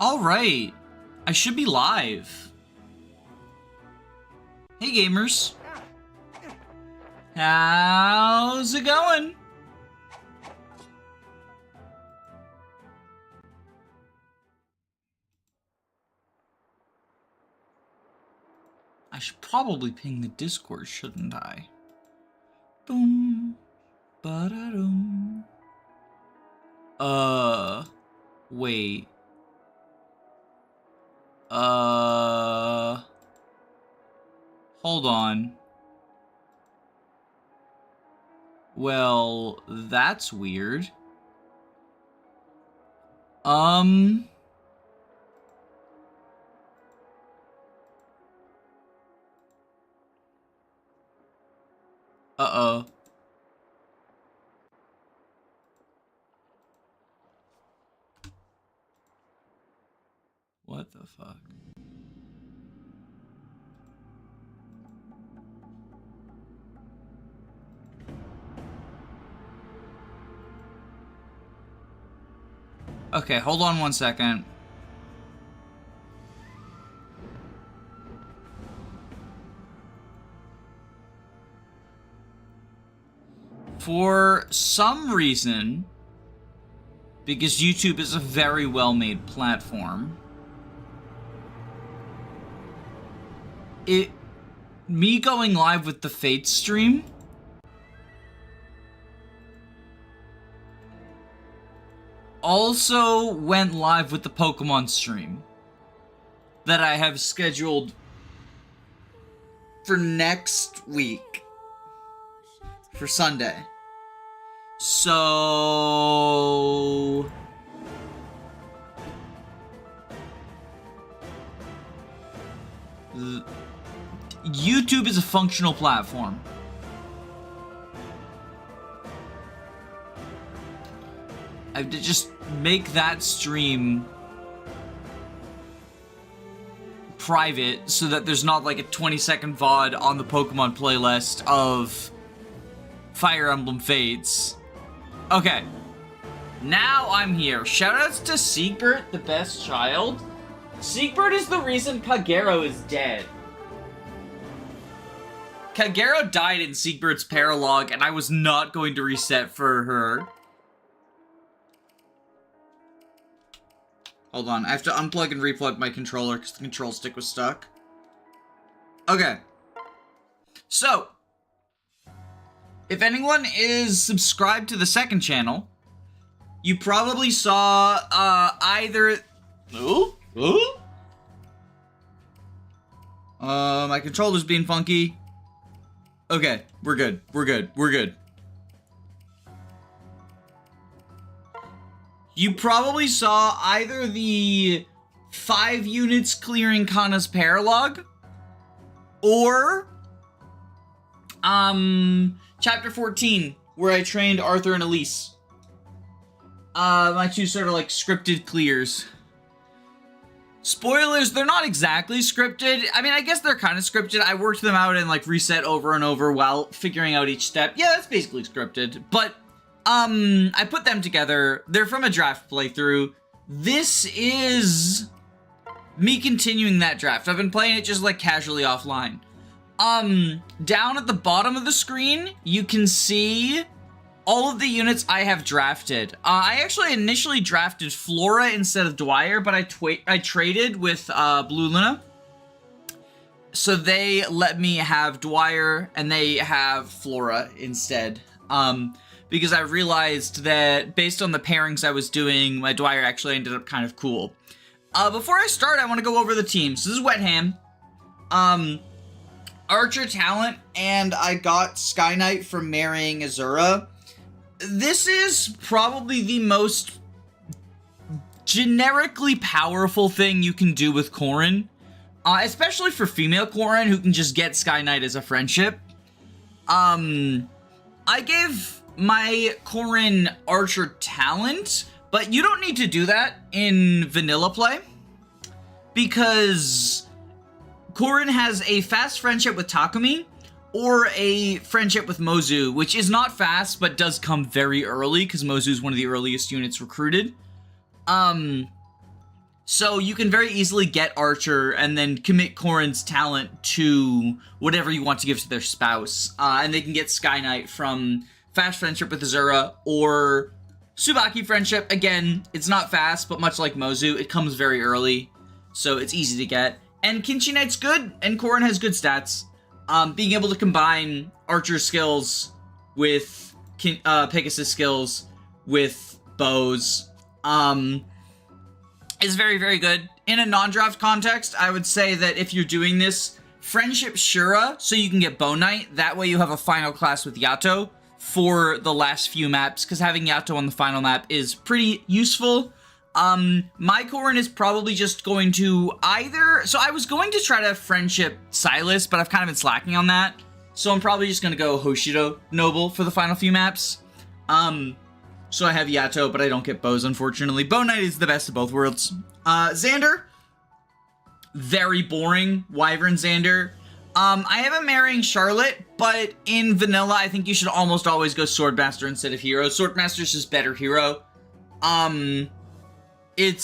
Alright. I should be live. Hey gamers. How's it going? I should probably ping the Discord, shouldn't I? Boom. Ba-da-dum. Wait. Hold on. Well, that's weird. Uh-oh. What the fuck? Okay, hold on one second. For some reason, because YouTube is a very well-made platform, me going live with the Fate stream also went live with the Pokemon stream that I have scheduled for next week, for Sunday. So YouTube is a functional platform. I have to just make that stream private so that there's not like a 20-second VOD on the Pokemon playlist of Fire Emblem Fates. Okay. Now I'm here. Shoutouts to Siegbert, the best child. Siegbert is the reason Kagero is dead. Kagero died in Siegbert's paralog, and I was not going to reset for her. Hold on, I have to unplug and replug my controller because the control stick was stuck. Okay. So, if anyone is subscribed to the second channel, you probably saw, either... my controller's being funky. Okay, we're good. We're good. We're good. You probably saw either the 5 units clearing Kana's paralog, or, Chapter 14, where I trained Arthur and Elise. My two sort of like scripted clears. Spoilers, they're not exactly scripted. I mean, I guess they're kind of scripted. I worked them out and like reset over and over while figuring out each step. Yeah, that's basically scripted. But, I put them together. They're from a draft playthrough. This is me continuing that draft. I've been playing it just like casually offline. Down at the bottom of the screen, you can see all of the units I have drafted. I actually initially drafted Flora instead of Dwyer, but I traded with Blue Luna. So they let me have Dwyer, and they have Flora instead. Because I realized that based on the pairings I was doing, my Dwyer actually ended up kind of cool. Before I start, I want to go over the teams. This is Wet Ham. Archer talent, and I got Sky Knight from marrying Azura. This is probably the most generically powerful thing you can do with Corin. Especially for female Corin, who can just get Sky Knight as a friendship. I gave my Corin Archer talent, but you don't need to do that in vanilla play, because Corin has a fast friendship with Takumi, or a friendship with Mozu, which is not fast, but does come very early, because Mozu is one of the earliest units recruited. So you can very easily get Archer and then commit Corin's talent to whatever you want to give to their spouse. And they can get Sky Knight from Fast Friendship with Azura or Tsubaki Friendship. Again, it's not fast, but much like Mozu, it comes very early, so it's easy to get. And Kinchi Knight's good, and Corin has good stats. Being able to combine Archer's skills with Pegasus skills with bows is very, very good. In a non-draft context, I would say that if you're doing this, Friendship Shura, so you can get Bow Knight. That way you have a final class with Yato for the last few maps, because having Yato on the final map is pretty useful. My Corin is probably just going to either... So I was going to try to Friendship Silas, but I've kind of been slacking on that. So I'm probably just going to go Hoshido Noble for the final few maps. So I have Yato, but I don't get bows, unfortunately. Bow Knight is the best of both worlds. Xander, very boring. Wyvern Xander. I have him marrying Charlotte, but in vanilla, I think you should almost always go Swordmaster instead of Hero. Swordmaster's just better Hero. It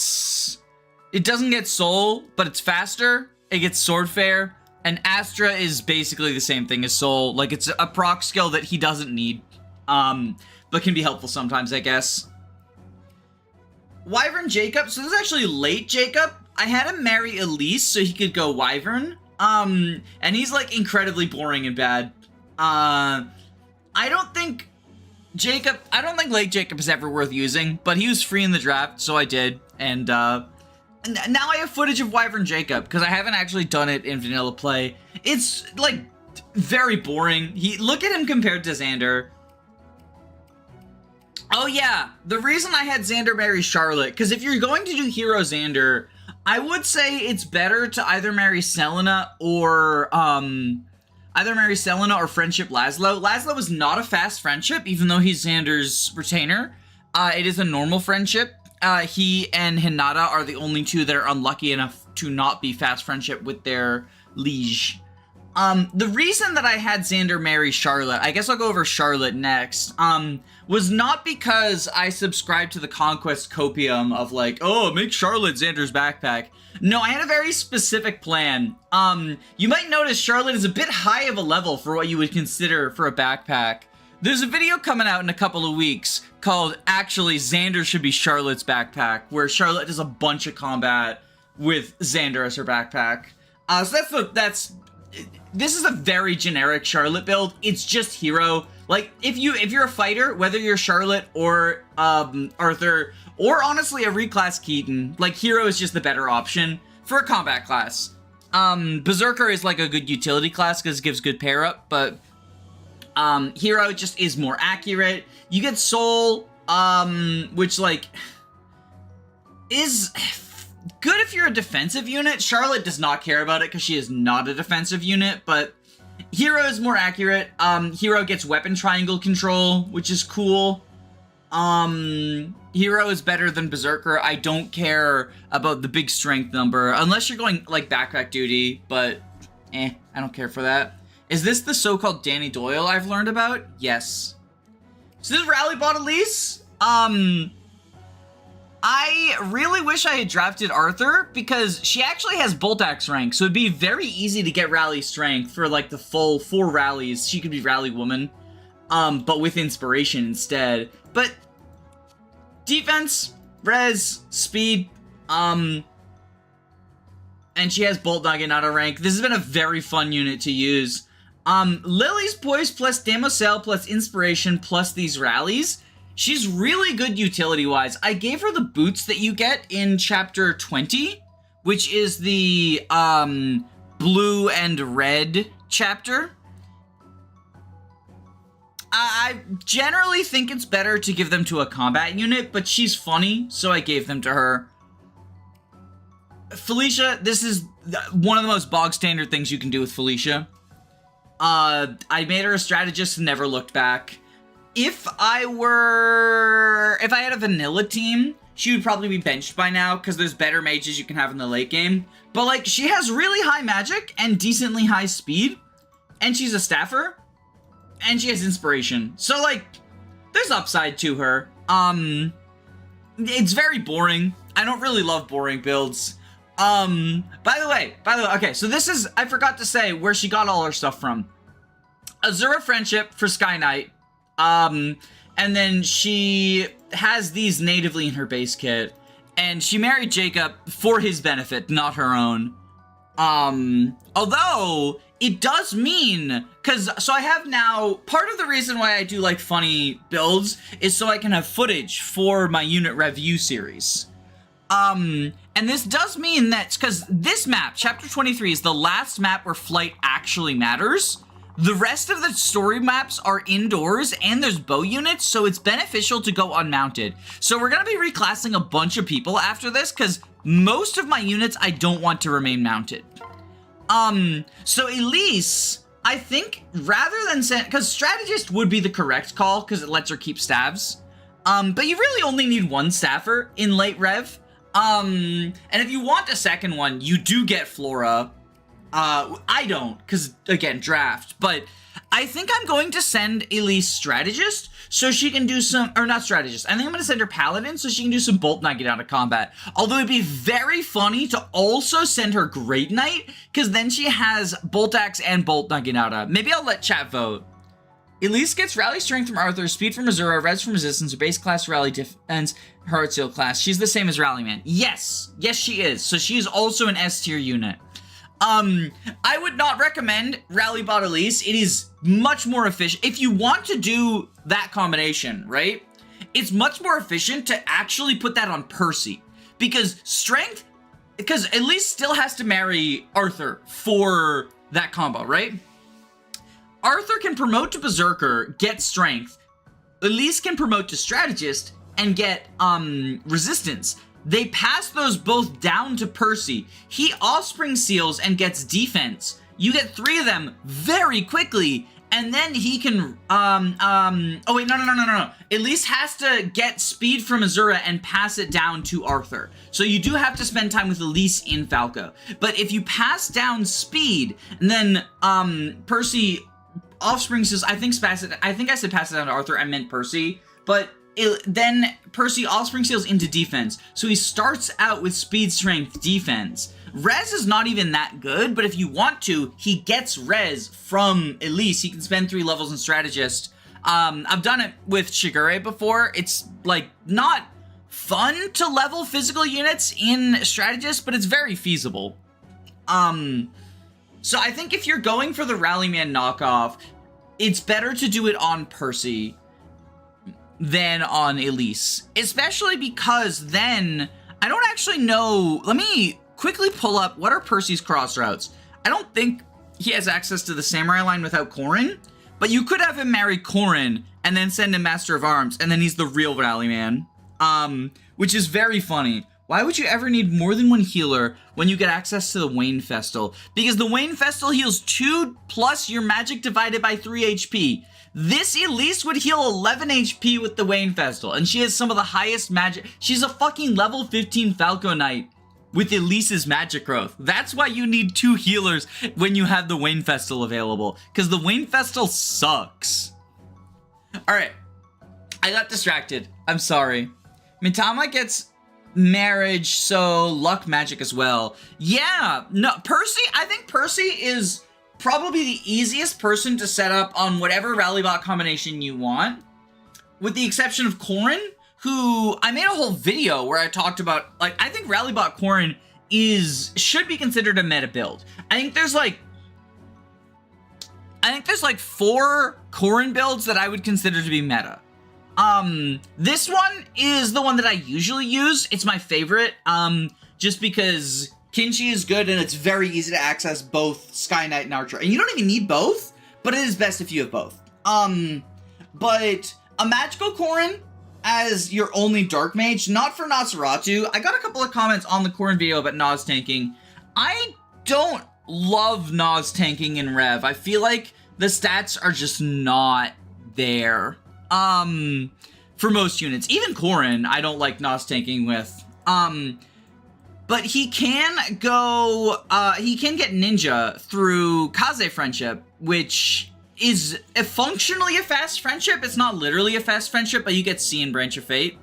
doesn't get Soul, but it's faster. It gets Swordfare, and Astra is basically the same thing as Soul. Like, it's a proc skill that he doesn't need. But can be helpful sometimes, I guess. Wyvern Jacob. So this is actually late Jacob. I had him marry Elise so he could go Wyvern. And he's like incredibly boring and bad. I don't think late Jacob is ever worth using, but he was free in the draft, so I did. And now I have footage of Wyvern Jacob, because I haven't actually done it in vanilla play. It's like very boring. Look at him compared to Xander. Oh yeah, the reason I had Xander marry Charlotte, because if you're going to do Hero Xander, I would say it's better to either marry Selena or Friendship Laszlo. Laszlo is not a fast friendship, even though he's Xander's retainer. It is a normal friendship. He and Hinata are the only two that are unlucky enough to not be fast friendship with their liege. The reason that I had Xander marry Charlotte, I guess I'll go over Charlotte next, was not because I subscribed to the Conquest copium of like, oh, make Charlotte Xander's backpack. No, I had a very specific plan. You might notice Charlotte is a bit high of a level for what you would consider for a backpack. There's a video coming out in a couple of weeks called, actually, Xander should be Charlotte's backpack, where Charlotte does a bunch of combat with Xander as her backpack. So this is a very generic Charlotte build. It's just Hero. Like, if you're a fighter, whether you're Charlotte or Arthur, or honestly a reclass Keaton, like, Hero is just the better option for a combat class. Berserker is like a good utility class because it gives good pair up, but Hero just is more accurate. You get Soul, which like is good if you're a defensive unit. Charlotte does not care about it because she is not a defensive unit, but Hero is more accurate. Hero gets weapon triangle control, which is cool. Hero is better than Berserker. I don't care about the big strength number, unless you're going, like, backpack duty, but, I don't care for that. Is this the so-called Danny Doyle I've learned about? Yes. So this is Rally Bot Elise. I really wish I had drafted Arthur, because she actually has Bolt Axe rank, so it'd be very easy to get Rally Strength for, like, the full 4 rallies. She could be Rally Woman, but with Inspiration instead. But defense, res, speed, and she has Bolt Nugget out of rank. This has been a very fun unit to use. Lily's Poise plus Damosel plus Inspiration plus these rallies. She's really good utility-wise. I gave her the boots that you get in Chapter 20, which is the blue and red chapter. I generally think it's better to give them to a combat unit, but she's funny, so I gave them to her. Felicia, this is one of the most bog-standard things you can do with Felicia. I made her a strategist and never looked back. If I had a vanilla team, she would probably be benched by now, because there's better mages you can have in the late game. But, like, she has really high magic and decently high speed, and she's a staffer, and she has Inspiration. So, like, there's upside to her. It's very boring. I don't really love boring builds. By the way, okay, so this is, I forgot to say where she got all her stuff from. Azura Friendship for Sky Knight. And then she has these natively in her base kit. And she married Jacob for his benefit, not her own. Although it does mean, so I have now, part of the reason why I do like funny builds is so I can have footage for my unit review series. And this does mean that, because this map, Chapter 23, is the last map where flight actually matters. The rest of the story maps are indoors, and there's bow units, so it's beneficial to go unmounted. So we're going to be reclassing a bunch of people after this, because most of my units I don't want to remain mounted. So Elise, I think, rather than send, because Strategist would be the correct call, because it lets her keep staffs. But you really only need one staffer in late rev. And if you want a second one, you do get Flora. I don't, because, again, draft. But I think I'm going to send Elise Strategist, so she can do some, or not Strategist, I think I'm going to send her Paladin, so she can do some Bolt Knight, get out of combat. Although it'd be very funny to also send her Great Knight, because then she has Bolt Axe and Bolt Naginata. Maybe I'll let chat vote. Elise gets Rally Strength from Arthur, Speed from Azura, Res from Resistance, her base class Rally Defense, Heart Seal class. She's the same as Rallyman. Yes, she is. So she is also an S tier unit. I would not recommend Rally Bot Elise. It is much more efficient. If you want to do that combination, right? It's much more efficient to actually put that on Percy. Because Strength, because Elise still has to marry Arthur for that combo, right? Arthur can promote to Berserker, get Strength. Elise can promote to Strategist and get Resistance. They pass those both down to Percy. He Offspring Seals and gets Defense. You get 3 of them very quickly, and then he can, oh wait, no. Elise has to get Speed from Azura and pass it down to Arthur. So you do have to spend time with Elise in Falco. But if you pass down Speed, and then, Percy Offspring Seals, I think I said pass it down to Arthur, I meant Percy, but then Percy Offspring Seals into defense. So he starts out with speed, strength, defense. Res is not even that good, but if you want to, he gets res from Elise. He can spend 3 levels in Strategist. I've done it with Shigure before. It's, like, not fun to level physical units in Strategist, but it's very feasible. So I think if you're going for the Rallyman knockoff, it's better to do it on Percy than on Elise. Especially because then, I don't actually know, let me quickly pull up, what are Percy's cross routes? I don't think he has access to the Samurai line without Corin, but you could have him marry Corin and then send him Master of Arms, and then he's the real Rallyman. Which is very funny. Why would you ever need more than one healer when you get access to the Wayne Festal? Because the Wayne Festal heals 2 plus your magic divided by 3 HP. This Elise would heal 11 HP with the Wayne Festal, and she has some of the highest magic. She's a fucking level 15 Falco Knight with Elise's magic growth. That's why you need 2 healers when you have the Wayne Festal available, because the Wayne Festal sucks. Alright, I got distracted. I'm sorry. Mitama gets marriage, so luck magic as well. Yeah, no, Percy, I think Percy is probably the easiest person to set up on whatever Rallybot combination you want, with the exception of Corin, who I made a whole video where I talked about, like, I think Rallybot Corin should be considered a meta build. I think there's like 4 Corin builds that I would consider to be meta. This one is the one that I usually use. It's my favorite, just because Kinchi is good and it's very easy to access both Sky Knight and Archer. And you don't even need both, but it is best if you have both. But a magical Corin as your only Dark Mage, not for Nosferatu. I got a couple of comments on the Corin video about Nos tanking. I don't love Nos tanking in Rev. I feel like the stats are just not there. For most units. Even Corin, I don't like Nos tanking with. But he can go, he can get Ninja through Kaze Friendship, which is functionally a fast friendship. It's not literally a fast friendship, but you get C in Branch of Fate.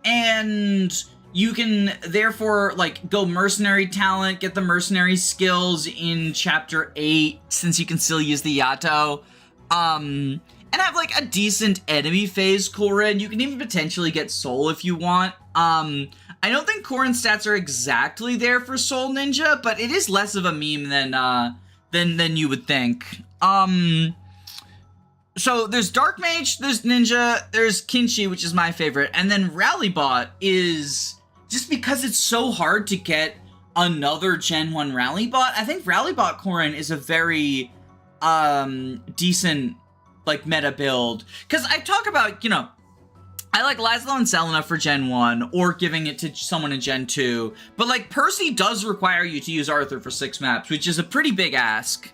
and you can therefore like go mercenary talent, get the mercenary skills in chapter 8 since you can still use the Yato. And have like a decent enemy phase Corin. You can even potentially get Soul if you want. I don't think Corin's stats are exactly there for Soul Ninja, but it is less of a meme than you would think. So there's Dark Mage, there's Ninja, there's Kinshi, which is my favorite, and then Rallybot is just because it's so hard to get another Gen 1 Rallybot. I think Rallybot Corin is a very decent like meta build, because I talk about, you know, I like Laszlo and Selena for Gen 1 or giving it to someone in Gen 2, but like Percy does require you to use Arthur for 6 maps, which is a pretty big ask.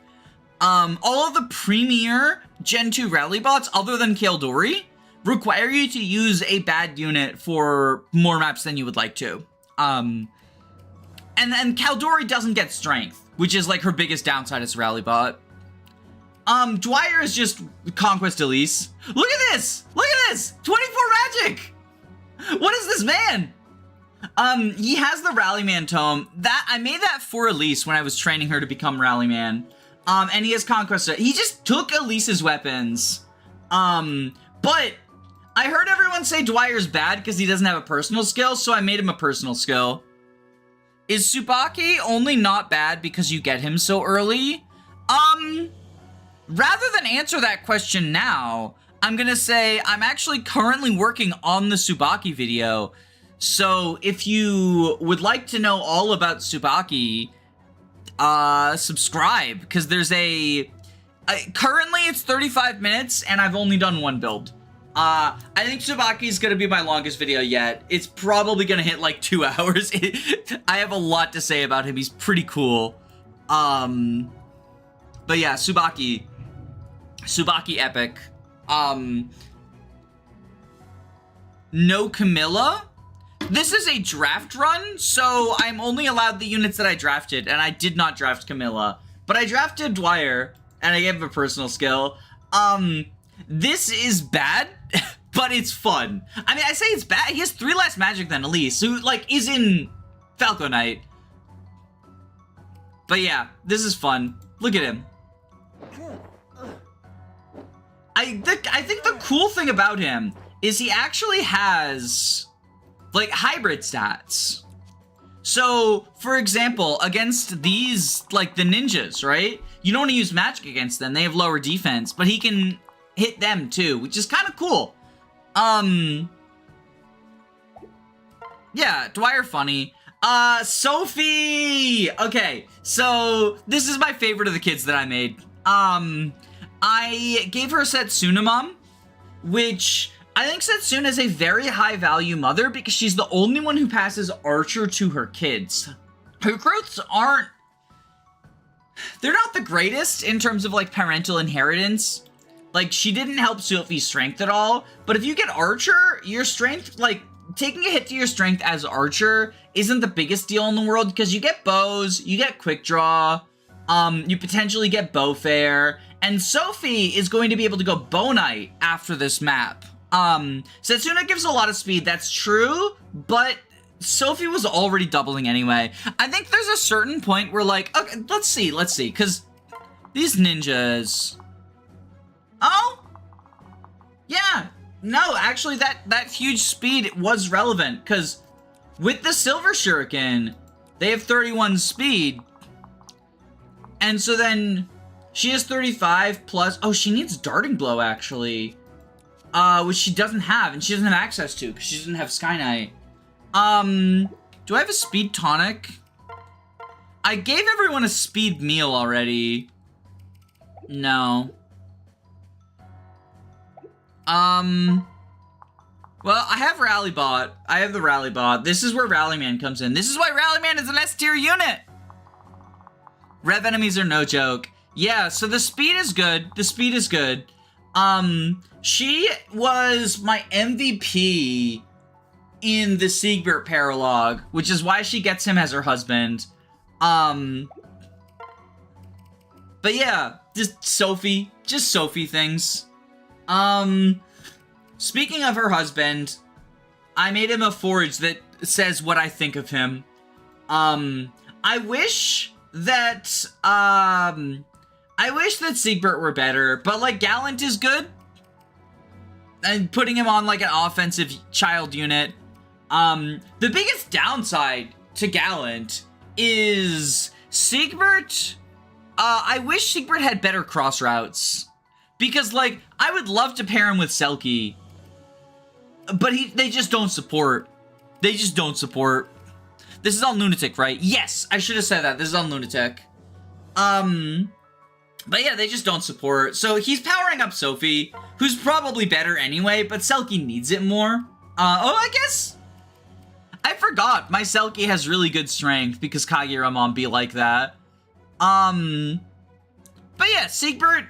All of the premier Gen 2 rally bots other than Kaldori require you to use a bad unit for more maps than you would like to. And then Kaldori doesn't get strength, which is like her biggest downside as a rally bot. Dwyer is just Conquest Elise. Look at this! Look at this! 24 magic! What is this man? He has the Rallyman tome. That I made that for Elise when I was training her to become Rallyman. And he has Conquest. He just took Elise's weapons. But I heard everyone say Dwyer's bad because he doesn't have a personal skill, so I made him a personal skill. Is Tsubaki only not bad because you get him so early? Rather than answer that question now, I'm gonna say I'm actually currently working on the Tsubaki video. So if you would like to know all about Tsubaki, subscribe, because there's currently it's 35 minutes and I've only done one build. I think Tsubaki is gonna be my longest video yet. It's probably gonna hit like 2 hours. I have a lot to say about him. He's pretty cool. But yeah, Tsubaki epic. No Camilla. This is a draft run, so I'm only allowed the units that I drafted, and I did not draft Camilla. But I drafted Dwyer, and I gave him a personal skill. This is bad, but it's fun. I mean, I say it's bad. He has 3 less magic than Elise, who, like, is in Falco Knight. But yeah, this is fun. Look at him. I think the cool thing about him is he actually has, like, hybrid stats. So, for example, against these, like, the ninjas, right? You don't want to use magic against them. They have lower defense, but he can hit them too, which is kind of cool. Yeah, Dwyer funny. Sophie! Okay, so this is my favorite of the kids that I made. I gave her Setsunamon, which I think Setsuna is a very high value mother because she's the only one who passes Archer to her kids. Her growths aren't, they're not the greatest in terms of like parental inheritance. Like, she didn't help Sophie's strength at all, but if you get Archer, your strength, like, taking a hit to your strength as Archer isn't the biggest deal in the world because you get bows, you get quick draw, you potentially get bow fair, and Sophie is going to be able to go bow knight after this map. Setsuna gives a lot of speed, that's true, but Sophie was already doubling anyway. I think there's a certain point where, like, okay, let's see, because these ninjas... Oh? Yeah. No, actually, that huge speed was relevant, because with the Silver Shuriken, they have 31 speed, and so then she has 35 plus... Oh, she needs Darting Blow, actually, which she doesn't have, and she doesn't have access to, because she doesn't have Sky Knight. Do I have a speed tonic? I gave everyone a speed meal already. No. Well, I have Rallybot. I have the Rallybot. This is where Rallyman comes in. This is why Rallyman is an S tier unit. Rev enemies are no joke. Yeah, so the speed is good. The speed is good. She was my MVP in the Siegbert paralogue, which is why she gets him as her husband. But yeah, just Sophie things. Speaking of her husband, I made him a forge that says what I think of him. I wish that Siegbert were better, but like Gallant is good. And putting him on like an offensive child unit. The biggest downside to Gallant is Siegbert. I wish Siegbert had better cross routes. Because like, I would love to pair him with Selkie. But they just don't support. They just don't support. This is on Lunatic, right? Yes, I should have said that. This is on Lunatic. But yeah, they just don't support. So he's powering up Sophie, who's probably better anyway, but Selkie needs it more. I guess I forgot my Selkie has really good strength because Kageramon be like that. But yeah, Siegbert,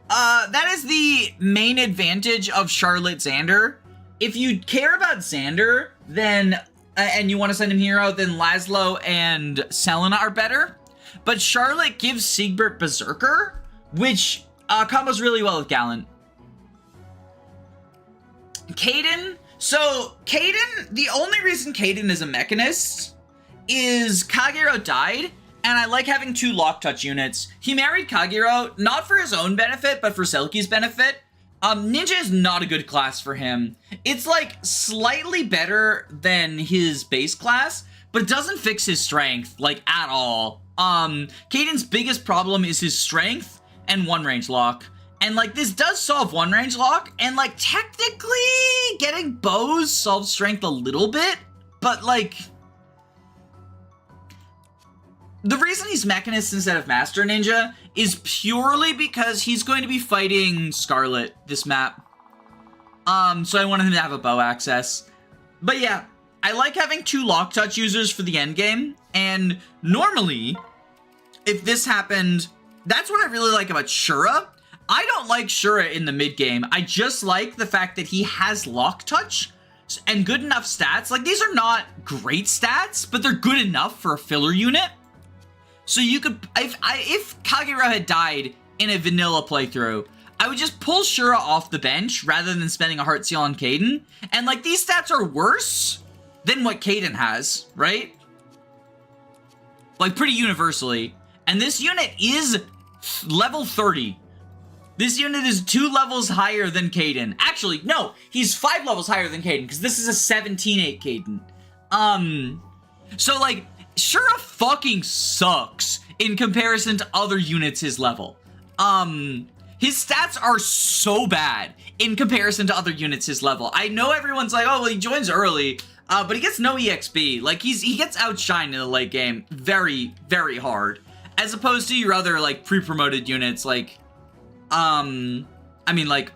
that is the main advantage of Charlotte Xander. If you care about Xander, then, and you want to send him hero, then Laszlo and Selena are better. But Charlotte gives Siegbert Berserker, which combos really well with Gallant. Kaden. So, Kaden, the only reason Kaden is a mechanist is Kagero died, and I like having 2 lock touch units. He married Kagero, not for his own benefit, but for Selkie's benefit. Ninja is not a good class for him. It's like slightly better than his base class, but it doesn't fix his strength, like, at all. Kaden's biggest problem is his strength and 1-range lock. And, like, this does solve 1-range lock, and, like, technically getting bows solves strength a little bit, but, like, the reason he's Mechanist instead of Master Ninja is purely because he's going to be fighting Scarlet this map. So I wanted him to have a bow access. But yeah, I like having 2 lock touch users for the end game, and normally, if this happened, that's what I really like about Shura. I don't like Shura in the mid game. I just like the fact that he has lock touch and good enough stats. Like, these are not great stats, but they're good enough for a filler unit. So you could, if Kagero had died in a vanilla playthrough, I would just pull Shura off the bench rather than spending a Heart Seal on Kaden. And like, these stats are worse than what Kaden has, right? Like, pretty universally. And this unit is level 30. This unit is 2 levels higher than Kaden. Actually, no, he's 5 levels higher than Kaden, because this is a 17-8 Kaden. So like, Shura fucking sucks in comparison to other units his level. His stats are so bad in comparison to other units his level. I know everyone's like, oh, well, he joins early, but he gets no EXP. Like, he gets outshined in the late game very, very hard. As opposed to your other, like, pre-promoted units, like, I mean, like,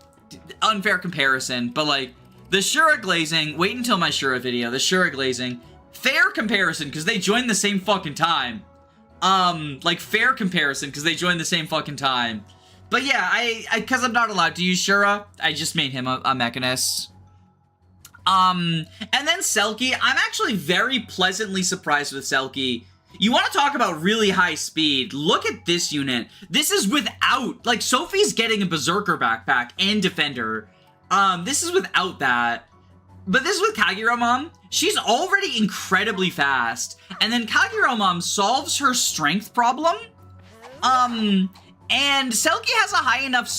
unfair comparison, but, like, the Shura glazing, wait until my Shura video, the Shura glazing, fair comparison, because they joined the same fucking time. Like, fair comparison, because they joined the same fucking time. But yeah, because I'm not allowed to use Shura, I just made him a Mechanist. And then Selkie, I'm actually very pleasantly surprised with Selkie. You want to talk about really high speed, look at this unit. This is without, like, Sophie's getting a Berserker backpack and Defender. This is without that. But this is with Kageromon. She's already incredibly fast. And then Kageromon solves her strength problem. And Selkie has a high enough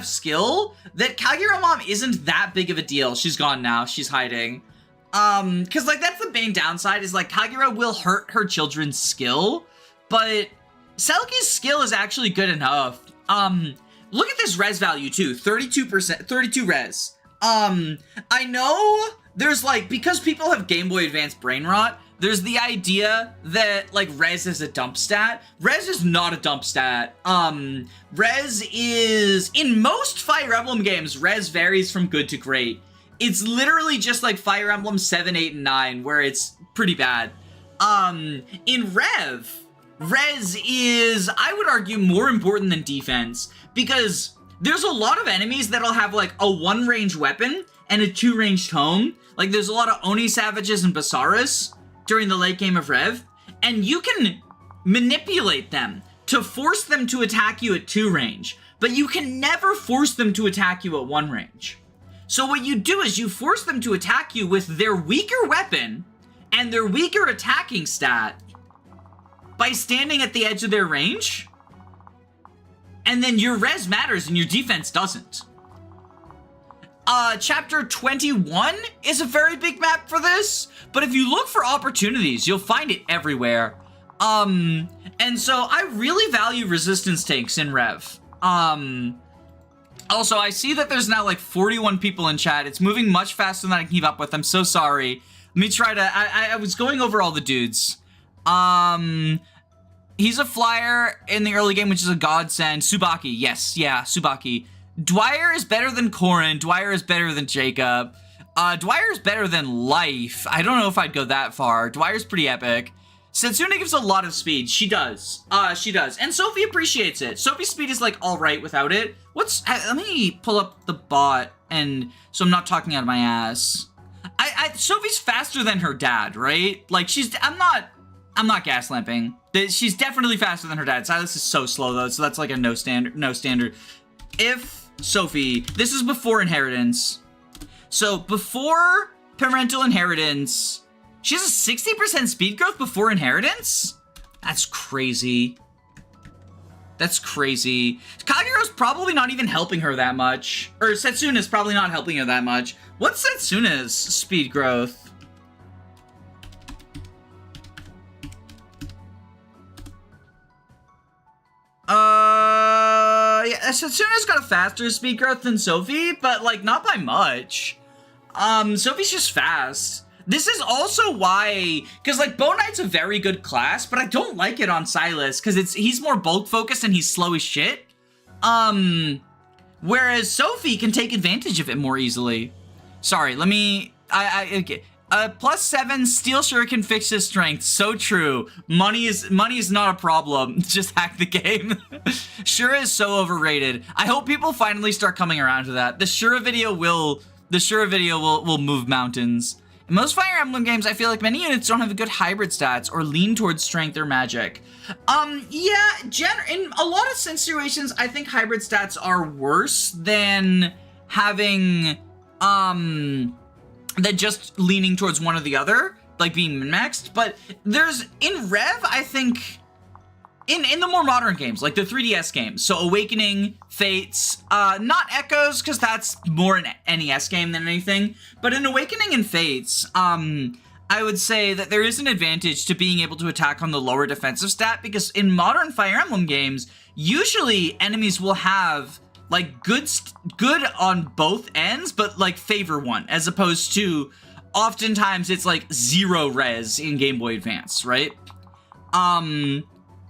skill that Kageromon isn't that big of a deal. She's gone now. She's hiding. Cause like, that's the main downside is like, Kagero will hurt her children's skill, but Selkie's skill is actually good enough. Look at this res value too, 32%, 32 res. I know there's like, because people have Game Boy Advance brain rot, there's the idea that like res is a dump stat. Res is not a dump stat. Res is, in most Fire Emblem games, res varies from good to great. It's literally just like Fire Emblem 7, 8, and 9, where it's pretty bad. In Rev, res is, I would argue, more important than defense, because there's a lot of enemies that'll have like a 1-range weapon and a 2-range tome. Like, there's a lot of Oni Savages and Basaris during the late game of Rev, and you can manipulate them to force them to attack you at 2 range, but you can never force them to attack you at 1 range. So what you do is you force them to attack you with their weaker weapon and their weaker attacking stat by standing at the edge of their range. And then your res matters and your defense doesn't. Chapter 21 is a very big map for this, but if you look for opportunities, you'll find it everywhere. And so I really value resistance tanks in Rev. Also, I see that there's now like 41 people in chat. It's moving much faster than I can keep up with. I'm so sorry. Let me try to, I was going over all the dudes. He's a flyer in the early game, which is a godsend. Tsubaki, yes, yeah, Tsubaki. Dwyer is better than Corin. Dwyer is better than Jacob. Dwyer is better than Life. I don't know if I'd go that far. Dwyer's pretty epic. Setsuna gives a lot of speed. She does. She does. And Sophie appreciates it. Sophie's speed is like all right without it. Let me pull up the bot and so I'm not talking out of my ass. Sophie's faster than her dad, right? Like I'm not gas lamping. She's definitely faster than her dad. Silas is so slow though, so that's like a no standard. If Sophie, this is before inheritance. So before parental inheritance, she has a 60% speed growth before inheritance? That's crazy. That's crazy. Kagero's probably not even helping her that much. Or Setsuna's probably not helping her that much. What's Setsuna's speed growth? Yeah, Setsuna's got a faster speed growth than Sophie, but like not by much. Sophie's just fast. This is also why, because like Bow Knight's a very good class, but I don't like it on Silas because he's more bulk focused and he's slow as shit. Whereas Sophie can take advantage of it more easily. Sorry, let me, okay. +7 Steel Shuriken fixes strength. So true. Money is not a problem. Just hack the game. Shura is so overrated. I hope people finally start coming around to that. The Shura video will move mountains. In most Fire Emblem games, I feel like many units don't have good hybrid stats or lean towards strength or magic. Yeah, in a lot of situations, I think hybrid stats are worse than having, than just leaning towards one or the other, like being min-maxed. But in Rev, I think, in the more modern games, like the 3DS games, so Awakening, Fates, not Echoes, because that's more an NES game than anything, but in Awakening and Fates, I would say that there is an advantage to being able to attack on the lower defensive stat, because in modern Fire Emblem games, usually enemies will have like good on both ends, but like favor one, as opposed to oftentimes it's like 0 res in Game Boy Advance, right?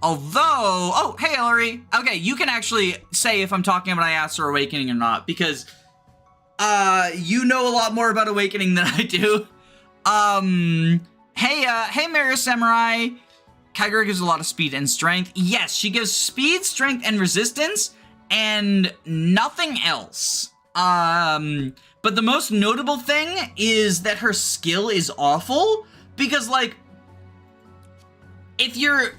Although, oh, hey, Ellery. Okay, you can actually say if I'm talking about IAS or Awakening or not, because you know a lot more about Awakening than I do. Hey, Mario Samurai. Kagura gives a lot of speed and strength. Yes, she gives speed, strength, and resistance, and nothing else. But the most notable thing is that her skill is awful, because like, if you're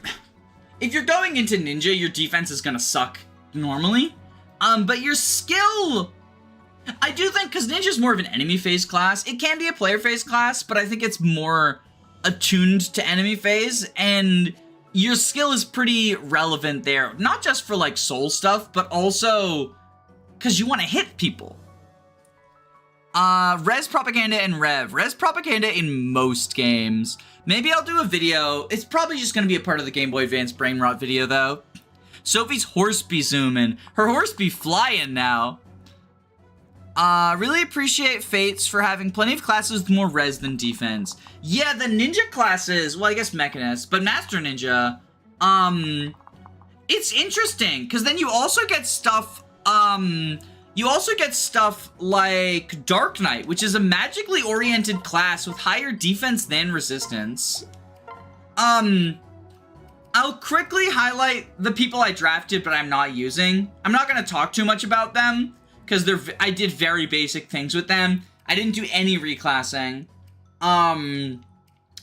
going into ninja, your defense is gonna suck normally. But your skill, I do think, because ninja's more of an enemy phase class, it can be a player phase class, but I think it's more attuned to enemy phase, and your skill is pretty relevant there. Not just for like soul stuff, but also because you want to hit people. Res Propaganda and Rev. Res Propaganda in most games. Maybe I'll do a video. It's probably just going to be a part of the Game Boy Advance Brain Rot video, though. Sophie's horse be zooming. Her horse be flying now. Really appreciate Fates for having plenty of classes with more res than defense. Yeah, the ninja classes, well, I guess Mechanist, but Master Ninja, it's interesting, because then you also get stuff, like Dark Knight, which is a magically oriented class with higher defense than resistance. I'll quickly highlight the people I drafted, but I'm not using. I'm not going to talk too much about them, because I did very basic things with them. I didn't do any reclassing.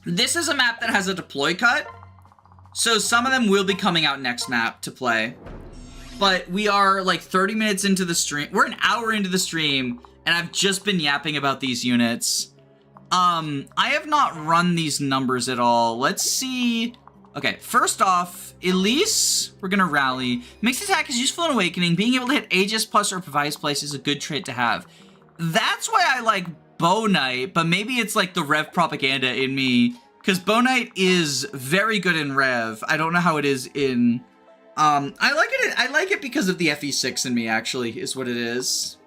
This is a map that has a deploy cut, so some of them will be coming out next map to play. But we are like 30 minutes into the stream. We're an hour into the stream, and I've just been yapping about these units. I have not run these numbers at all. Let's see. Okay, first off, Elise, we're gonna rally. Mixed attack is useful in Awakening. Being able to hit Aegis plus or Provides Place is a good trait to have. That's why I like Bow Knight, but maybe it's like the Rev propaganda in me, because Bow Knight is very good in Rev. I don't know how it is in... I like it because of the FE6 in me, actually, is what it is.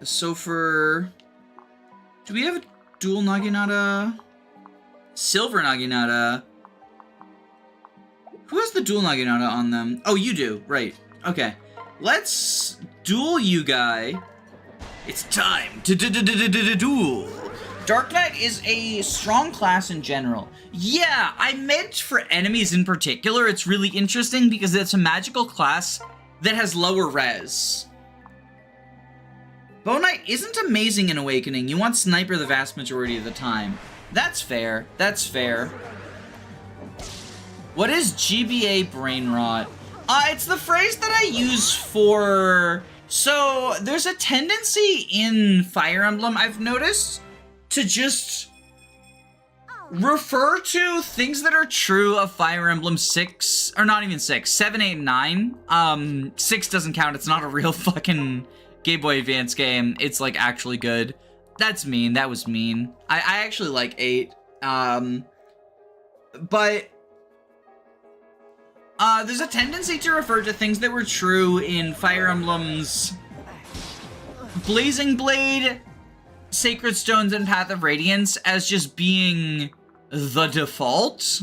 So for... Do we have a dual Naginata? Silver Naginata. Who has the dual Naginata on them? Oh, you do. Right. Okay. Let's duel you guy. It's time to duel. Dark Knight is a strong class in general. Yeah, I meant for enemies in particular, it's really interesting because it's a magical class that has lower res. Bow Knight isn't amazing in Awakening. You want Sniper the vast majority of the time. That's fair. That's fair. What is GBA Brain Rot? It's the phrase that I use for... So, there's a tendency in Fire Emblem, I've noticed, to just refer to things that are true of Fire Emblem 6, or not even 6, 7, 8, and 9. 6 doesn't count, it's not a real fucking Game Boy Advance game. It's, like, actually good. That's mean, that was mean. I actually like 8. But... there's a tendency to refer to things that were true in Fire Emblem's Blazing Blade, Sacred Stones, and Path of Radiance as just being the default.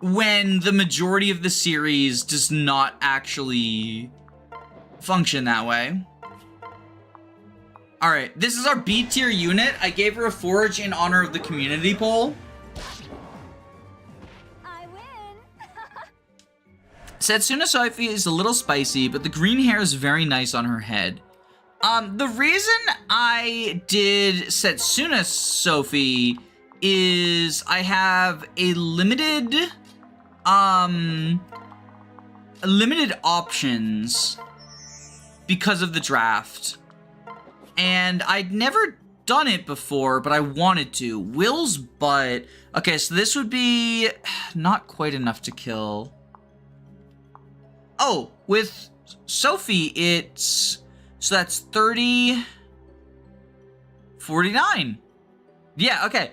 When the majority of the series does not actually function that way. Alright, this is our B tier unit. I gave her a forge in honor of the community poll. Setsuna Sophie is a little spicy, but the green hair is very nice on her head. The reason I did Setsuna Sophie is I have a limited options because of the draft. And I'd never done it before, but I wanted to. Will's butt. Okay, so this would be not quite enough to kill. Oh, with Sophie, it's... So that's 30... 49. Yeah, okay.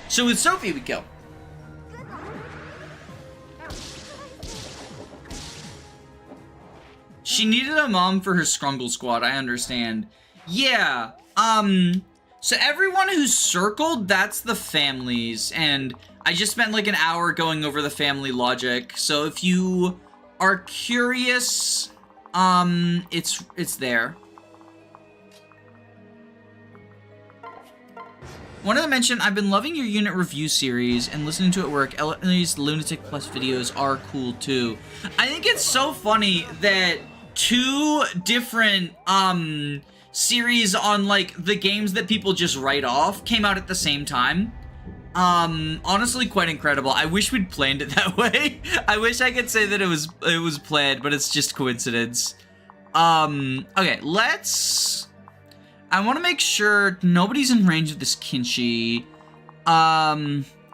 So with Sophie, we kill. She needed a mom for her Scrungle squad, I understand. Yeah, so everyone who's circled, that's the families, and I just spent like an hour going over the family logic, so if you are curious, it's there. Wanted to mention, I've been loving your unit review series and listening to it at work. Ellie's Lunatic Plus videos are cool too. I think it's so funny that two different, series on, like, the games that people just write off came out at the same time. Honestly, quite incredible. I wish we'd planned it that way. I wish I could say that it was planned, but it's just coincidence. Okay, let's... I want to make sure nobody's in range of this Kinshi.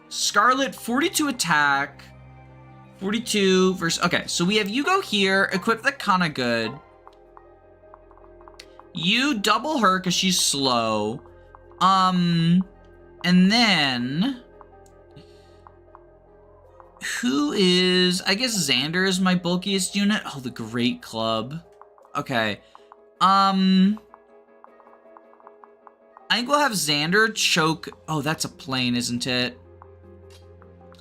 Scarlet, 42 attack. 42 versus... Okay, so we have you go here, equip the kinda good. You double her because she's slow. And then... Who is... I guess Xander is my bulkiest unit. Oh, the Great Club. Okay. I think we'll have Xander choke... Oh, that's a plane, isn't it?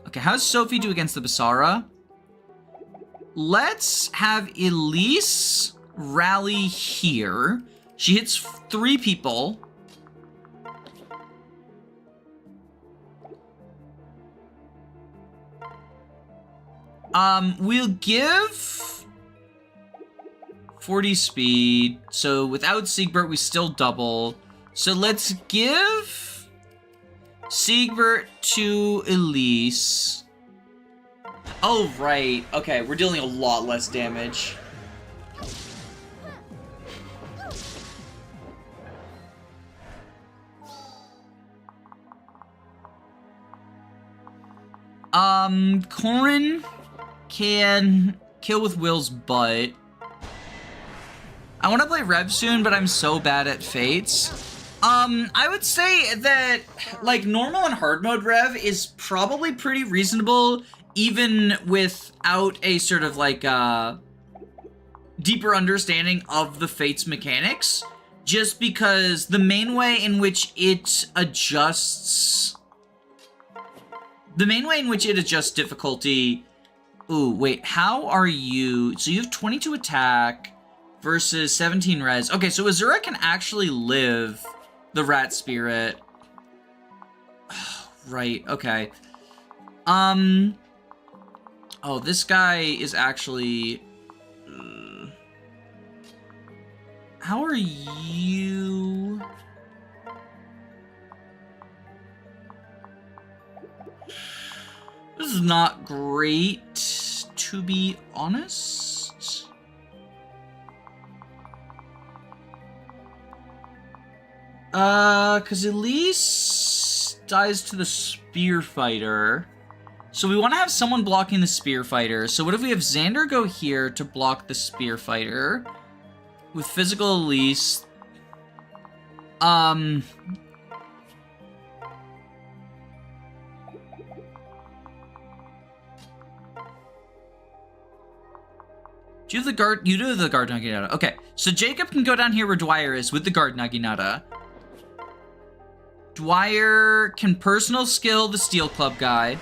Okay, how does Sophie do against the Basara? Let's have Elise rally here. She hits 3 people. We'll give 40 speed. So without Siegbert, we still double. So let's give Siegbert to Elise. Oh, right. Okay, we're dealing a lot less damage. Corin can kill with Will's butt. I want to play Rev soon, but I'm so bad at Fates. I would say that, like, normal and hard mode Rev is probably pretty reasonable, even without a sort of, like, deeper understanding of the Fates mechanics, just because the main way in which it adjusts... The main way in which it adjusts difficulty... Ooh, wait, how are you... So you have 22 attack versus 17 res. Okay, so Azura can actually live the rat spirit. Right, okay. Oh, this guy is actually... How are you... This is not great, to be honest. Because Elise dies to the spear fighter. So we want to have someone blocking the spear fighter. So what if we have Xander go here to block the spear fighter with physical Elise? Do you have the guard? You do have the guard Naginata. Okay, so Jacob can go down here where Dwyer is with the guard Naginata. Dwyer can personal skill the Steel Club guy.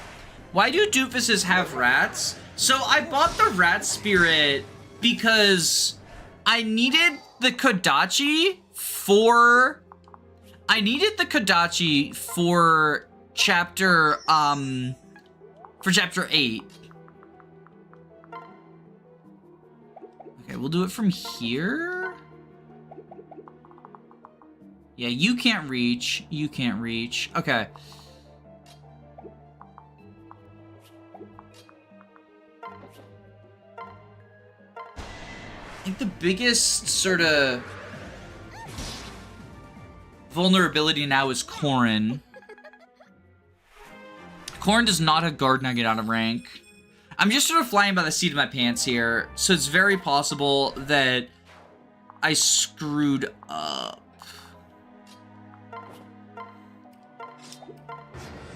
Why do doofuses have rats? So I bought the rat spirit because I needed the Kodachi for... I needed the Kodachi for chapter 8. Okay, we'll do it from here. Yeah, you can't reach. You can't reach. Okay. I think the biggest sort of vulnerability now is Corin. Corin does not have guard Naginata rank. I'm just sort of flying by the seat of my pants here, so it's very possible that I screwed up.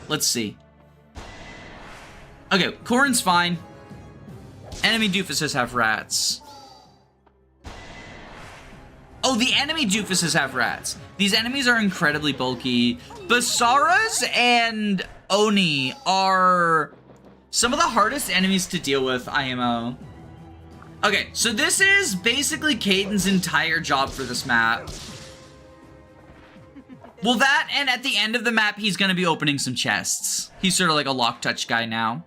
Let's see. Okay, Corin's fine. Enemy doofuses have rats. Oh, the enemy doofuses have rats. These enemies are incredibly bulky. Basaras and Oni are some of the hardest enemies to deal with, IMO. Okay, so this is basically Kaden's entire job for this map. Well, that, and at the end of the map, he's gonna be opening some chests. He's sort of like a lock touch guy now.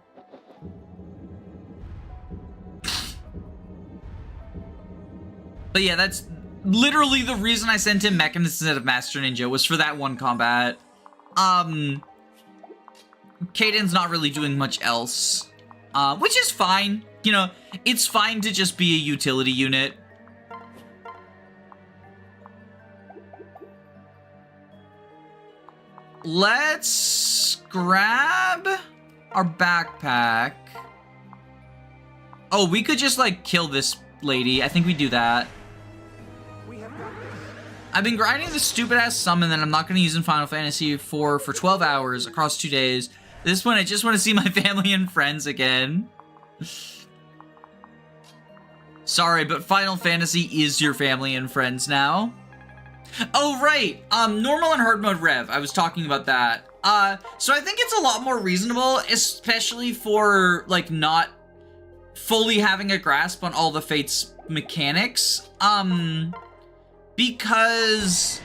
But yeah, that's literally the reason I sent him Mechanist instead of Master Ninja, was for that one combat. Kaden's not really doing much else, which is fine. You know, it's fine to just be a utility unit. Let's grab our backpack. Oh, we could just, like, kill this lady. I think we do that. I've been grinding this stupid-ass summon that I'm not going to use in Final Fantasy IV for 12 hours across 2 days. At this point, I just want to see my family and friends again. Sorry, but Final Fantasy is your family and friends now. Oh, right. Normal and hard mode rev. I was talking about that. So I think it's a lot more reasonable, especially for, like, not fully having a grasp on all the Fates mechanics. Because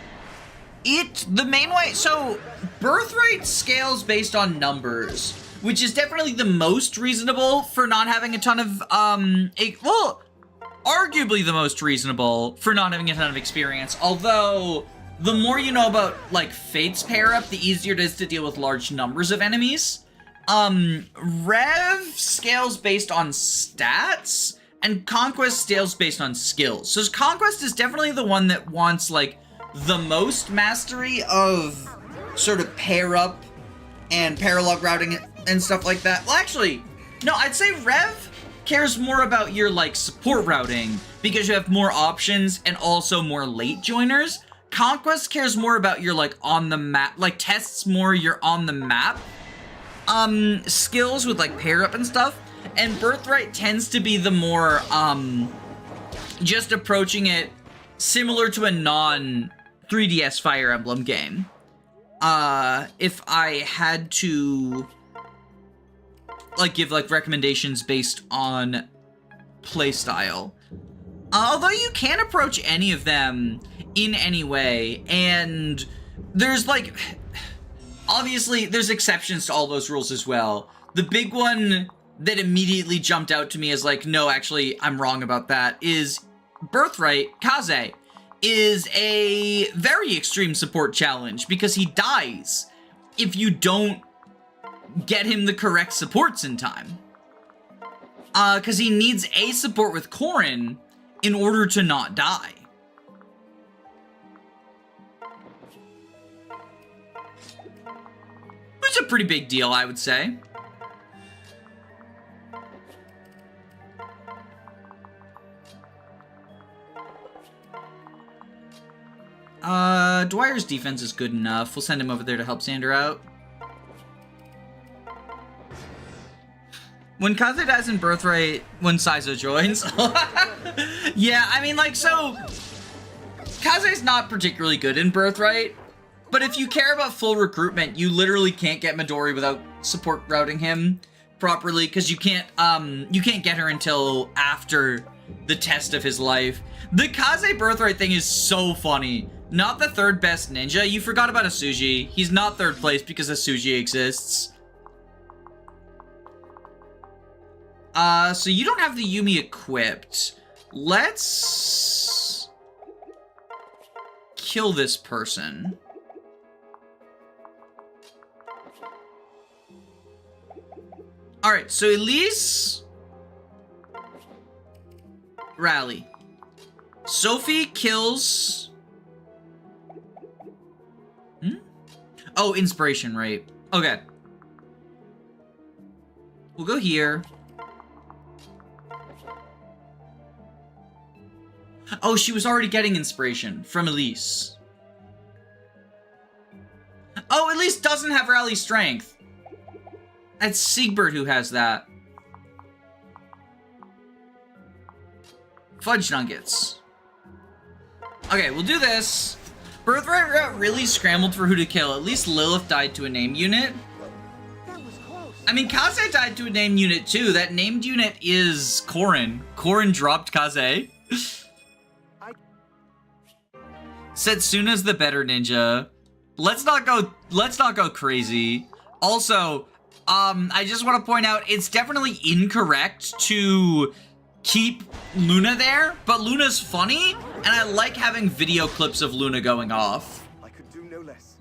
the main way, so birthright scales based on numbers, which is definitely the most reasonable for not having a ton of, well, arguably the most reasonable for not having a ton of experience, although the more you know about, like, Fate's pair up, the easier it is to deal with large numbers of enemies. Rev scales based on stats, and Conquest scales based on skills. So Conquest is definitely the one that wants, like, the most mastery of sort of pair up and paralog routing and stuff like that. Well, actually, no, I'd say Rev cares more about your, like, support routing because you have more options and also more late joiners. Conquest cares more about your, like, on the map, like, tests more your on the map skills with, like, pair up and stuff. And Birthright tends to be the more, just approaching it similar to a non-3DS Fire Emblem game. If I had to, like, give, like, recommendations based on playstyle. Although you can approach any of them in any way, and there's, like, obviously, there's exceptions to all those rules as well. The big one that immediately jumped out to me as, like, no, actually, I'm wrong about that, is Birthright, Kaze, is a very extreme support challenge because he dies if you don't get him the correct supports in time. Because he needs a support with Corin in order to not die. Which is a pretty big deal, I would say. Dwyer's defense is good enough. We'll send him over there to help Xander out. When Kaze dies in Birthright, when Saizo joins. Yeah, I mean, like, so Kaze's not particularly good in Birthright, but if you care about full recruitment, you literally can't get Midori without support routing him properly, because you can't get her until after the test of his life. The Kaze Birthright thing is so funny. Not the third best ninja. You forgot about Asuji. He's not third place because Asuji exists. So you don't have the Yumi equipped. Let's kill this person. Alright, so Elise, rally. Sophie kills... Oh, inspiration rate. Okay. We'll go here. Oh, she was already getting inspiration from Elise. Oh, Elise doesn't have rally strength. That's Siegbert who has that. Fudge nuggets. Okay, we'll do this. Birthright got really scrambled for who to kill. At least Lilith died to a named unit. That was close. I mean, Kaze died to a named unit too. That named unit is Corin. Corin dropped Kaze. Setsuna's the better ninja. Let's not go crazy. Also, I just want to point out it's definitely incorrect to keep Luna there, but Luna's funny, and I like having video clips of Luna going off. I could do no less.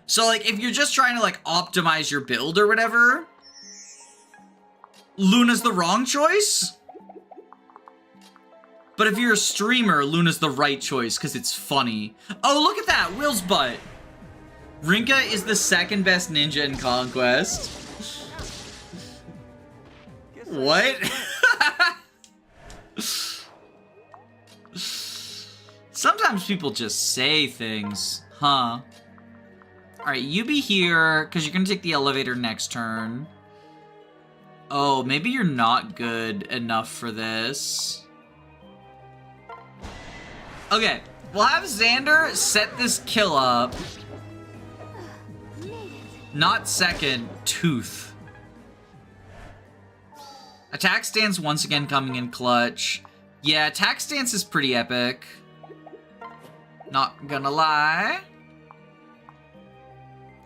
So, like, if you're just trying to, like, optimize your build or whatever, Luna's the wrong choice. But if you're a streamer, Luna's the right choice because it's funny. Oh, look at that! Will's butt! Rinka is the second best ninja in Conquest. What? Sometimes people just say things, huh? Alright, you be here, because you're going to take the elevator next turn. Oh, maybe you're not good enough for this. Okay, we'll have Xander set this kill up. Not second, Tooth. Attack stance once again coming in clutch. Yeah, attack stance is pretty epic. Not gonna lie.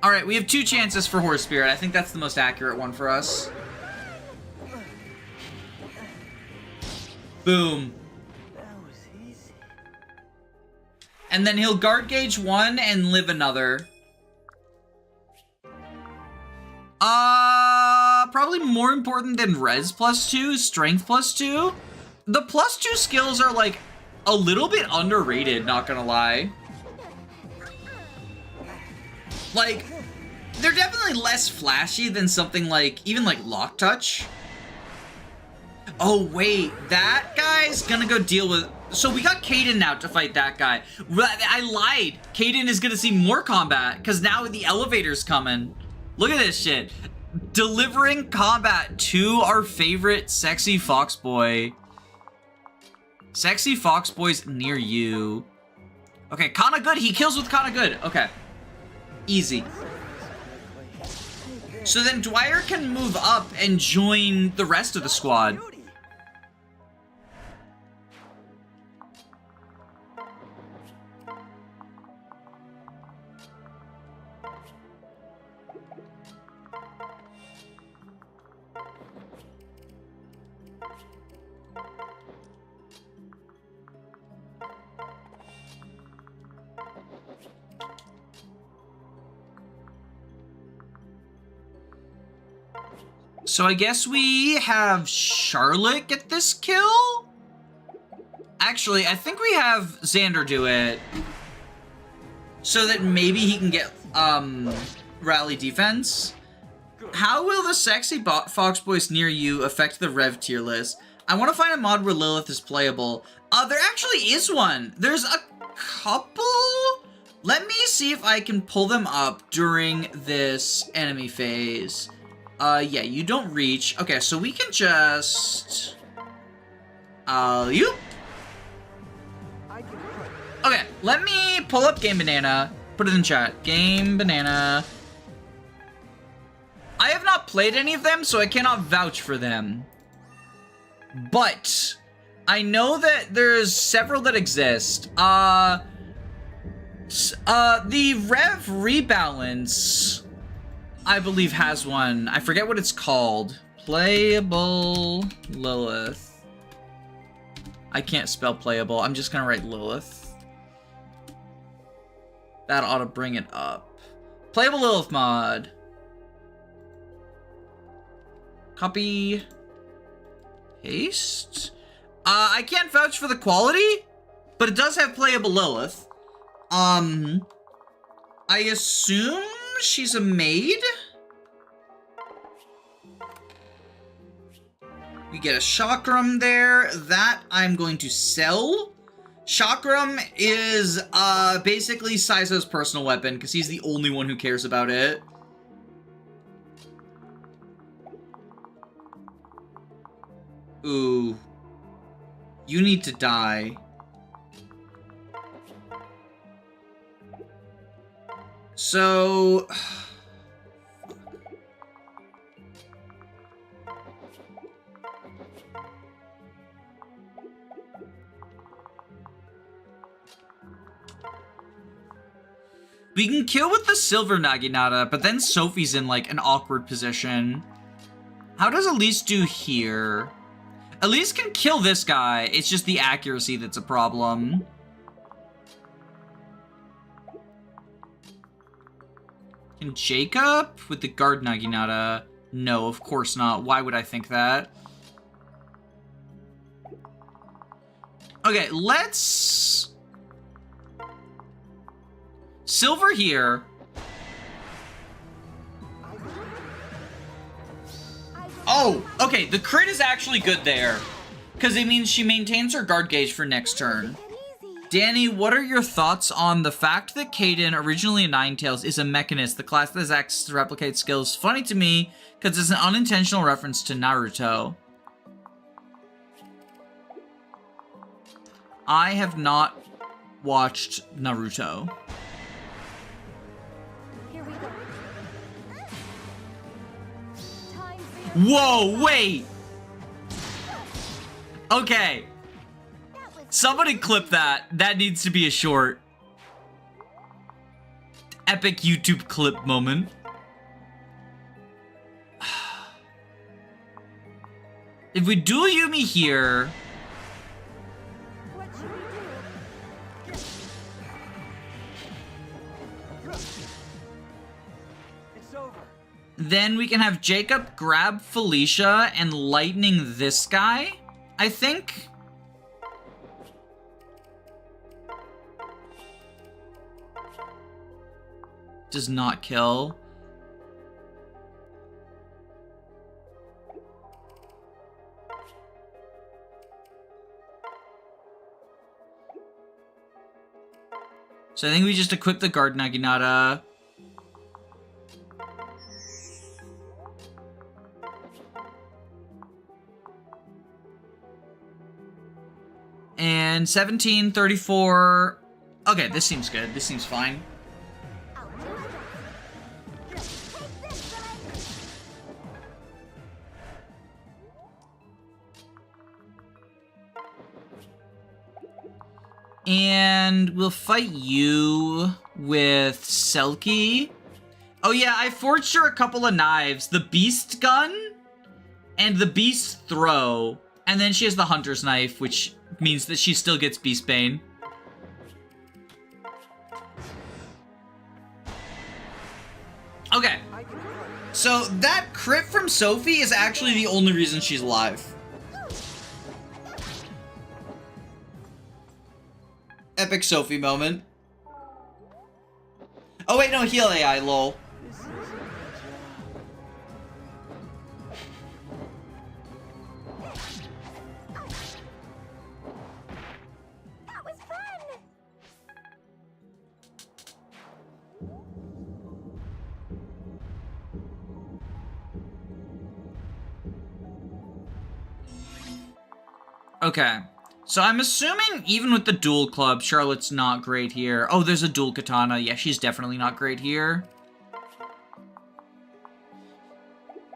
Alright, we have 2 chances for Horse Spirit. I think that's the most accurate one for us. Boom. That was easy. And then he'll guard gauge 1 and live another. Probably more important than res +2, strength +2. The +2 skills are, like, a little bit underrated, not gonna lie. Like, they're definitely less flashy than something like, even like Lock Touch. Oh wait, that guy's gonna go deal with... So we got Kaden now to fight that guy. I lied. Kaden is gonna see more combat, because now the elevator's coming. Look at this shit. Delivering combat to our favorite sexy fox boy. Sexy fox boy's near you. Okay, kinda good. He kills with kinda good. Okay. Easy. So then Dwyer can move up and join the rest of the squad. So I guess we have Charlotte get this kill? Actually, I think we have Xander do it. So that maybe he can get, rally defense. How will the sexy fox boys near you affect the rev tier list? I want to find a mod where Lilith is playable. There actually is one. There's a couple. Let me see if I can pull them up during this enemy phase. Yeah, you don't reach. Okay, so we can just... you? Okay, let me pull up Game Banana. Put it in chat. Game Banana. I have not played any of them, so I cannot vouch for them. But I know that there's several that exist. The Rev Rebalance, I believe, has one. I forget what it's called. Playable Lilith. I can't spell playable. I'm just gonna write Lilith. That ought to bring it up. Playable Lilith mod. Copy. Paste. I can't vouch for the quality, but it does have playable Lilith. I assume she's a maid? We get a chakram there. That I'm going to sell. Chakram is basically Saizo's personal weapon, because he's the only one who cares about it. Ooh. You need to die. So... we can kill with the silver Naginata, but then Sophie's in, like, an awkward position. How does Elise do here? Elise can kill this guy, it's just the accuracy that's a problem. Can Jacob with the guard Naginata? No, of course not. Why would I think that? Okay, let's... Silver here. Oh, okay, the crit is actually good there. Because it means she maintains her guard gauge for next turn. Danny, what are your thoughts on the fact that Kaden, originally a Ninetales, is a Mechanist, the class that has access to replicate skills? Funny to me, because it's an unintentional reference to Naruto. I have not watched Naruto. Whoa, wait! Okay. Somebody clip that. That needs to be a short. Epic YouTube clip moment. If we dual Yumi here... What should we do? It's over. Then we can have Jacob grab Felicia and lightning this guy, I think. Does not kill. So I think we just equip the Guard Naginata. And 17, 34. Okay, this seems good. This seems fine. I'll do it. Here, take this, silly. And we'll fight you with Selkie. Oh yeah, I forged her a couple of knives. The Beast Gun and the Beast Throw. And then she has the Hunter's Knife, which means that she still gets Beast Bane. Okay. So that crit from Sophie is actually the only reason she's alive. Epic Sophie moment. Oh wait, no, heal AI, lol. That was fun. Okay. So I'm assuming even with the dual club, Charlotte's not great here. Oh, there's a dual katana. Yeah, she's definitely not great here.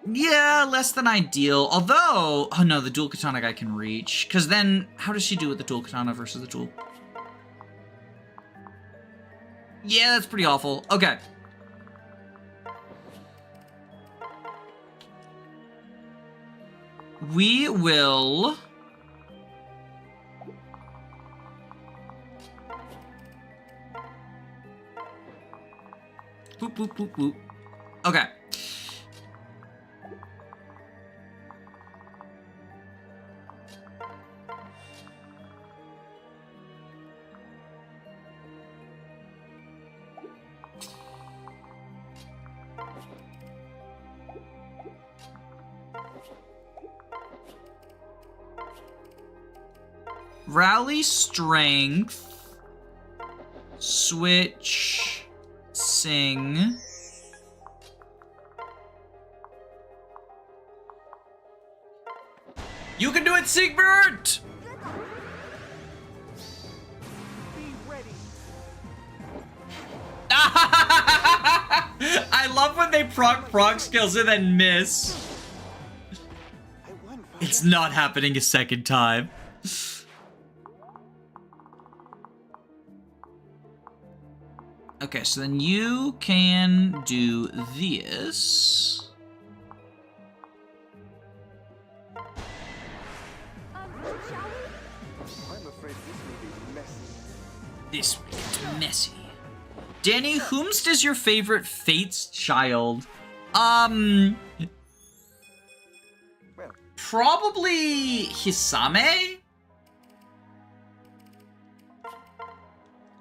Yeah, less than ideal. Although, oh no, the dual katana guy can reach. Because then, how does she do with the dual katana versus the dual? Yeah, that's pretty awful. Okay. We will... Boop, boop, boop, boop. Okay. Rally strength. Switch. Sing. You can do it, Siegbert! Be ready. I love when they proc skills and then miss. I won. It's not happening a second time. Okay, so then you can do this. Shall we? I'm afraid this will be messy. This will get messy. Danny, whomst is your favorite Fate's child? Well, Probably Hisame?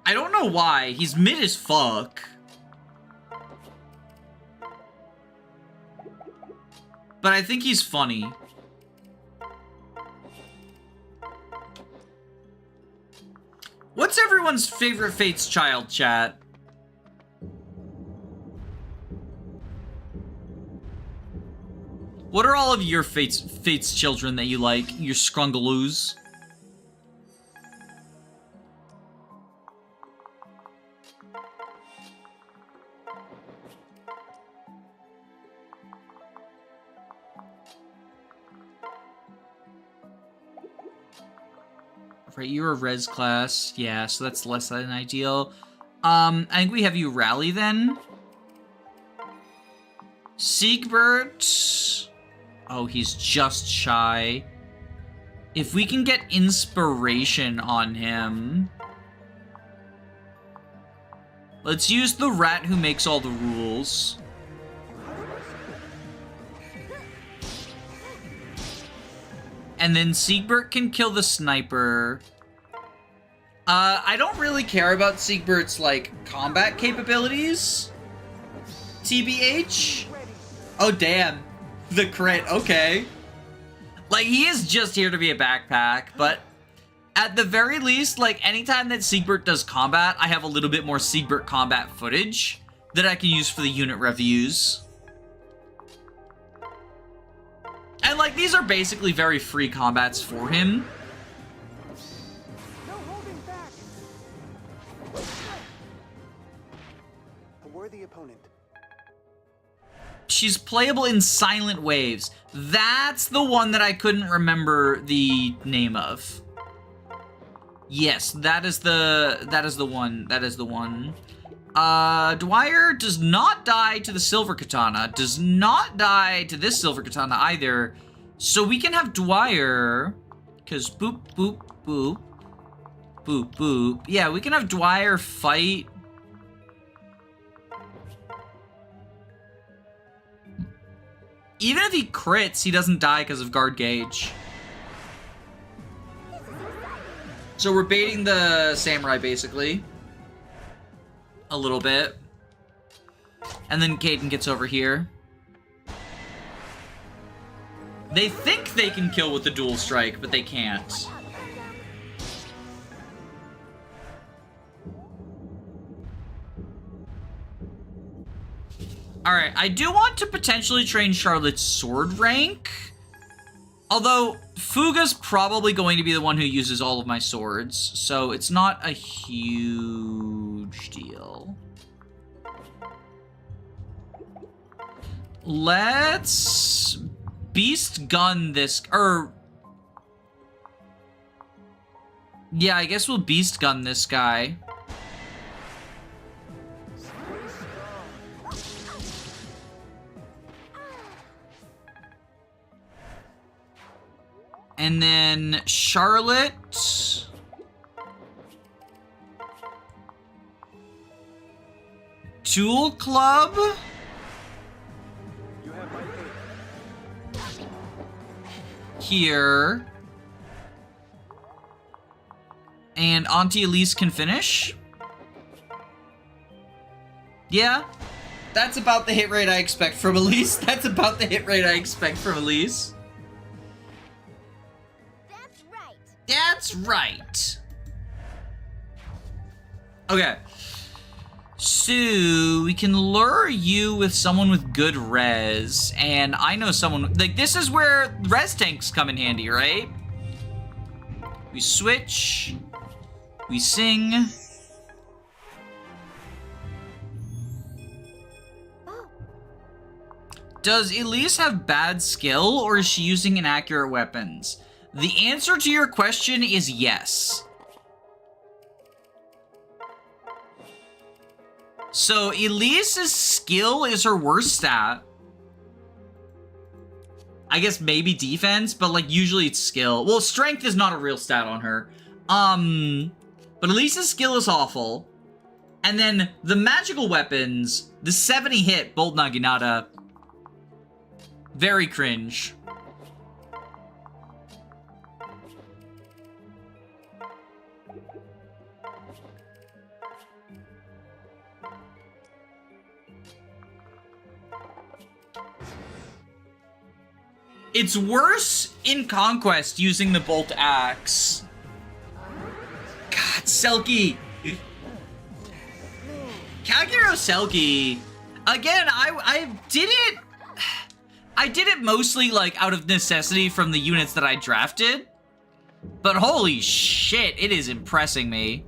I don't know why. He's mid as fuck. But I think he's funny. What's everyone's favorite Fate's child, chat? What are all of your Fate's children that you like? Your scrungaloos? Right, you're a res class. Yeah, so that's less than ideal. I think we have you rally then. Siegbert. Oh, he's just shy. If we can get inspiration on him. Let's use the rat who makes all the rules. And then Siegbert can kill the sniper. I don't really care about Siegbert's, like, combat capabilities. TBH. Oh, damn. The crit, okay. Like, he is just here to be a backpack, but At the very least, like, anytime that Siegbert does combat, I have a little bit more Siegbert combat footage that I can use for the unit reviews. And, like, these are basically very free combats for him. No holding back. A worthy opponent. She's playable in Silent Waves. That's the one that I couldn't remember the name of. Yes, that is the one. That is the one. Dwyer does not die to the silver katana. Does not die to this silver katana either. So we can have Dwyer, because boop, boop, boop. Boop, boop. Yeah, we can have Dwyer fight. Even if he crits, he doesn't die because of guard gauge. So we're baiting the samurai, basically. A little bit. And then Kaden gets over here. They think they can kill with the dual strike, but they can't. Alright, I do want to potentially train Charlotte's sword rank. Although, Fuga's probably going to be the one who uses all of my swords, so it's not a huge deal. Let's beast gun this, yeah, I guess we'll beast gun this guy. And then Charlotte. Tool Club. You have my aid. Here. And Auntie Elise can finish. Yeah. That's about the hit rate I expect from Elise. That's about the hit rate I expect from Elise. That's right. Okay. So, we can lure you with someone with good res. And I know someone... Like, this is where res tanks come in handy, right? We switch. We sing. Does Elise have bad skill, or is she using inaccurate weapons? The answer to your question is yes. So, Elise's skill is her worst stat. I guess maybe defense, but like usually it's skill. Well, strength is not a real stat on her. But Elise's skill is awful. And then the magical weapons, the 70 hit Bolt Naginata, very cringe. It's worse in Conquest using the Bolt Axe. God, Selkie. Kagero Selkie. Again, I did it mostly like out of necessity from the units that I drafted. But holy shit, it is impressing me.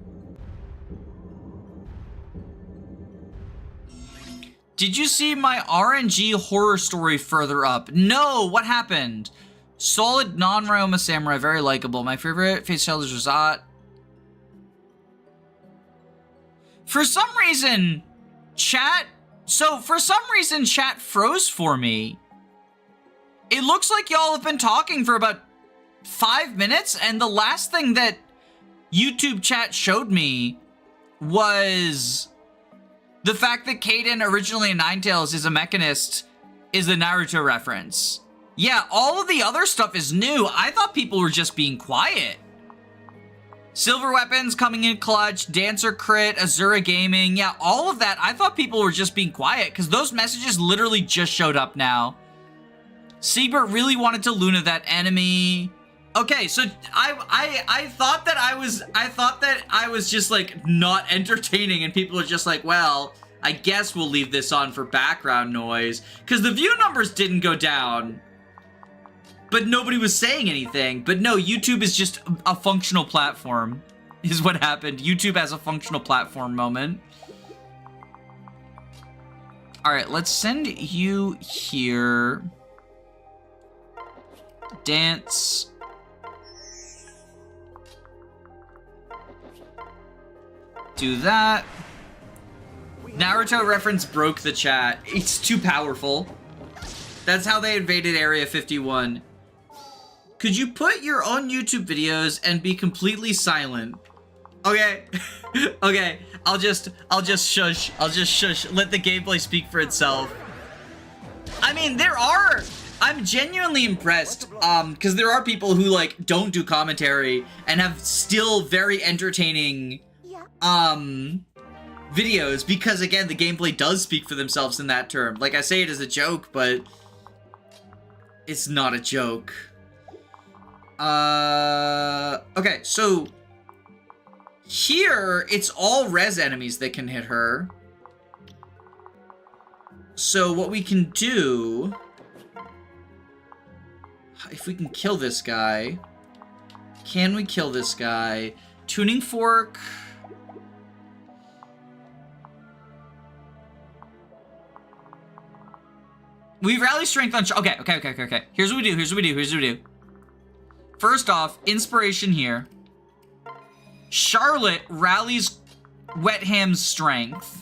Did you see my RNG horror story further up? No, what happened? Solid non-Ryoma samurai, very likable. My favorite face child is Razat. For some reason, chat froze for me. It looks like y'all have been talking for about 5 minutes, and the last thing that YouTube chat showed me was the fact that Kaden, originally in Ninetales, is a mechanist, is a Naruto reference. Yeah, all of the other stuff is new. I thought people were just being quiet. Silver weapons coming in clutch, Dancer crit, Azura Gaming. Yeah, all of that. I thought people were just being quiet because those messages literally just showed up now. Siegbert really wanted to Luna that enemy. Okay, so I thought that I was just like not entertaining, and people are just like, well, I guess we'll leave this on for background noise, because the view numbers didn't go down, but nobody was saying anything. But no, YouTube is just a functional platform, is what happened. YouTube has a functional platform moment. All right, let's send you here. Dance. Do that. Naruto reference broke the chat. It's too powerful. That's how they invaded Area 51. Could you put your own YouTube videos and be completely silent? Okay. Okay. I'll just shush. I'll just shush. Let the gameplay speak for itself. I mean, I'm genuinely impressed, because there are people who, like, don't do commentary and have still very entertaining, videos, because, again, the gameplay does speak for themselves in that term. Like, I say it as a joke, but it's not a joke. Okay, so here, it's all res enemies that can hit her. So what we can do, if we can kill this guy, can we kill this guy? Tuning fork. We rally strength on, okay. Here's what we do. First off, inspiration here. Charlotte rallies Wet Ham's strength.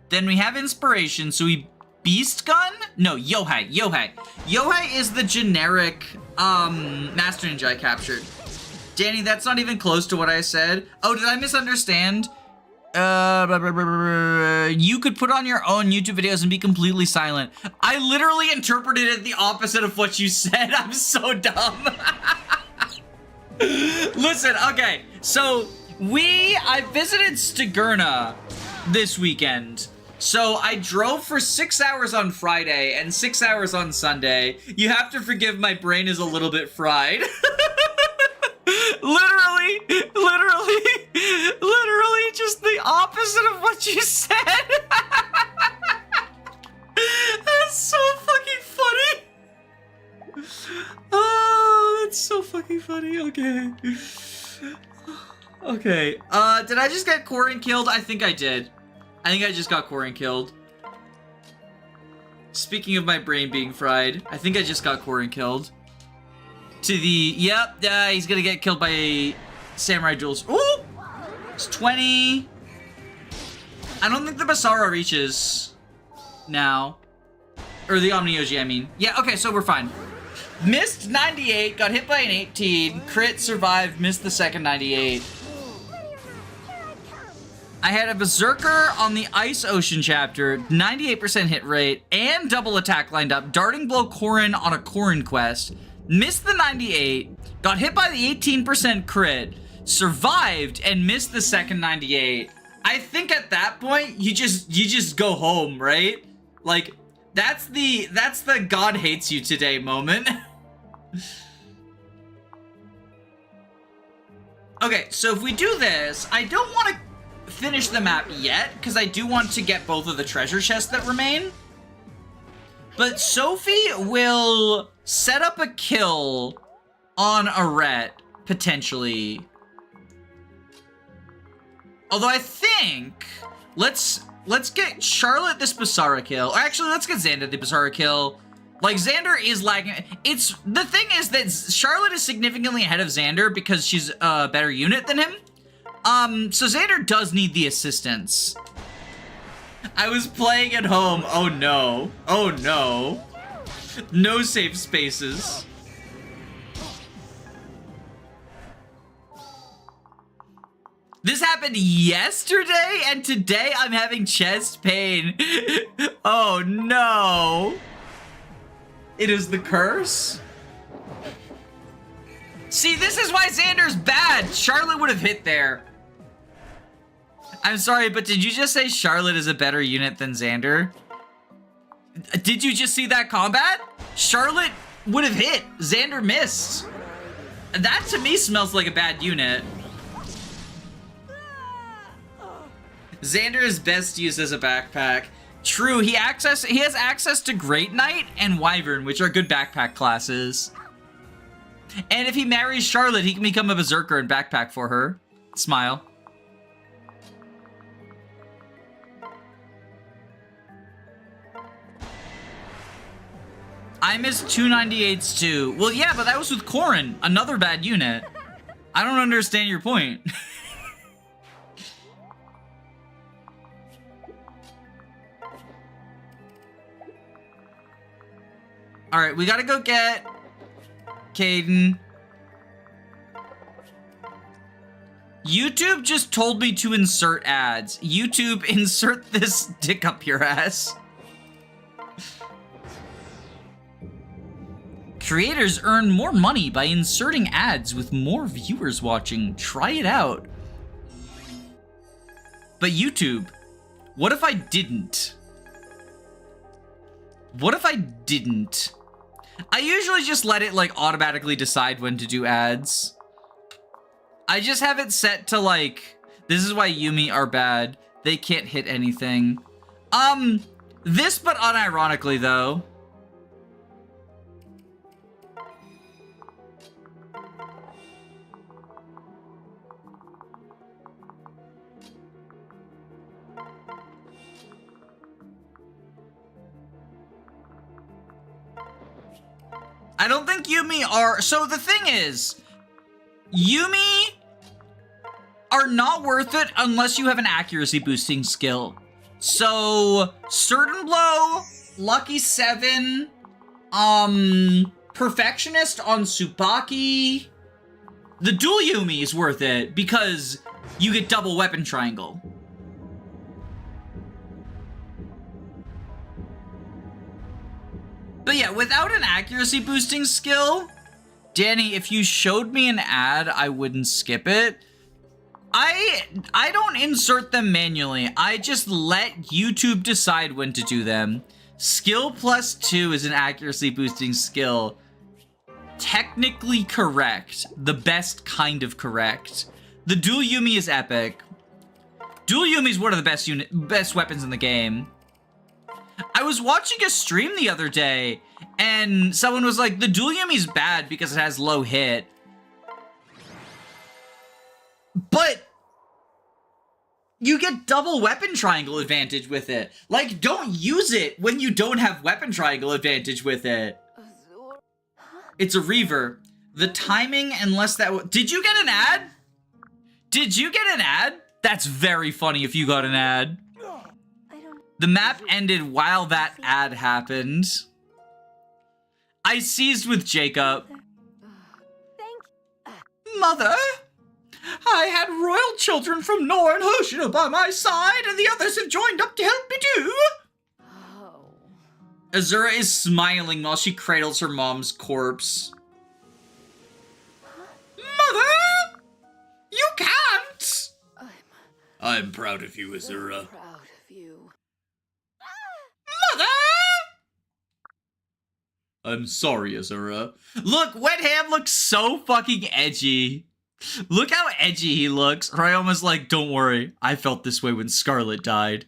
Then we have inspiration, so we Beast Gun? No, Yohei. Yohei is the generic, Master Ninja I captured. Danny, that's not even close to what I said. Oh, did I misunderstand? You could put on your own YouTube videos and be completely silent. I literally interpreted it the opposite of what you said. I'm so dumb. Listen, okay, so I visited Stigurna this weekend. So I drove for 6 hours on Friday and 6 hours on Sunday. You have to forgive, my brain is a little bit fried. Literally, just the opposite of what you said. That's so fucking funny. Oh, that's so fucking funny. Okay. Okay. Did I just get Corin killed? I think I did. I think I just got Corin killed. Speaking of my brain being fried, I think I just got Corin killed. Yep, he's gonna get killed by Samurai Duels. Ooh! It's 20. I don't think the Basara reaches now. Or the Omnioji, I mean. Yeah, okay, so we're fine. Missed 98, got hit by an 18, crit, survived, missed the second 98. I had a Berserker on the Ice Ocean chapter, 98% hit rate, and double attack lined up, Darting Blow Corin on a Corin quest. Missed the 98, got hit by the 18% crit, survived, and missed the second 98. I think at that point, you just go home, right? Like, that's the God hates you today moment. Okay, so if we do this, I don't want to finish the map yet, because I do want to get both of the treasure chests that remain. But Sophie will set up a kill on Arette, potentially. Although I think, let's get Charlotte this Basara kill. Or actually, let's get Xander the Basara kill. Like, Xander is lagging. The thing is that Charlotte is significantly ahead of Xander because she's a better unit than him. So Xander does need the assistance. I was playing at home. Oh no. Oh no. No safe spaces. This happened yesterday, and today I'm having chest pain. Oh no. It is the curse? See, this is why Xander's bad. Charlotte would have hit there. I'm sorry, but did you just say Charlotte is a better unit than Xander? Did you just see that combat? Charlotte would have hit. Xander missed. That to me smells like a bad unit. Xander is best used as a backpack. True, he has access to Great Knight and Wyvern, which are good backpack classes. And if he marries Charlotte, he can become a berserker and backpack for her. Smile. I miss 298s too. Well, yeah, but that was with Corin, another bad unit. I don't understand your point. All right, we gotta go get Kaden. YouTube just told me to insert ads. YouTube, insert this dick up your ass. Creators earn more money by inserting ads with more viewers watching. Try it out. But YouTube, what if I didn't? What if I didn't? I usually just let it like automatically decide when to do ads. I just have it set to like, this is why Yumi are bad. They can't hit anything. This but unironically though. I don't think Yumi are... So the thing is, Yumi are not worth it unless you have an accuracy boosting skill. So, Certain Blow, Lucky 7, Perfectionist on Tsubaki. The dual Yumi is worth it because you get double weapon triangle. But yeah, without an accuracy boosting skill, Danny, if you showed me an ad, I wouldn't skip it. I don't insert them manually. I just let YouTube decide when to do them. Skill +2 is an accuracy boosting skill. Technically correct. The best kind of correct. The dual Yumi is epic. Dual Yumi is one of the best weapons in the game. I was watching a stream the other day, and someone was like, the dual Yumi's bad because it has low hit. But you get double weapon triangle advantage with it. Like, don't use it when you don't have weapon triangle advantage with it. It's a reaver. The timing, unless that... Did you get an ad? Did you get an ad? That's very funny if you got an ad. The map ended while that ad happened. I seized with Jacob. Mother, I had royal children from Nor and Hoshino by my side, and the others have joined up to help me too. Oh. Azura is smiling while she cradles her mom's corpse. Mother, you can't. I'm proud of you, Azura. So proud of you. Mother! I'm sorry, Azura. Look, Wet Ham looks so fucking edgy. Look how edgy he looks. Ryoma's like, don't worry. I felt this way when Scarlet died.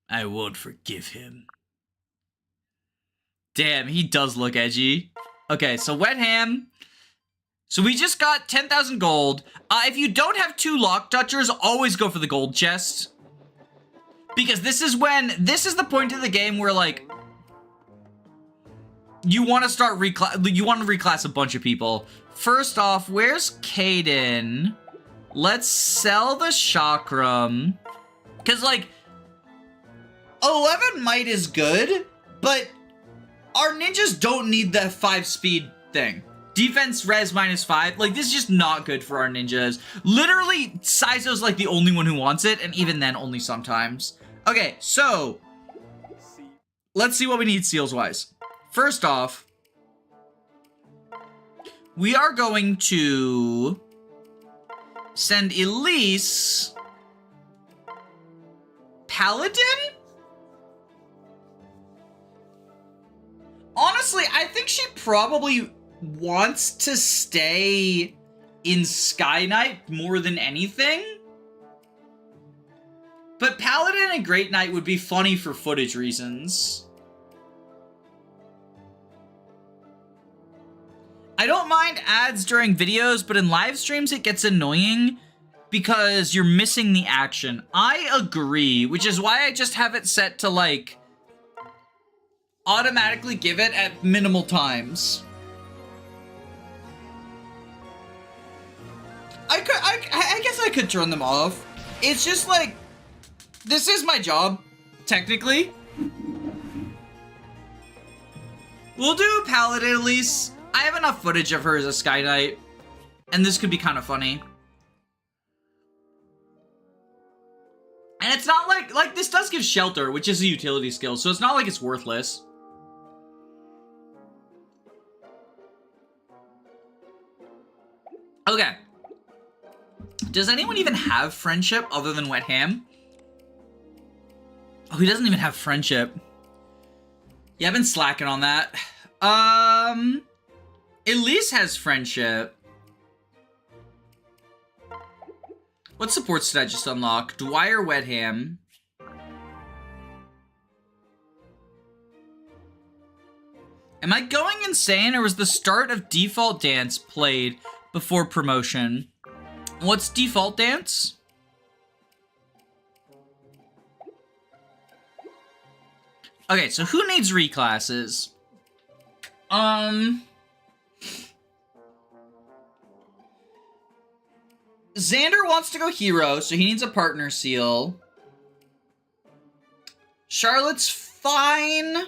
I won't forgive him. Damn, he does look edgy. Okay, so Wet Ham. So we just got 10,000 gold. If you don't have 2 lock touchers, always go for the gold chest. Because this is the point of the game where, like, you want to start reclass a bunch of people. First off, where's Kaden? Let's sell the chakram. Because, like, 11 might is good, but our ninjas don't need the 5 speed thing. Defense res -5. Like, this is just not good for our ninjas. Literally, Saizo's, like, the only one who wants it, and even then, only sometimes. Okay, so let's see what we need seals-wise. First off, we are going to send Elise Paladin? think she probably wants to stay in Sky Knight more than anything. But Paladin and Great Knight would be funny for footage reasons. I don't mind ads during videos, but in live streams it gets annoying because you're missing the action. I agree, which is why I just have it set to, like, automatically give it at minimal times. I guess I could turn them off. It's just like, this is my job, technically. We'll do Paladin at least. I have enough footage of her as a Sky Knight, and this could be kind of funny. And it's not like this does give shelter, which is a utility skill, so it's not like it's worthless. Okay. Does anyone even have friendship other than Wet Ham? Oh, he doesn't even have friendship. Yeah, I've been slacking on that. Elise has friendship. What supports did I just unlock? Dwyer, Wet Ham. Am I going insane, or was the start of Default Dance played before promotion? What's Default Dance? Okay, so who needs reclasses? Xander wants to go hero, so he needs a partner seal. Charlotte's fine.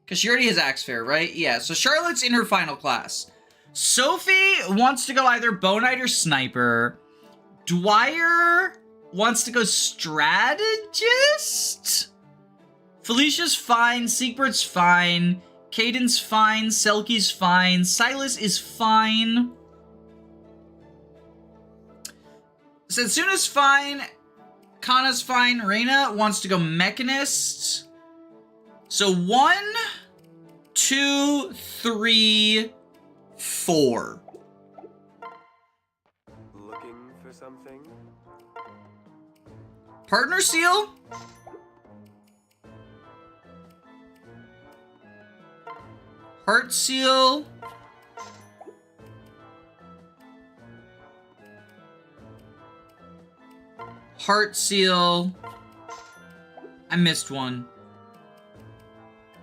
Because she already has Axe Fair, right? Yeah, so Charlotte's in her final class. Sophie wants to go either Bow Knight or Sniper. Dwyer wants to go Strategist. Felicia's fine. Siegbert's fine. Kaden's fine. Selkie's fine. Silas is fine. Setsuna's fine. Kana's fine. Reina wants to go Mechanist. So 1, 2, 3, 4. Looking for something? Partner seal? Heart seal? Heart seal. I missed one.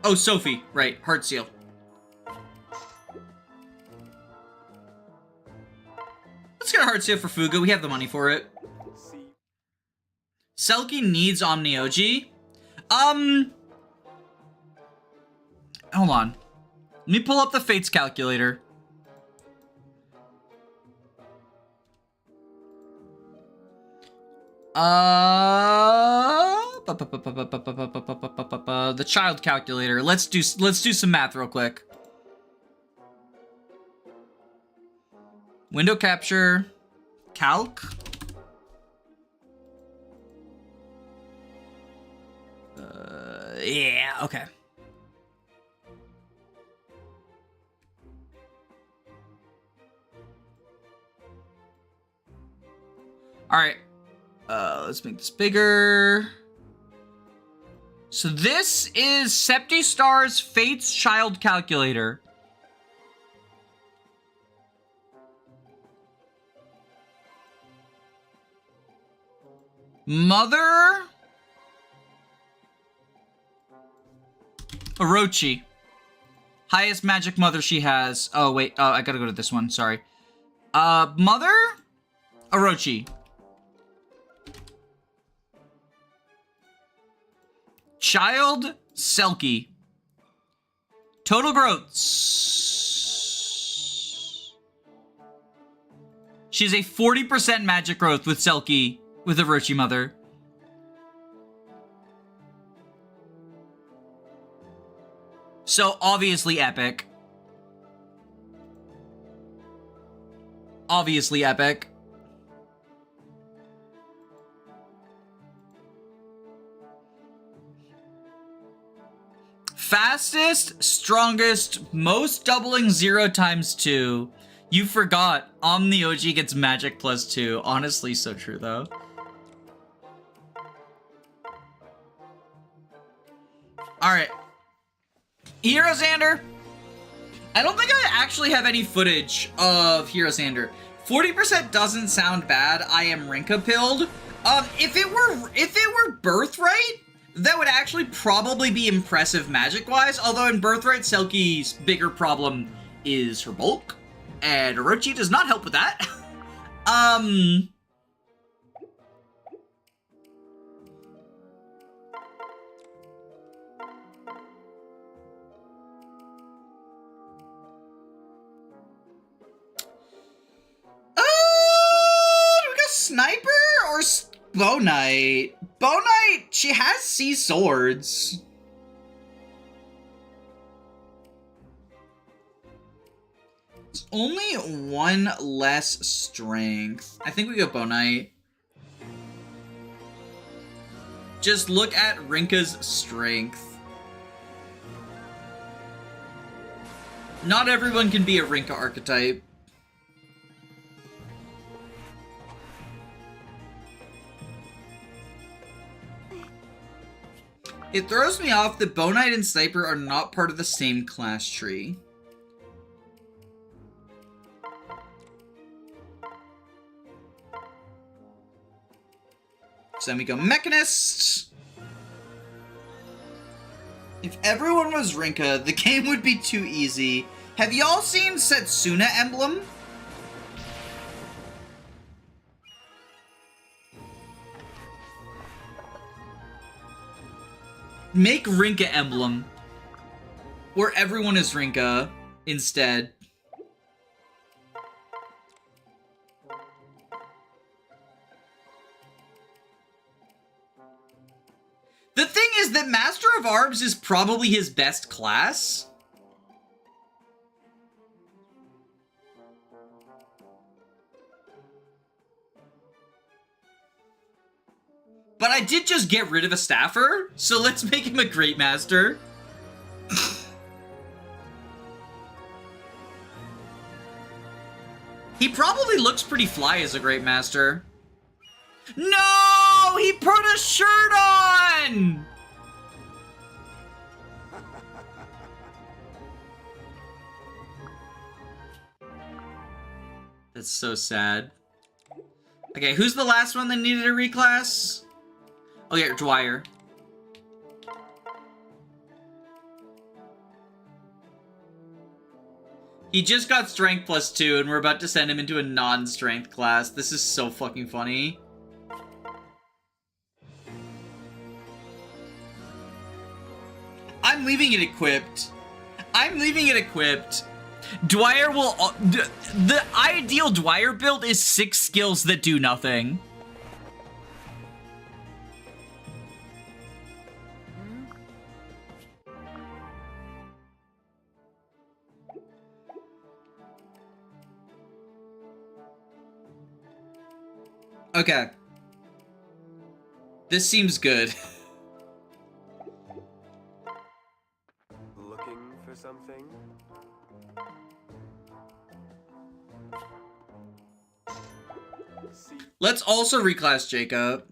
Oh, Sophie. Right. Heart seal. Let's get a heart seal for Fuga. We have the money for it. See. Selkie needs Omnioji. Hold on. Let me pull up the Fates calculator. The child calculator. Let's do some math real quick. Window capture. Calc. Yeah, okay. All right. Let's make this bigger. So this is Septi Star's Fates Child Calculator. Mother Orochi. Highest magic mother she has. Oh, wait. Oh, I gotta go to this one. Sorry. Mother Orochi. Child Selkie. Total growth. She's a 40% magic growth with Selkie with Orochi Mother. So obviously epic. Obviously epic. Fastest, strongest, most doubling 0 times 2. You forgot. The OG gets magic plus 2. Honestly, so true, though. Alright. Hero Xander. I don't think I actually have any footage of Hero Xander. 40% doesn't sound bad. I am Rinka pilled. If it were Birthright, that would actually probably be impressive magic-wise. Although in Birthright, Selkie's bigger problem is her bulk, and Orochi does not help with that. Do we go Sniper or Bow Knight? Bow Knight, she has sea swords. It's only 1 less strength. I think we go Bow Knight. Just look at Rinka's strength. Not everyone can be a Rinka archetype. It throws me off that Bow Knight and Sniper are not part of the same class tree. So then we go Mechanist. If everyone was Rinka, the game would be too easy. Have y'all seen Setsuna Emblem? Make Rinka Emblem, where everyone is Rinka instead. The thing is that Master of Arms is probably his best class. But I did just get rid of a staffer, so let's make him a Great Master. He probably looks pretty fly as a Great Master. No! He put a shirt on! That's so sad. Okay, who's the last one that needed a reclass? Oh yeah, Dwyer. He just got strength plus 2 and we're about to send him into a non-strength class. This is so fucking funny. I'm leaving it equipped. I'm leaving it equipped. Dwyer will... The ideal Dwyer build is 6 skills that do nothing. Okay. This seems good. Looking for something? Let's also reclass Jacob.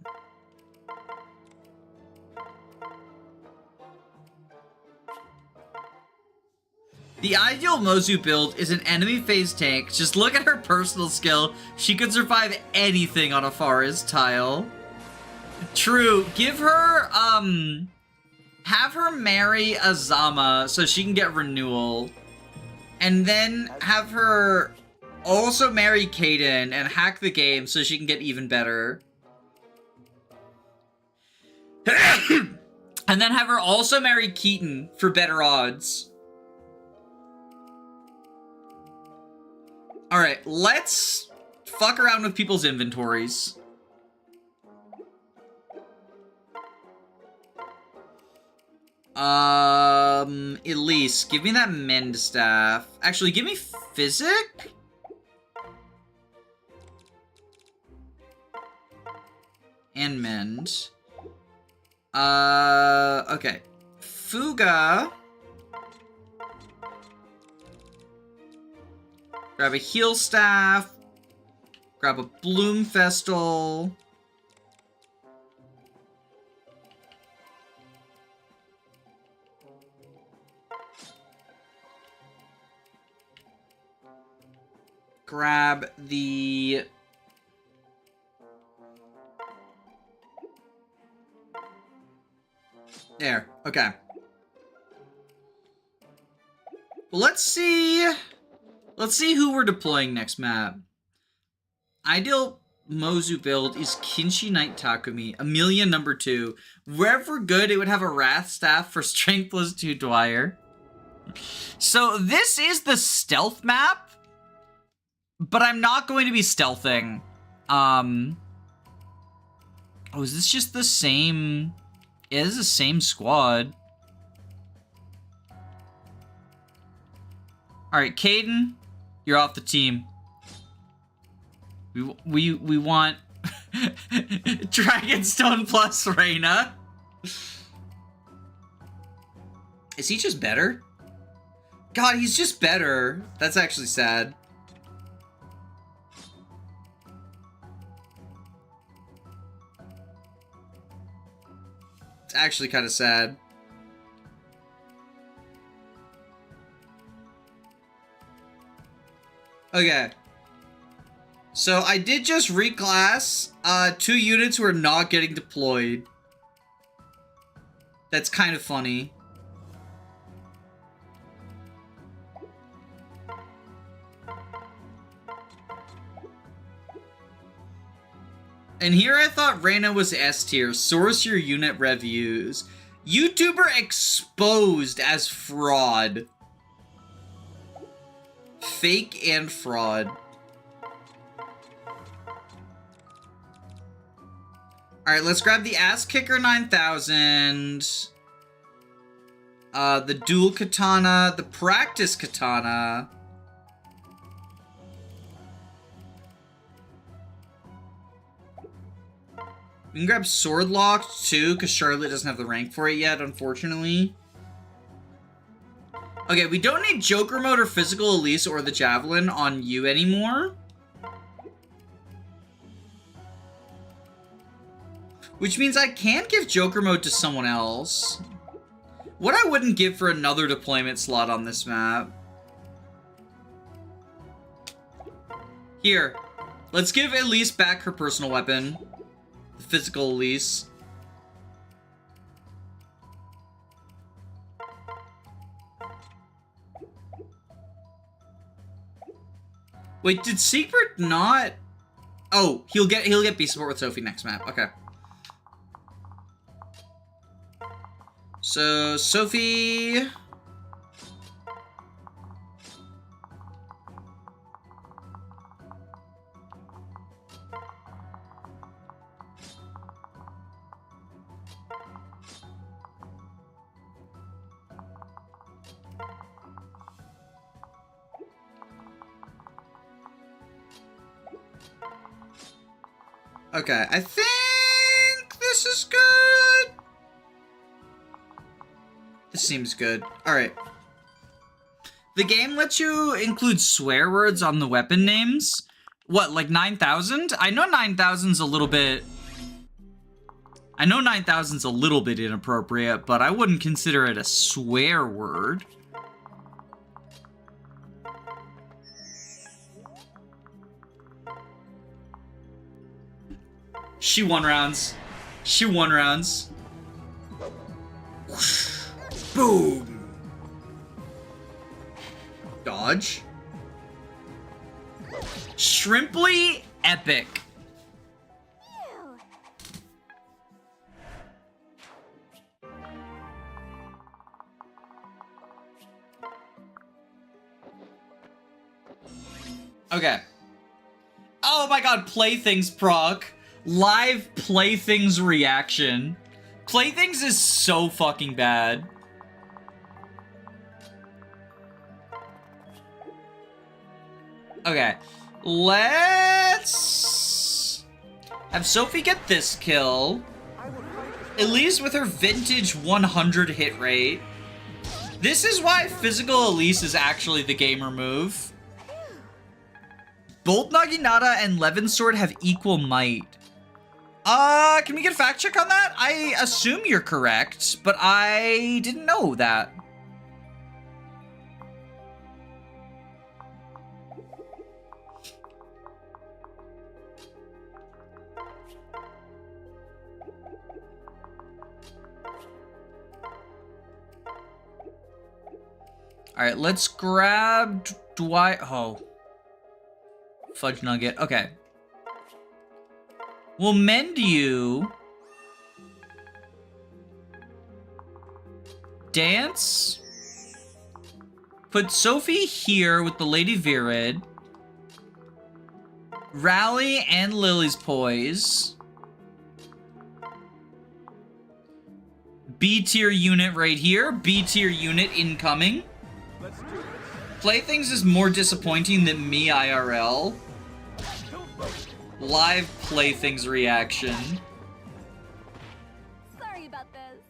The ideal Mozu build is an enemy phase tank. Just look at her personal skill. She could survive anything on a forest tile. True. Give her, have her marry Azama so she can get renewal. And then have her also marry Kaden and hack the game so she can get even better. And then have her also marry Keaton for better odds. Alright, let's fuck around with people's inventories. Elise, give me that mend staff. Actually, give me physic? And mend. Okay. Fuga. Grab a heal staff. Grab a bloom festal. Grab the... There, okay. Let's see who we're deploying next map. Ideal Mozu build is Kinshi Knight Takumi, Amelia number 2. Wherever good, it would have a Wrath Staff for Strength plus 2 Dwyer. So this is the stealth map, but I'm not going to be stealthing. Oh, is this just the same? Yeah, this is the same squad. Alright, Kaden, you're off the team. We want Dragonstone plus Reyna. Is he just better? God, he's just better. That's actually sad. It's actually kind of sad. Okay. So I did just reclass 2 units who are not getting deployed. That's kind of funny. And here I thought Reyna was S tier. Source your unit reviews. YouTuber exposed as fraud. Fake and fraud. Alright, let's grab the Ass Kicker 9000. The Dual Katana. The Practice Katana. We can grab Sword Locked too, because Charlotte doesn't have the rank for it yet, unfortunately. Okay, we don't need Joker Mode or Physical Elise or the Javelin on you anymore. Which means I can give Joker Mode to someone else. What I wouldn't give for another deployment slot on this map. Here, let's give Elise back her personal weapon. The physical Elise. Wait, did Secret not? Oh, he'll get beast support with Sophie next map. Okay. So Sophie. Okay, I think this is good. This seems good. Alright. The game lets you include swear words on the weapon names. What, like 9,000? I know 9,000's a little bit... I know 9,000's a little bit inappropriate, but I wouldn't consider it a swear word. She won rounds. She won rounds. Whoosh. Boom. Dodge. Shrimply epic. Okay. Oh my god, Playthings proc. Live Playthings reaction. Playthings is so fucking bad. Okay. Let's have Sophie get this kill. Elise with her vintage 100 hit rate. This is why Physical Elise is actually the gamer move. both Naginata and Levin's sword have equal might. Can we get a fact check on that? I assume you're correct, but I didn't know that. All right, let's grab Dwight. Oh, fudge nugget. Okay. We'll mend you. Dance. Put Sophie here with the Lady Virid. Rally and Lily's Poise. B tier unit right here. B tier unit incoming. Let's do this. Playthings is more disappointing than me IRL. Live Playthings reaction. Sorry about this.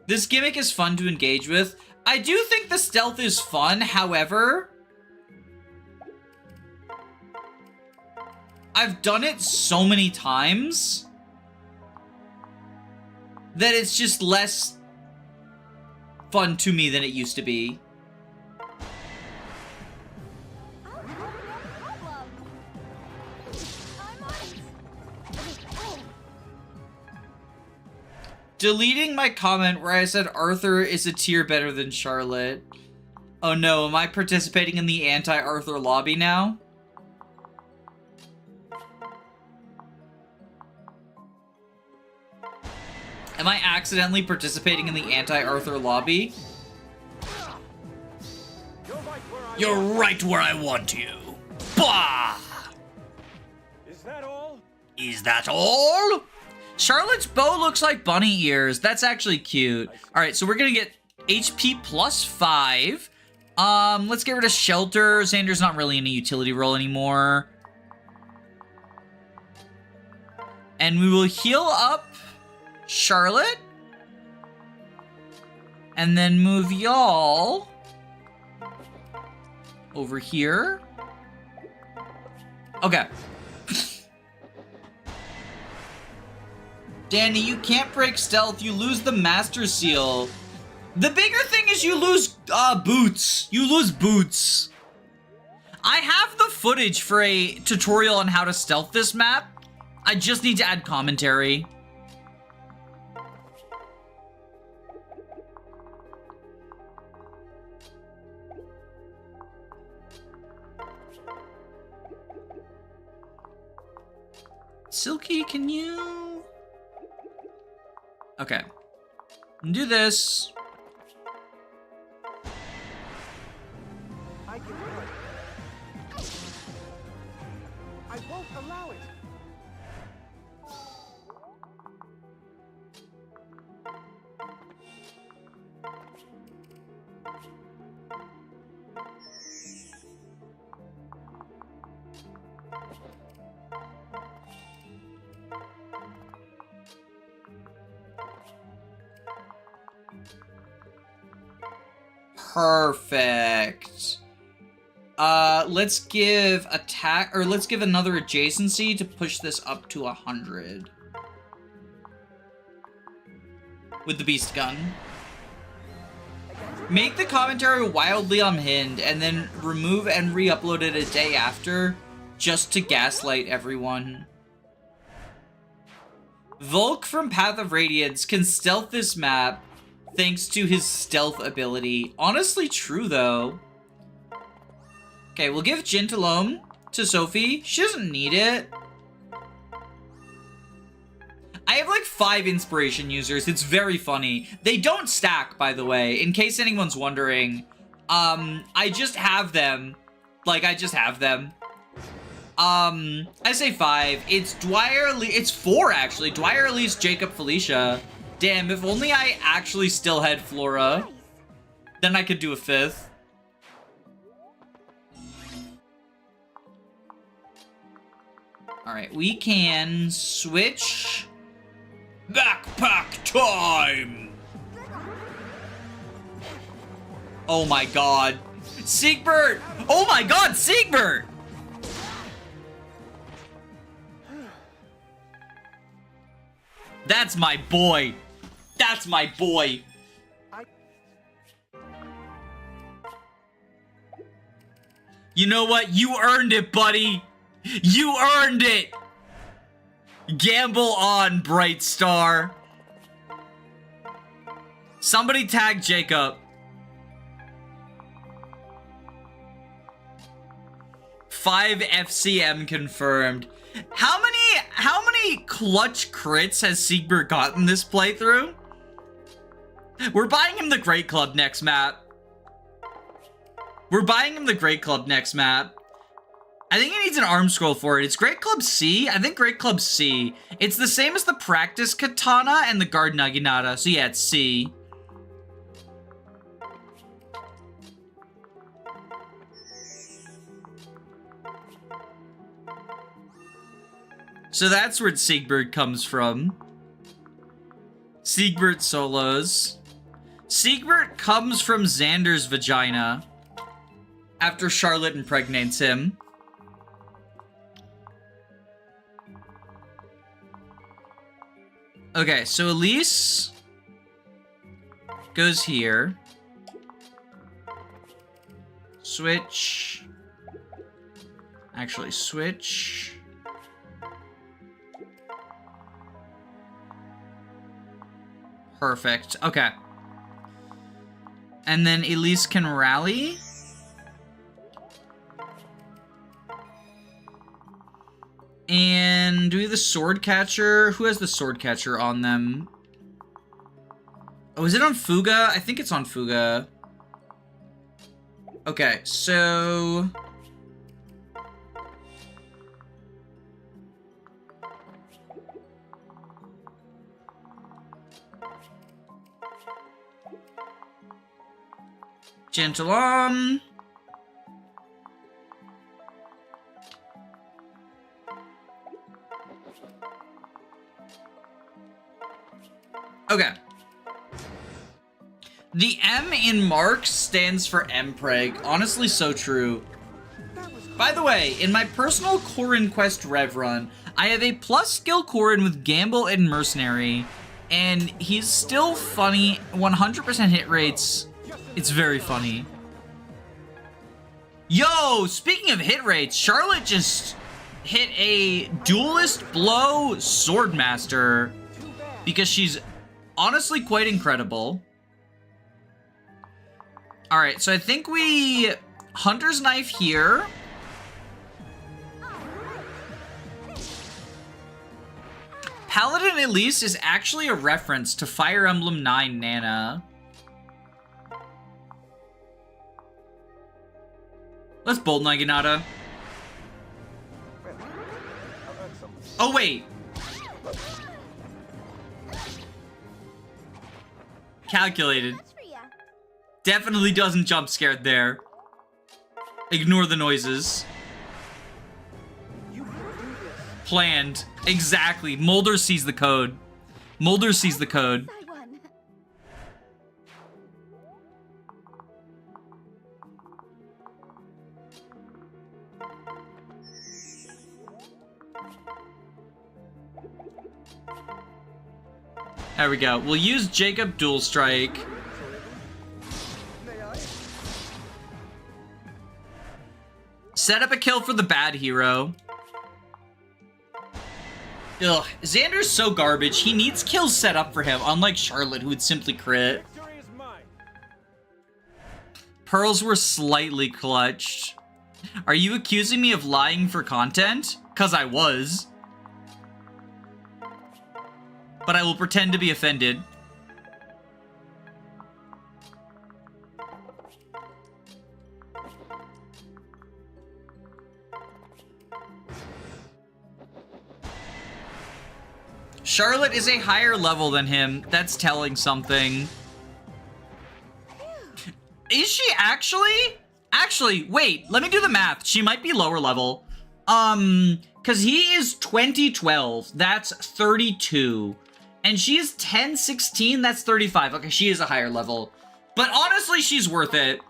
This gimmick is fun to engage with. I do think the stealth is fun, however, I've done it so many times that it's just less fun to me than it used to be. Oh, no problem. I'm on it. Oh, Deleting my comment where I said Arthur is a tier better than Charlotte. Oh no, am I participating in the anti-Arthur lobby now? Am I accidentally participating in the anti-Arthur lobby? You're right where I want you. Bah! Is that all? Is that all? Charlotte's bow looks like bunny ears. That's actually cute. All right, so we're gonna get HP plus 5. Let's get rid of Shelter. Xander's not really in a utility role anymore. And we will heal up Charlotte. And then move y'all over here. Okay. Danny, you can't break stealth. You lose the Master Seal. The bigger thing is you lose boots. You lose boots. I have the footage for a tutorial on how to stealth this map. I just need to add commentary. Silky, can you... Okay. Do this. I can help. I won't allow it. Perfect. Let's give attack, or let's give another adjacency to push this up to 100. With the beast gun. Make the commentary wildly unhinged, and then remove and re-upload it a day after, just to gaslight everyone. Volk from Path of Radiance can stealth this map thanks to his stealth ability. Honestly true, though. Okay, we'll give Gentilome to Sophie. She doesn't need it. I have like 5 inspiration users. It's very funny. They don't stack, by the way, in case anyone's wondering. I just have them. Like, I just have them. I say 5. It's Dwyer, it's 4, actually. Dwyer, Elise, Jacob, Felicia. Damn, if only I actually still had Flora. Then I could do a 5th. Alright, we can switch. Backpack time! Oh my god. Siegbert! Oh my god, Siegbert! That's my boy. That's my boy. You know what? You earned it, buddy. You earned it. Gamble on, Bright Star. Somebody tag Jacob. 5 FCM confirmed. How many clutch crits has Siegbert gotten this playthrough? We're buying him the Great Club next map. We're buying him the Great Club next map. I think he needs an arm scroll for it. It's Great Club C? I think Great Club C. It's the same as the Practice Katana and the Guard Naginata. So yeah, it's C. So that's where Siegbert comes from. Siegbert solos. Siegbert comes from Xander's vagina after Charlotte impregnates him. Okay, so Elise goes here. Switch. Actually, switch. Perfect. Okay. And then Elise can rally. And do we have the sword catcher? Who has the sword catcher on them? Oh, is it on Fuga? I think it's on Fuga. Okay, so... Gentle on. Okay. The M in Mark stands for Mpreg. Honestly, so true. By the way, in my personal Corin quest rev run, I have a plus skill Corin with Gamble and Mercenary, and he's still funny, 100% hit rates. It's very funny. Yo, speaking of hit rates, Charlotte just hit a Duelist Blow Swordmaster because she's honestly quite incredible. Alright, so I think we... Hunter's Knife here. Paladin Elise is actually a reference to Fire Emblem 9 Nana. Let's Bolt Naginata. Oh, wait. Calculated. Definitely doesn't jump scared there. Ignore the noises. Planned. Exactly. Mulder sees the code. Mulder sees the code. There we go. We'll use Jacob Dual Strike. Set up a kill for the bad hero. Ugh, Xander's so garbage. He needs kills set up for him, unlike Charlotte, who would simply crit. Pearls were slightly clutched. Are you accusing me of lying for content? 'Cause I was. But I will pretend to be offended. Charlotte is a higher level than him. That's telling something. Is she actually? Actually, wait, let me do the math. She might be lower level. Because he is 2012. That's 32. And she is 1016. That's 35. Okay, she is a higher level. But honestly, she's worth it.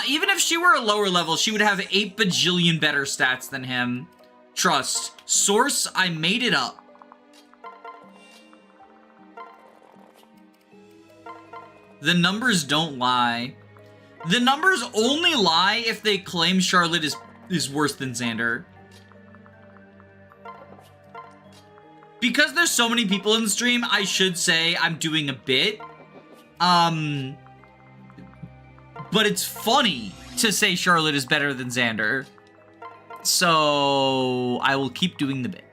Even if she were a lower level, she would have 8 bajillion better stats than him. Trust. Source, I made it up. The numbers don't lie. The numbers only lie if they claim Charlotte is worse than Xander. Because there's so many people in the stream, I should say I'm doing a bit. But it's funny to say Charlotte is better than Xander. So I will keep doing the bit.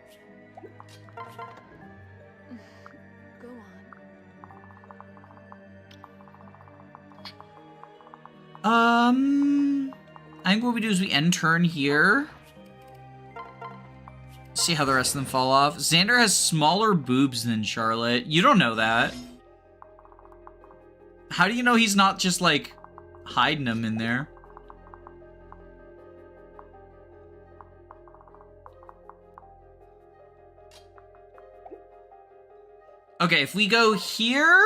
Go on. I think what we do is we end turn here. See how the rest of them fall off. Xander has smaller boobs than Charlotte. You don't know that. How do you know he's not just, like, hiding them in there? Okay, if we go here...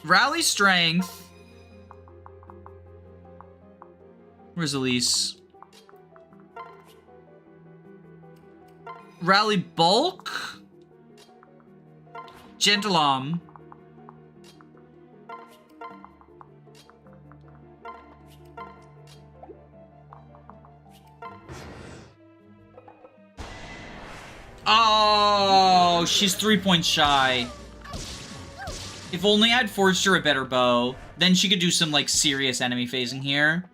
Rally strength. Where's Elise? Rally bulk. Gentle arm. Oh, she's 3 points shy. If only I'd forged her a better bow, then she could do some, like, serious enemy phasing here.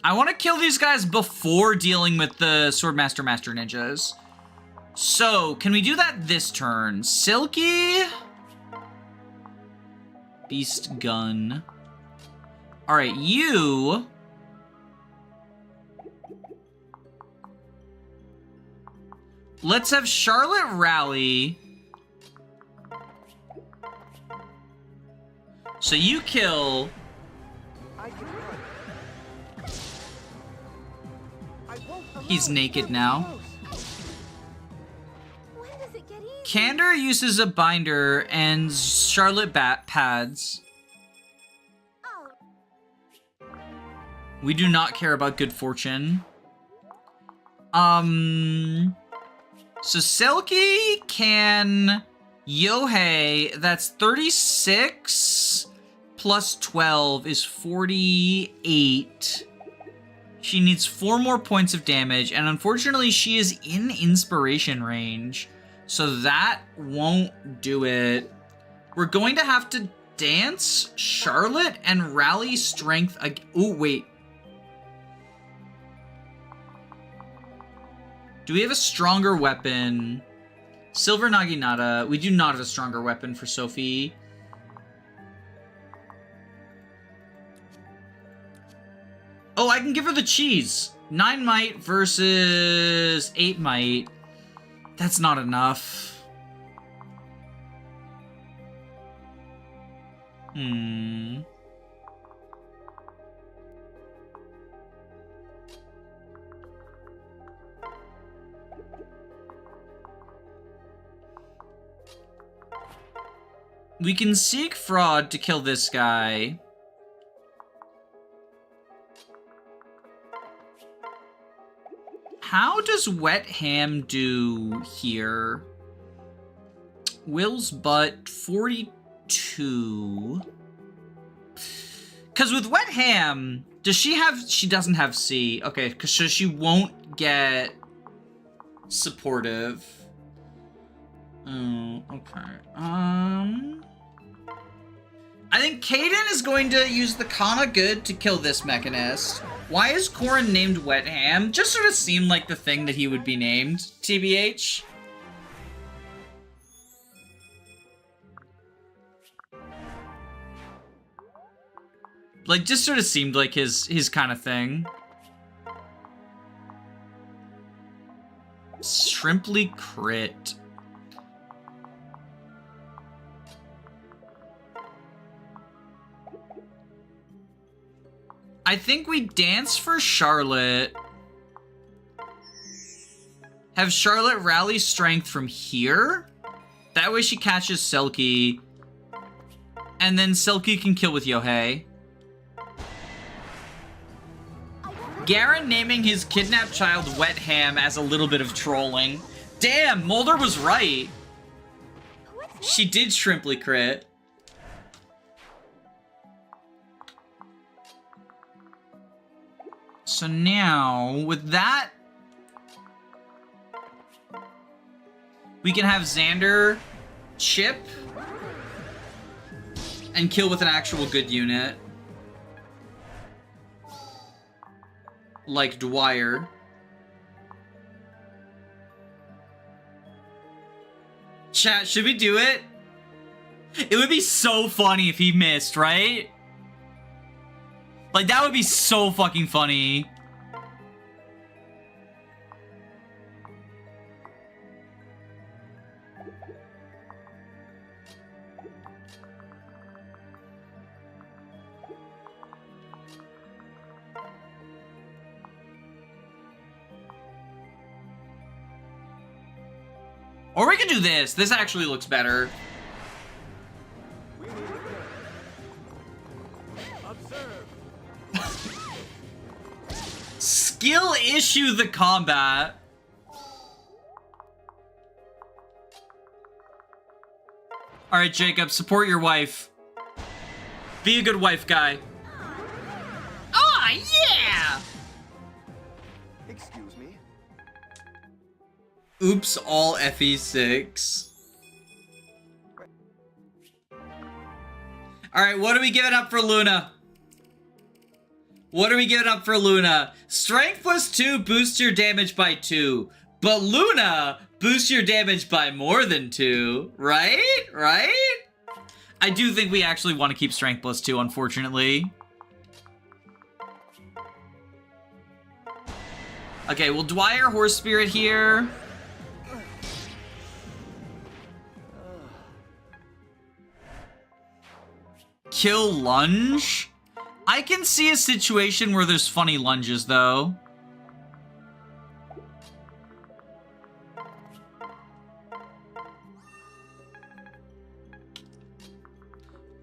I want to kill these guys before dealing with the Swordmaster Master Ninjas. So, can we do that this turn? Silky? Beast Gun. Alright, you... Let's have Charlotte rally. So you kill... He's naked now. When does it get easy? Candor uses a binder and Charlotte pads. Oh. We do not care about good fortune. So Silky can Yohei, that's 36 plus 12 is 48. She needs 4 more points of damage, and unfortunately she is in inspiration range. So that won't do it. We're going to have to dance Charlotte and rally strength again. Oh, wait. Do we have a stronger weapon? Silver Naginata. We do not have a stronger weapon for Sophie. Oh, I can give her the cheese. 9 might versus 8 might. That's not enough. We can seek fraud to kill this guy. How does Wet Ham do here? Will's butt, 42. Because with Wet Ham, does she have... She doesn't have C. Okay, because she won't get supportive. Oh, okay. I think Kaden is going to use the Kana Good to kill this Mechanist. Why is Corin named Wet Ham? Just sort of seemed like the thing that he would be named, TBH. Like, just sort of seemed like his kind of thing. Shrimply crit. I think we dance for Charlotte. Have Charlotte rally strength from here. That way she catches Selkie. And then Selkie can kill with Yohei. Garen naming his kidnapped child Wet Ham as a little bit of trolling. Damn, Mulder was right. She did shrimply crit. So now, with that, we can have Xander chip and kill with an actual good unit. Like Dwyer. Chat, should we do it? It would be so funny if he missed, right? Like, that would be so fucking funny. Or we can do this. This actually looks better. We need to observe. Skill issue the combat. Alright, Jacob, support your wife. Be a good wife guy. Oh, yeah! Excuse me. Oops, all FE6. Alright, what are we giving up for Luna? What are we giving up for Luna? Strength plus 2 boosts your damage by 2. But Luna boosts your damage by more than 2. Right? Right? I do think we actually want to keep strength plus 2, unfortunately. Okay, we'll Dwyer Horse Spirit here. Kill lunge? I can see a situation where there's funny lunges, though.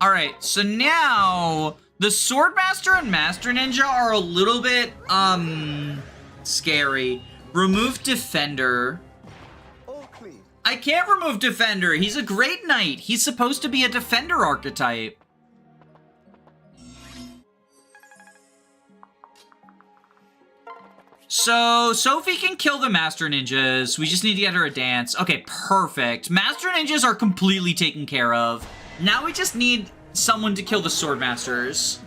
Alright, so now the Swordmaster and Master Ninja are a little bit, scary. Remove Defender. All clean. I can't remove Defender. He's a great knight. He's supposed to be a Defender archetype. So, Sophie can kill the Master Ninjas. We just need to get her a dance. Okay, perfect. Master Ninjas are completely taken care of. Now we just need someone to kill the Swordmasters.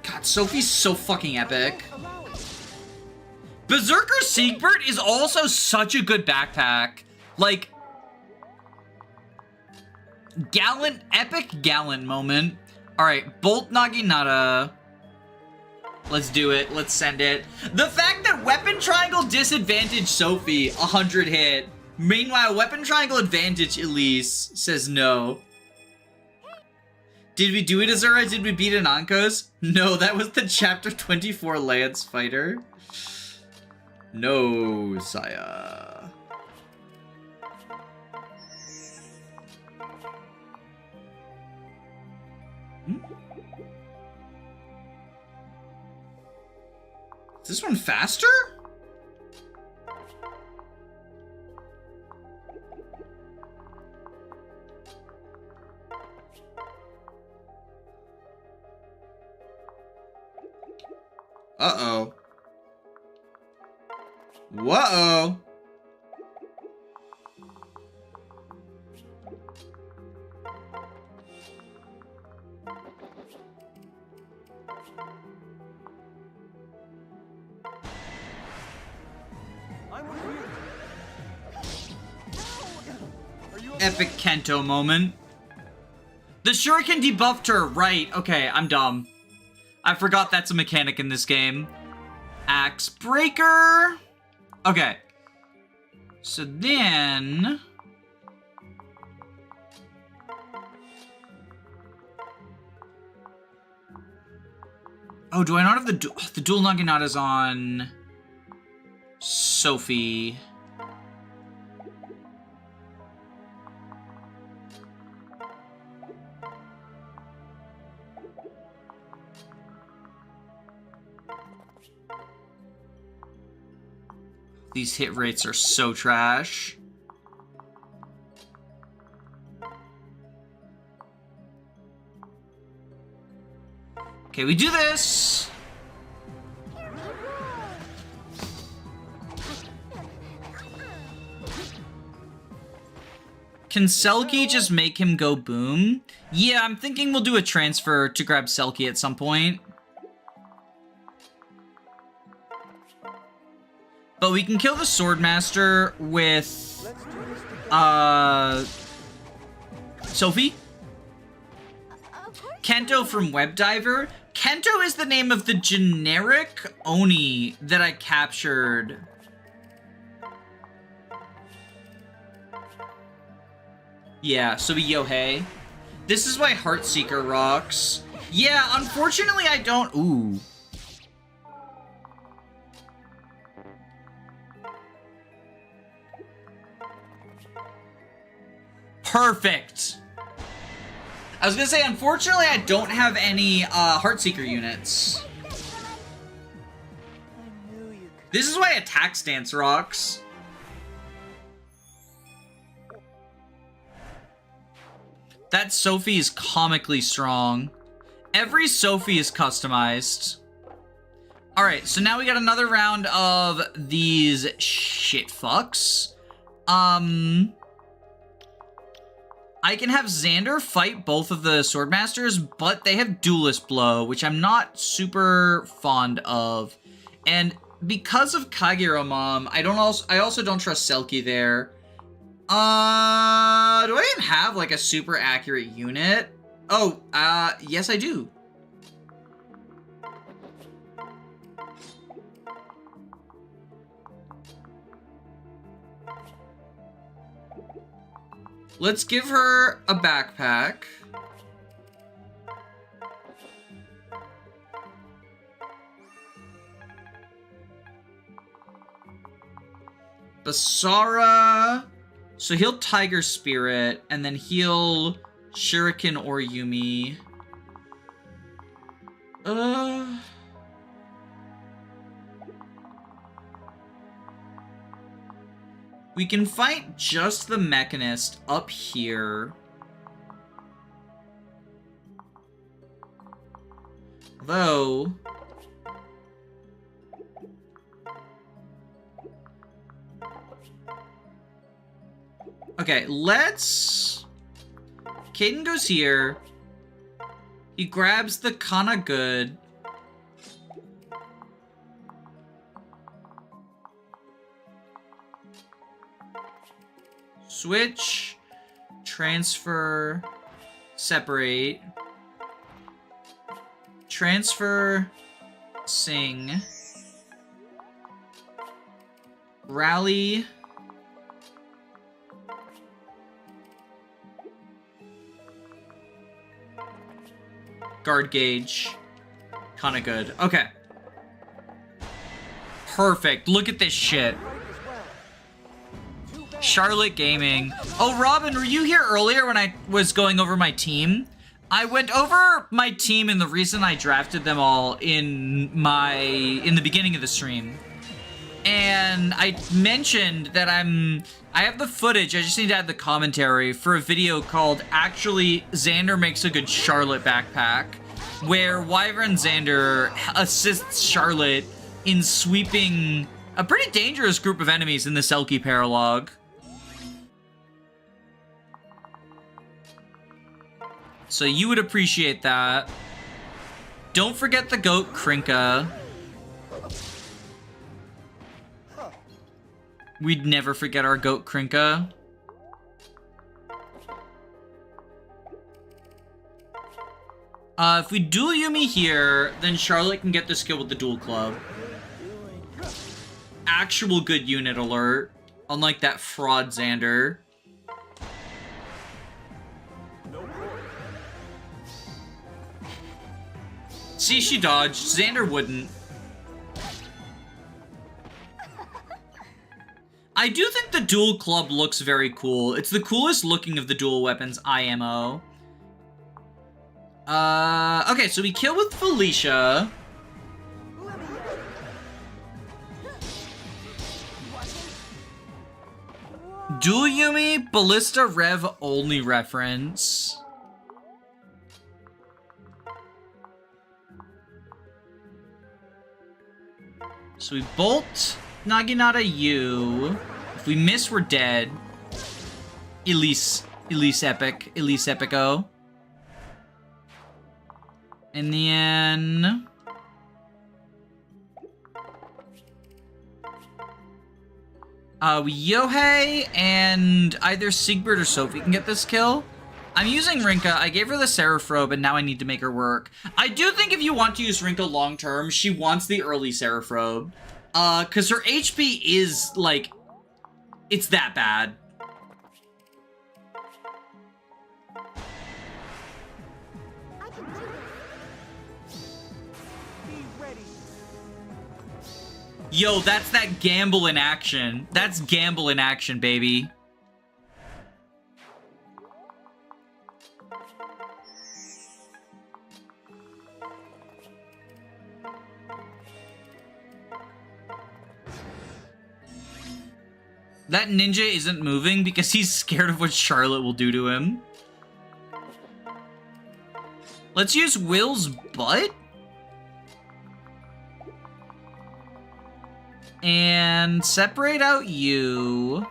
God, Sophie's so fucking epic. Allow it. Berserker Siegbert is also such a good backpack. Like, gallant, epic gallant moment. Alright, Bolt Naginata. Let's do it. Let's send it. The fact that Weapon Triangle disadvantage Sophie, 100 hit. Meanwhile, Weapon Triangle advantage Elise says no. Did we do it, Azura? Did we beat Anankos? No, that was the Chapter 24 Lance fighter. No, Saya. Is this one faster? Uh-oh. Whoa. I'm with you. Are you Epic Kento moment. The Shuriken debuffed her. Right. Okay, I'm dumb. I forgot that's a mechanic in this game. Axe Breaker. Okay. So then... Oh, do I not have the dual Naginata's on... Sophie. These hit rates are so trash. Okay, we do this. Can Selkie just make him go boom? Yeah, I'm thinking we'll do a transfer to grab Selkie at some point. But we can kill the Swordmaster with, Sophie? Of course. Kento from Web Diver. Kento is the name of the generic Oni that I captured. Yeah, so we Yohei. This is why Heartseeker rocks. Yeah, unfortunately I don't... Ooh. Perfect. I was gonna say, unfortunately, I don't have any Heartseeker units. I knew you could. This is why Attack Stance rocks. That Sophie is comically strong. Every Sophie is customized. Alright, so now we got another round of these shit fucks. I can have Xander fight both of the Swordmasters, but they have Duelist Blow, which I'm not super fond of. And because of Kagero Mom, I also don't trust Selkie there. Do I even have like a super accurate unit? Oh, yes I do. Let's give her a backpack. Basara. So he'll Tiger Spirit, and then he'll Shuriken or Yumi. We can fight just the Mechanist up here. Though... Okay, let's... Kaden goes here. He grabs the Kana Good. Switch, transfer, separate, transfer, sing, rally, guard gauge, kinda good. Okay. Perfect. Look at this shit. Charlotte Gaming. Oh, Robin, were you here earlier when I was going over my team? I went over my team and the reason I drafted them all in the beginning of the stream. And I mentioned that I have the footage, I just need to add the commentary for a video called Actually Xander Makes a Good Charlotte Backpack, where Wyvern Xander assists Charlotte in sweeping a pretty dangerous group of enemies in the Selkie Paralog. So you would appreciate that. Don't forget the goat Krinka. We'd never forget our goat Krinka. If we dual Yumi here, then Charlotte can get the skill with the dual club. Actual good unit alert. Unlike that fraud Xander. See, she dodged. Xander wouldn't. I do think the dual club looks very cool. It's the coolest looking of the dual weapons IMO. Okay, so we kill with Felicia. Dual Yumi, Ballista Rev only reference. So we bolt Naginata U. If we miss, we're dead. Elise Epic. Elise Epico. And then... we Yohei, and either Siegbert or Sophie can get this kill. I'm using Rinka. I gave her the Seraph Robe, and now I need to make her work. I do think if you want to use Rinka long-term, she wants the early Seraph Robe. Because her HP is, like, it's that bad. I can do this. Be ready. Yo, that's that gamble in action. That's gamble in action, baby. That ninja isn't moving because he's scared of what Charlotte will do to him. Let's use Will's butt. And separate out you.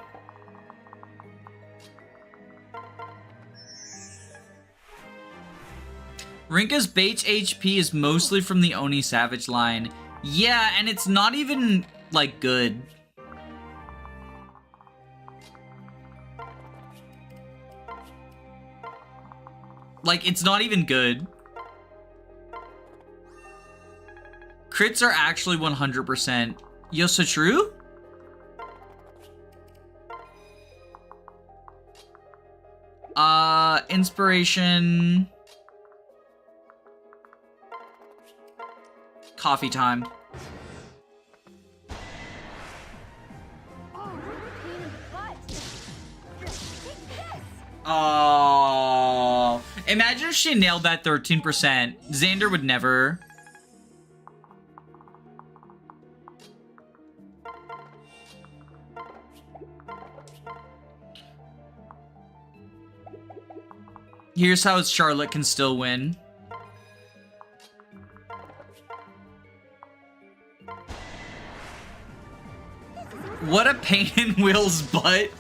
Rinka's base HP is mostly from the Oni Savage line. Yeah, and it's not even, like, good. Like, it's not even good. Crits are actually 100%. Yo, so true? Inspiration. Coffee time. Oh, pain in the butt. Take this. Oh. Imagine if she nailed that 13%. Xander would never. Here's how Charlotte can still win. What a pain in Will's butt.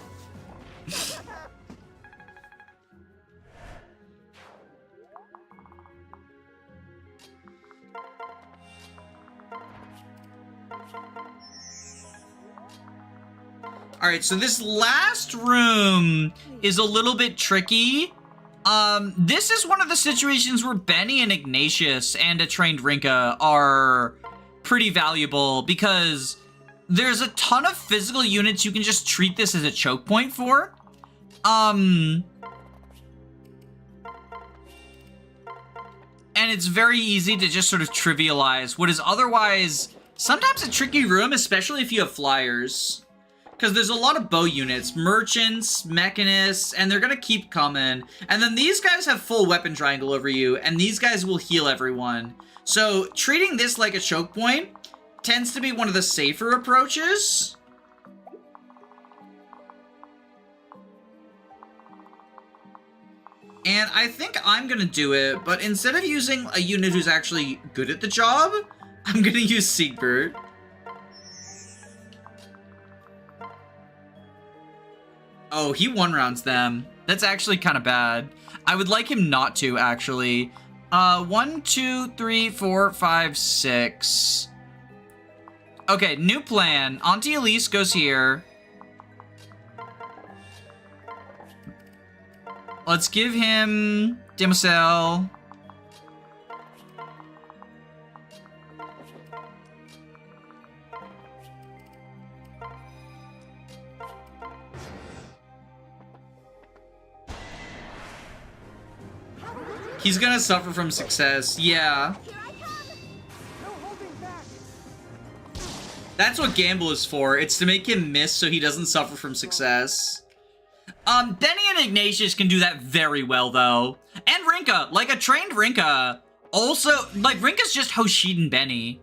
Alright, so this last room is a little bit tricky. This is one of the situations where Benny and Ignatius and a trained Rinka are pretty valuable because there's a ton of physical units you can just treat this as a choke point for. And it's very easy to just sort of trivialize what is otherwise sometimes a tricky room, especially if you have flyers. Because there's a lot of bow units, merchants, mechanists, and they're going to keep coming. And then these guys have full weapon triangle over you, and these guys will heal everyone. So treating this like a choke point tends to be one of the safer approaches. And I think I'm going to do it, but instead of using a unit who's actually good at the job, I'm going to use Siegbert. Oh, he one-rounds them. That's actually kind of bad. I would like him not to, actually. 1, 2, 3, 4, 5, 6. Okay, new plan. Auntie Elise goes here. Let's give him Demoiselle. He's gonna suffer from success, yeah. No holding back. That's what Gamble is for. It's to make him miss so he doesn't suffer from success. Benny and Ignatius can do that very well, though. And Rinka. Like, a trained Rinka. Also, like, Rinka's just Hoshiden Benny.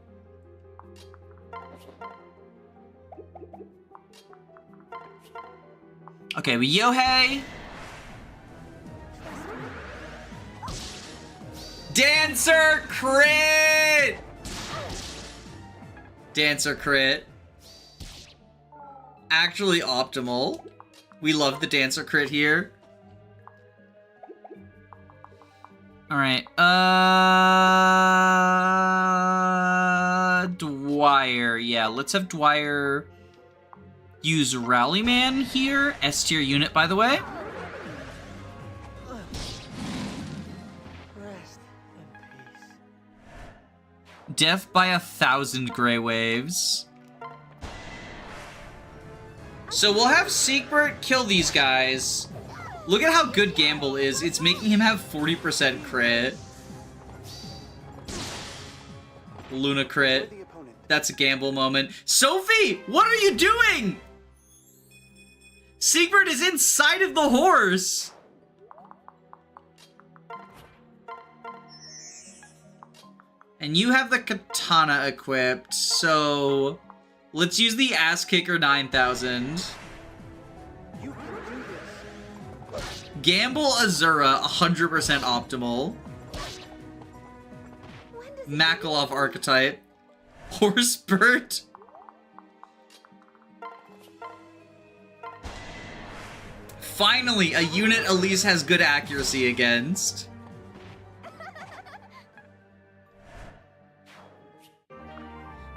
Okay, we Yohei. Dancer crit! Dancer crit. Actually optimal. We love the Dancer crit here. Alright, Dwyer. Yeah, let's have Dwyer use Rallyman here. S tier unit, by the way. Rest in peace. Death by 1,000 Grey Waves. So we'll have Siegbert kill these guys. Look at how good Gamble is. It's making him have 40% crit. Luna crit. The opponent. That's a Gamble moment. Sophie, what are you doing? Siegbert is inside of the horse. And you have the katana equipped, so let's use the Ass Kicker 9000. You can do this. Gamble Azura, 100% optimal. When does Makalov archetype. Horsebird. Finally, a unit Elise has good accuracy against.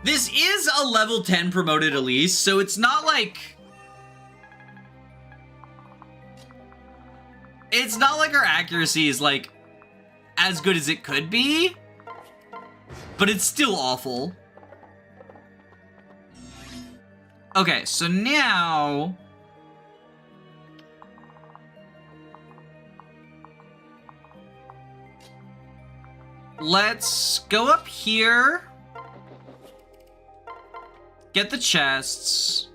This is a level 10 promoted Elise, so it's not like... It's not like her accuracy is, like, as good as it could be. But it's still awful. Okay, so now... Let's go up here. Get the chests.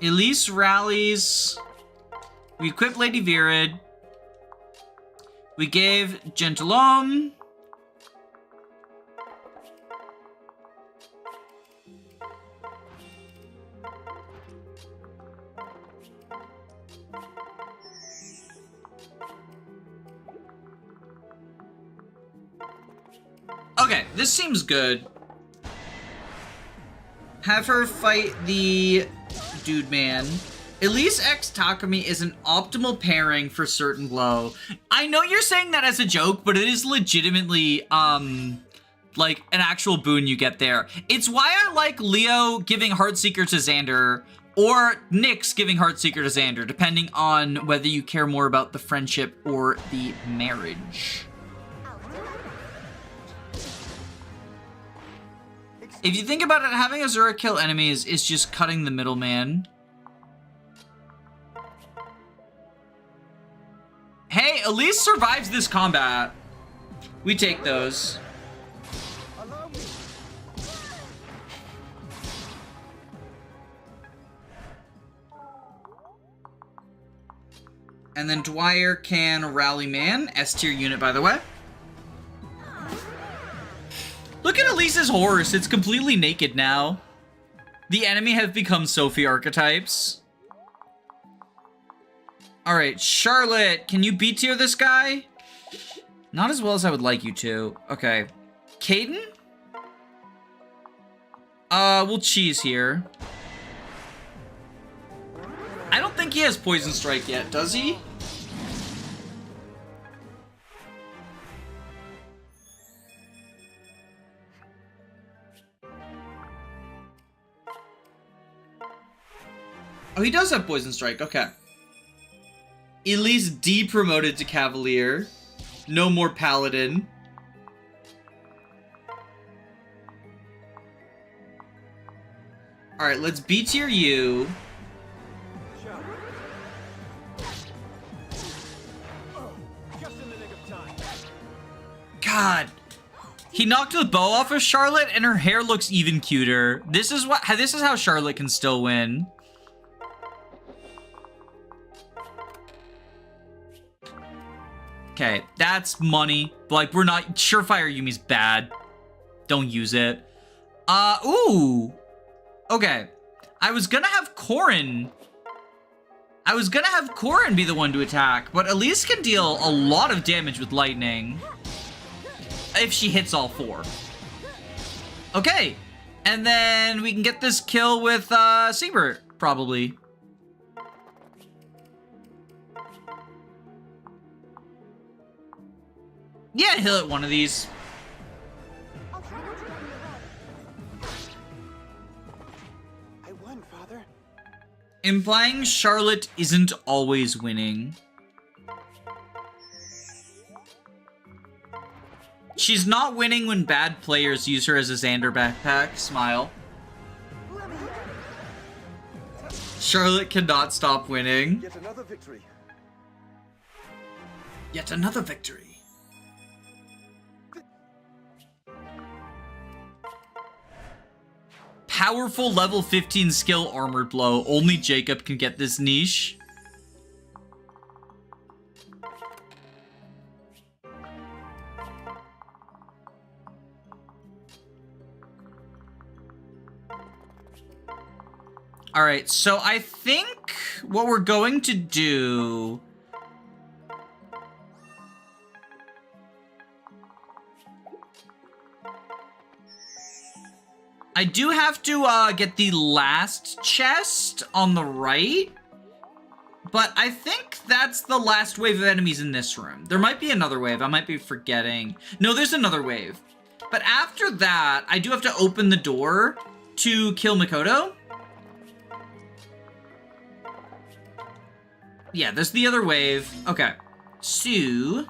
Elise rallies. We equip Lady Virid. We gave Gentilhomme. Okay, this seems good. Have her fight the dude man. Elise X Takumi is an optimal pairing for certain blow. I know you're saying that as a joke, but it is legitimately, like, an actual boon you get there. It's why I like Leo giving Heartseeker to Xander, or Nyx giving Heartseeker to Xander, depending on whether you care more about the friendship or the marriage. If you think about it, having Azura kill enemies is just cutting the middleman. Hey, Elise survives this combat. We take those. Allow me. And then Dwyer can rally man. S tier unit, by the way. Look at Elise's horse. It's completely naked now. The enemy have become Sophie archetypes. Alright, Charlotte, can you B-tier this guy? Not as well as I would like you to. Okay. Kaden? We'll cheese here. I don't think he has Poison Strike yet, does he? Oh, he does have Poison Strike, okay. Elise de-promoted to Cavalier. No more Paladin. Alright, let's B-tier you. Shot. Oh, just in the nick of time. God, He knocked the bow off of Charlotte, and her hair looks even cuter. This is how Charlotte can still win. Okay, that's money. Like, we're not... Surefire Yumi's bad. Don't use it. Ooh. Okay. I was gonna have Corin be the one to attack, but Elise can deal a lot of damage with lightning. If she hits all 4. Okay. And then we can get this kill with, Siebert, probably. Yeah, he'll hit one of these. I'll try not to get in your way. I won, Father. Implying Charlotte isn't always winning. She's not winning when bad players use her as a Xander backpack. Smile. Let me Charlotte cannot stop winning. Yet another victory. Yet another victory. Powerful level 15 skill armored blow. Only Jacob can get this niche. Alright, so I think what we're going to do... I do have to get the last chest on the right, but I think that's the last wave of enemies in this room. There might be another wave. I might be forgetting. No, there's another wave. But after that, I do have to open the door to kill Mikoto. Yeah, there's the other wave. Okay. So...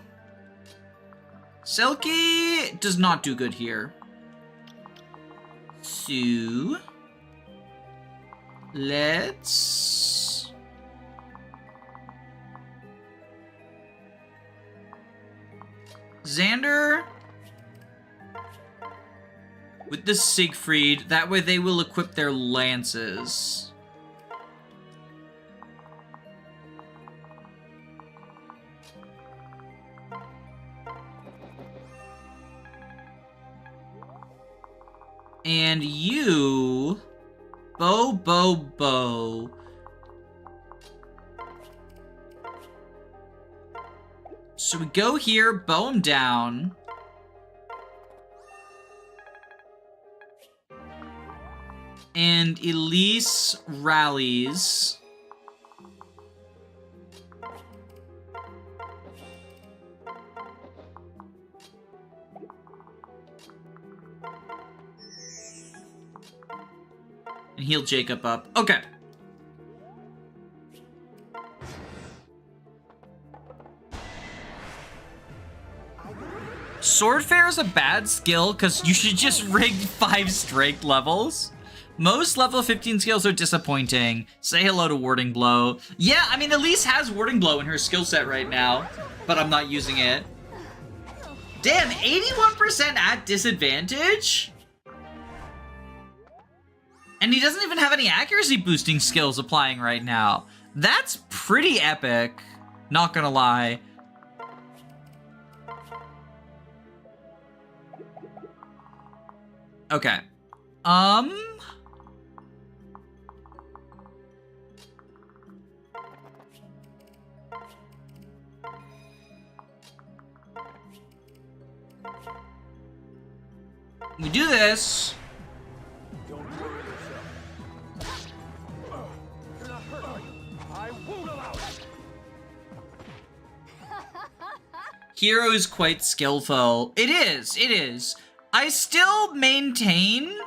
Selkie does not do good here. So... Let's... Xander... with the Siegfried. That way they will equip their lances. And you... Bow. So we go here, bow him down. And Elise rallies. And heal Jacob up. Okay. Swordfair is a bad skill because you should just rig 5 strength levels. Most level 15 skills are disappointing. Say hello to Warding Blow. Yeah, I mean, Elise has Warding Blow in her skill set right now, but I'm not using it. Damn, 81% at disadvantage? And he doesn't even have any accuracy boosting skills applying right now. That's pretty epic. Not gonna lie. Okay. We do this. Don't worry yourself. You're not hurt, are you? I won't allow it. Hero is quite skillful. It is. I still maintain...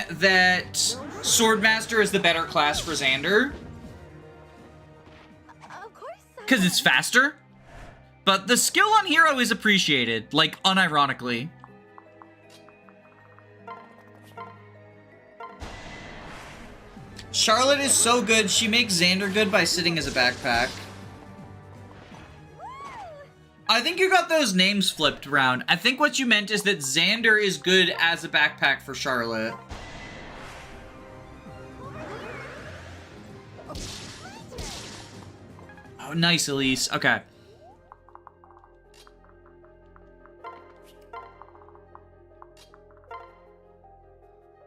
that Swordmaster is the better class for Xander. Of course because it's faster. But the skill on Hero is appreciated, like, unironically. Charlotte is so good, she makes Xander good by sitting as a backpack. I think you got those names flipped around. I think what you meant is that Xander is good as a backpack for Charlotte. Oh, nice, Elise. Okay.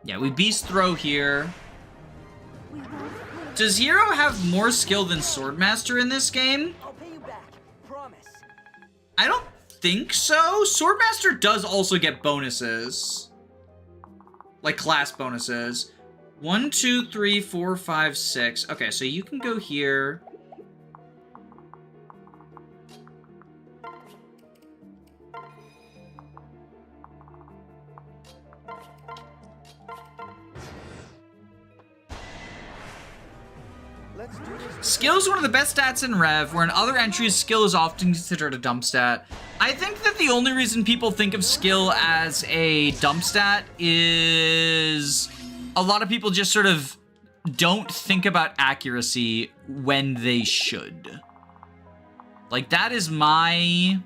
Yeah, we beast throw here. Does Hero have more skill than Swordmaster in this game? I'll pay you back. Promise. I don't think so. Swordmaster does also get bonuses. Like class bonuses. 1, 2, 3, 4, 5, 6. Okay, so you can go here. Let's do this. Skill is one of the best stats in Rev, where in other entries, skill is often considered a dump stat. I think that the only reason people think of skill as a dump stat is a lot of people just sort of don't think about accuracy when they should. Like, that is my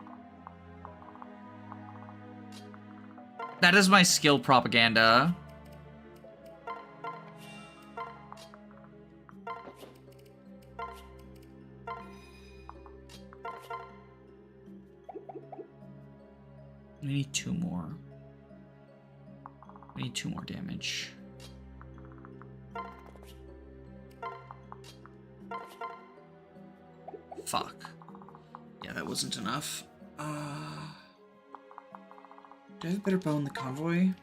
skill propaganda. We need 2 more. We need 2 more damage. Fuck. Yeah, that wasn't enough. Do I have a better bow in the convoy?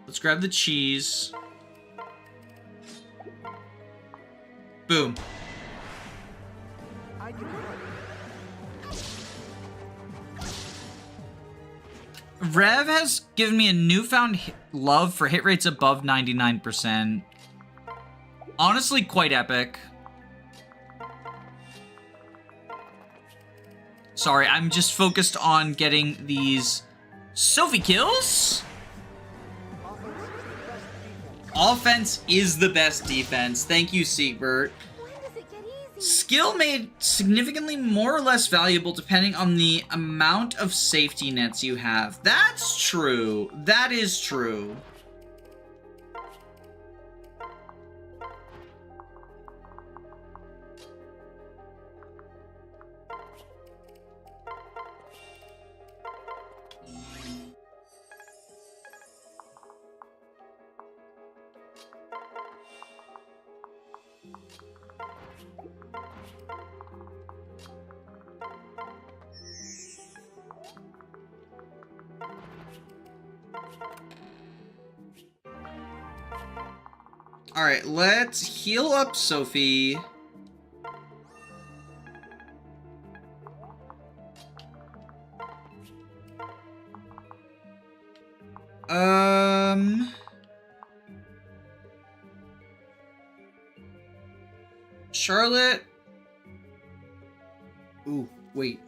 Let's grab the cheese. Boom. I can Rev has given me a newfound love for hit rates above 99%. Honestly, quite epic. Sorry, I'm just focused on getting these Sophie kills. Offense is the best defense. Thank you, Siegbert. When does it get easy? Skill made significantly more or less valuable depending on the amount of safety nets you have. That's true. That is true. Alright, let's heal up Sophie. Charlotte. Ooh, wait.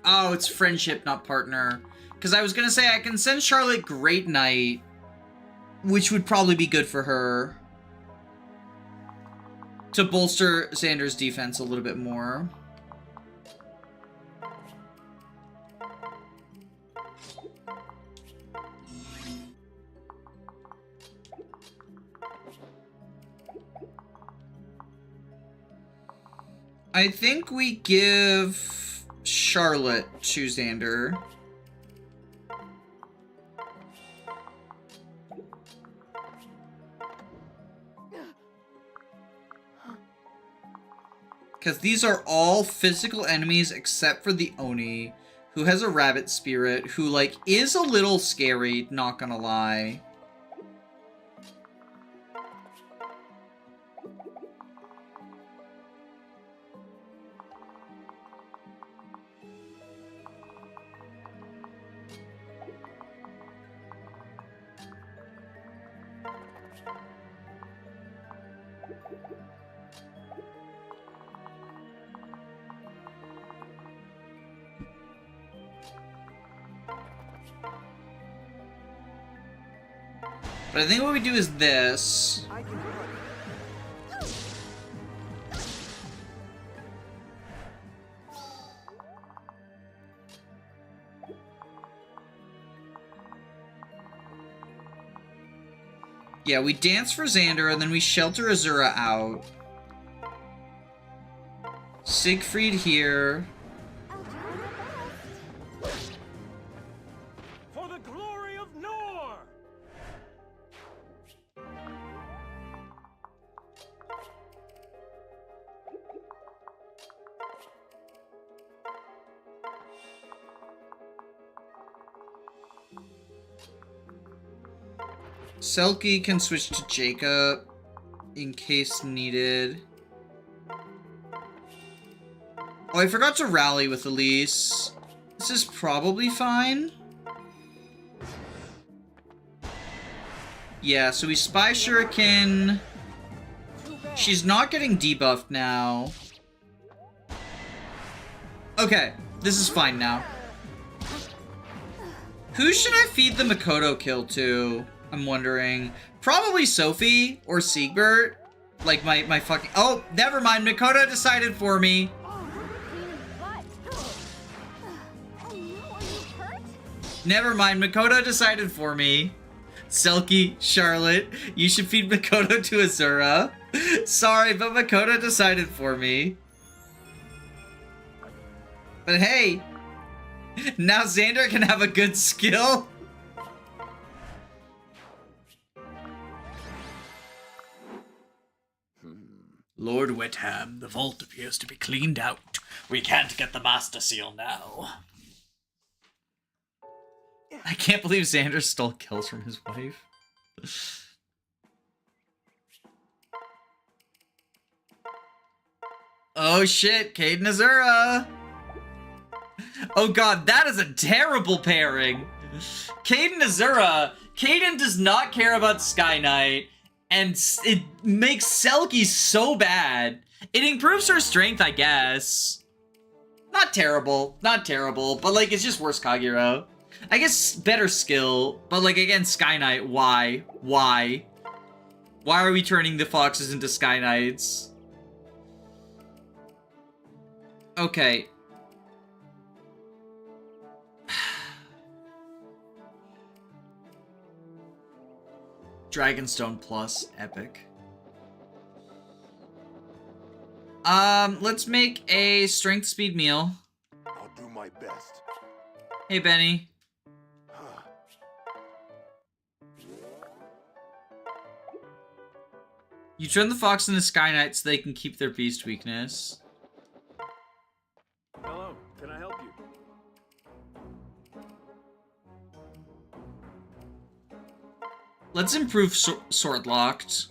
Oh, it's friendship, not partner. Because I was going to say I can send Charlotte Great Knight, which would probably be good for her, to bolster Xander's defense a little bit more. I think we give Charlotte to Xander. Because these are all physical enemies except for the Oni, who has a rabbit spirit, who, like, is a little scary, not gonna lie. But I think what we do is this. I can run. Yeah, we dance for Xander, and then we shelter Azura out. Siegfried here. I'll try my best. For the glory of Nor! Selkie can switch to Jacob in case needed. Oh, I forgot to rally with Elise. This is probably fine. Yeah, so we spy Shuriken. She's not getting debuffed now. Okay, this is fine now. Who should I feed the Makoto kill to? I'm wondering. Probably Sophie or Siegbert. Like my fucking... Oh, never mind. Makoto decided for me. Oh, pain in the butt. Oh no, are you hurt? Never mind. Makoto decided for me. Selkie, Charlotte, you should feed Makoto to Azura. Sorry, but Makoto decided for me. But hey, now Xander can have a good skill. Lord Wetham, the vault appears to be cleaned out. We can't get the Master Seal now. I can't believe Xander stole kills from his wife. Oh shit, Kaden Azura! Oh god, that is a terrible pairing! Kaden Azura, Kaden does not care about Sky Knight, and it makes Selkie so bad. It improves her strength, I guess. Not terrible, but like, it's just worse Kagero. I guess better skill, but like, again, Sky Knight, why? Why? Why are we turning the foxes into Sky Knights? Okay. Dragonstone plus, epic. Let's make a strength speed meal. I'll do my best. Hey, Benny. You turn the fox into Sky Knight so they can keep their beast weakness. Hello, can I help you? Let's improve Sword Locked.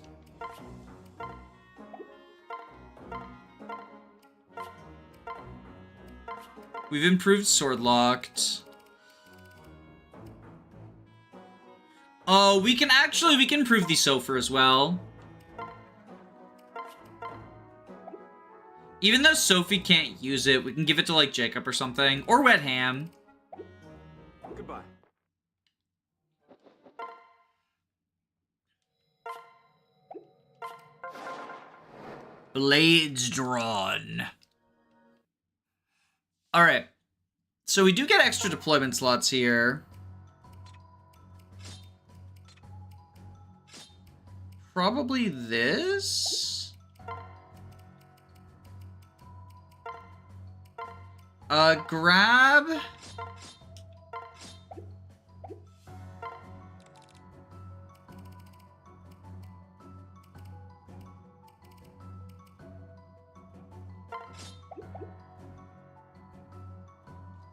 We've improved Sword Locked. Oh, we can improve the Sofer as well. Even though Sophie can't use it, we can give it to, like, Jacob or something. Or Wet Ham. Goodbye. Blades drawn. Alright. So we do get extra deployment slots here. Probably this? Grab...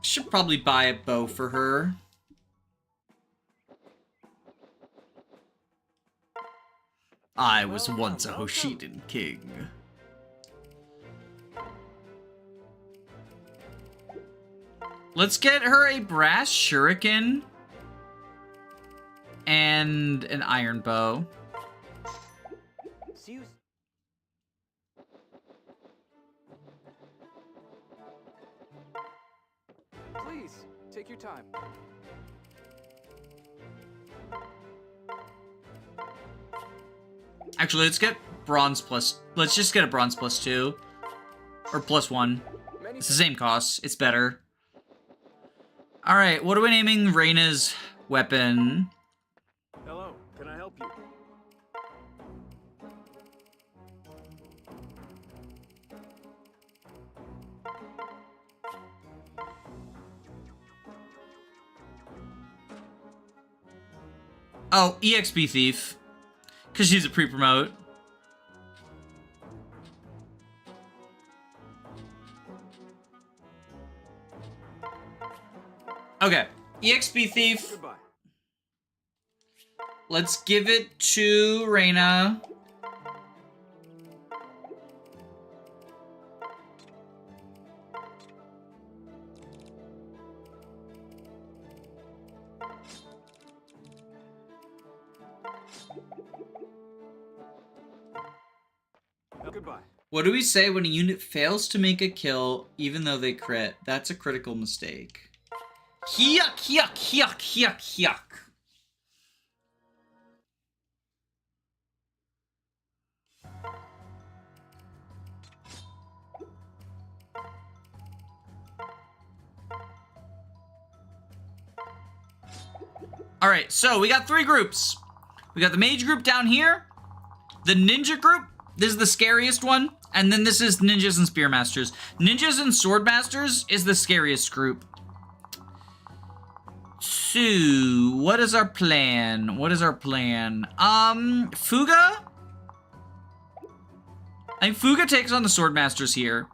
Should probably buy a bow for her. I was once a Hoshiden king. Let's get her a brass shuriken and an iron bow. See you. Please, take your time. Actually, let's get bronze plus... Let's just get a bronze plus 2. Or plus 1. It's the same cost. It's better. Alright, what are we naming Reyna's weapon? Hello, can I help you? Oh, EXP Thief. Because she's a pre-promote. Okay, EXP Thief. Goodbye. Let's give it to Reyna. Goodbye. What do we say when a unit fails to make a kill even though they crit? That's a critical mistake. Yuck, yuck, yuck, yuck, yuck. Alright, so we got 3 groups. We got the mage group down here, the ninja group, this is the scariest one, and then this is ninjas and spearmasters. Ninjas and swordmasters is the scariest group. So, what is our plan? What is our plan? Fuga? I think Fuga takes on the swordmasters here.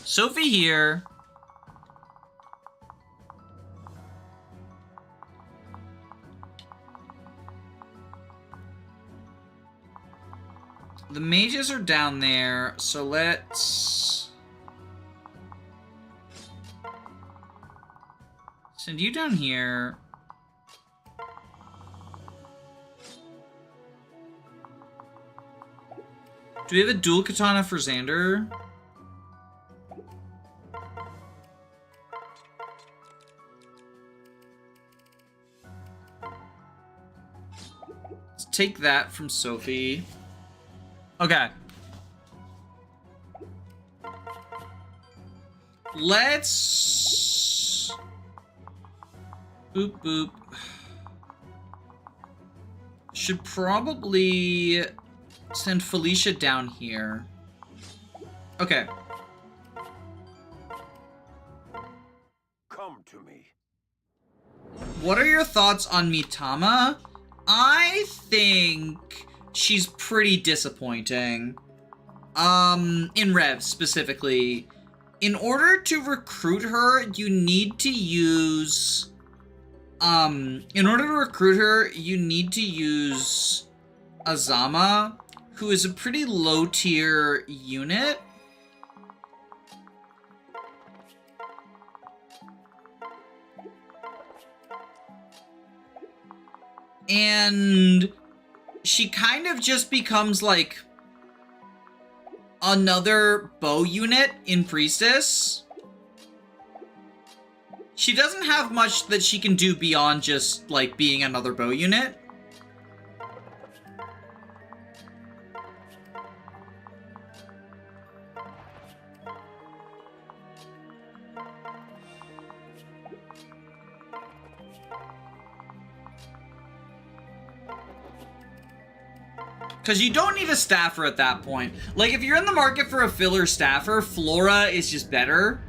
Sophie here. The mages are down there, so let's send you down here. Do we have a dual katana for Xander? Let's take that from Sophie. Okay. Let's... Boop, boop. Should probably send Felicia down here. Okay. Come to me. What are your thoughts on Mitama? I think she's pretty disappointing. In Rev specifically. In order to recruit her, you need to use... in order to recruit her, you need to use Azama, who is a pretty low tier unit. And she kind of just becomes like another bow unit in Priestess. She doesn't have much that she can do beyond just like being another bow unit. Because you don't need a staffer at that point. Like, if you're in the market for a filler staffer, Flora is just better.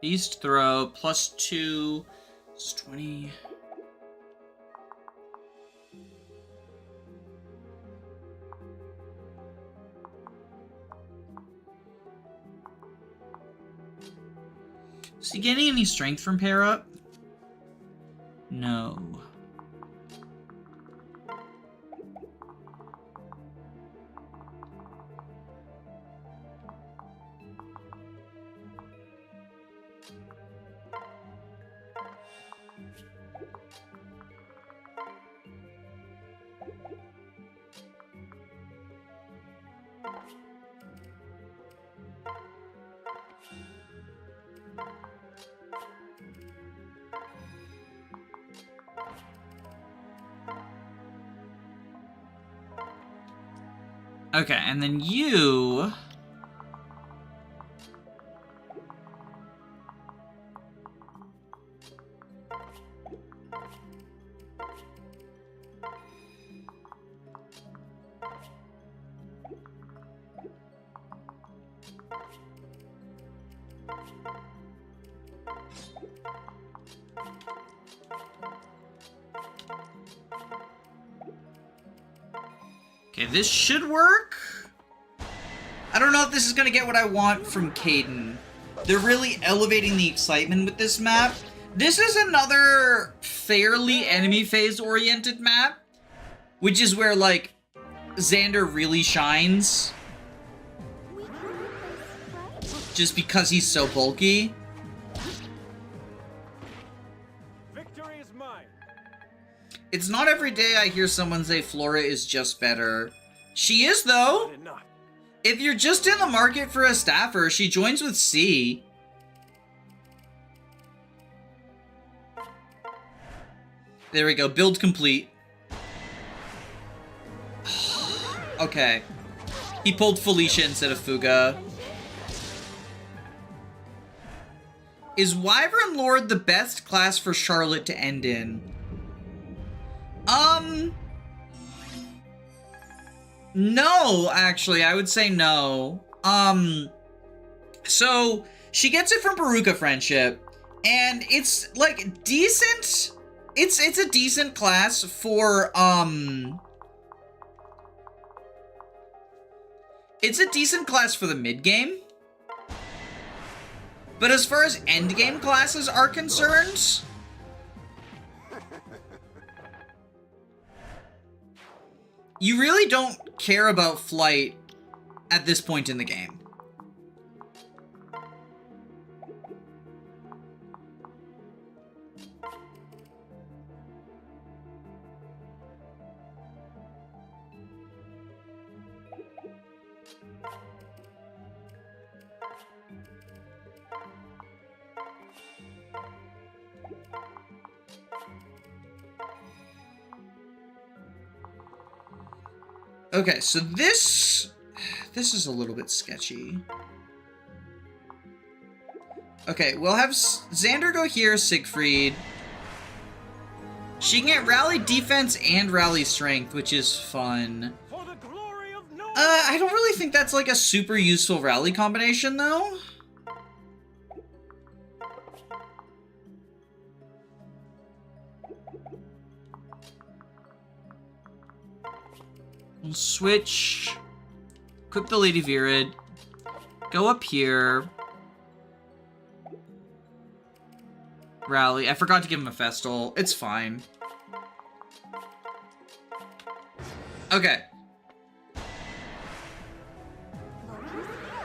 Beast throw, +2, it's 20. Is he getting any strength from pair up? No. Okay, and then you... Okay, this should work. I don't know if this is gonna get what I want from Kaden. They're really elevating the excitement with this map. This is another fairly enemy phase oriented map, which is where, like, Xander really shines. We can do this, right? Just because he's so bulky. Victory is mine. It's not every day I hear someone say Flora is just better. She is, though. Not enough. If you're just in the market for a staffer, she joins with C. There we go, build complete. Okay. He pulled Felicia instead of Fuga. Is Wyvern Lord the best class for Charlotte to end in? No, actually, I would say no. So, she gets it from Peruka Friendship, and it's, like, decent. It's a decent class for, it's a decent class for the mid-game. But as far as end-game classes are concerned, you really don't care about flight at this point in the game. Okay, so this is a little bit sketchy. Okay, we'll have Xander go here, Siegfried. She can get rally defense and rally strength, which is fun. For the glory of no I don't really think that's like a super useful rally combination, though. We'll switch. Equip the Lady Virid. Go up here. Rally. I forgot to give him a Festal. It's fine. Okay.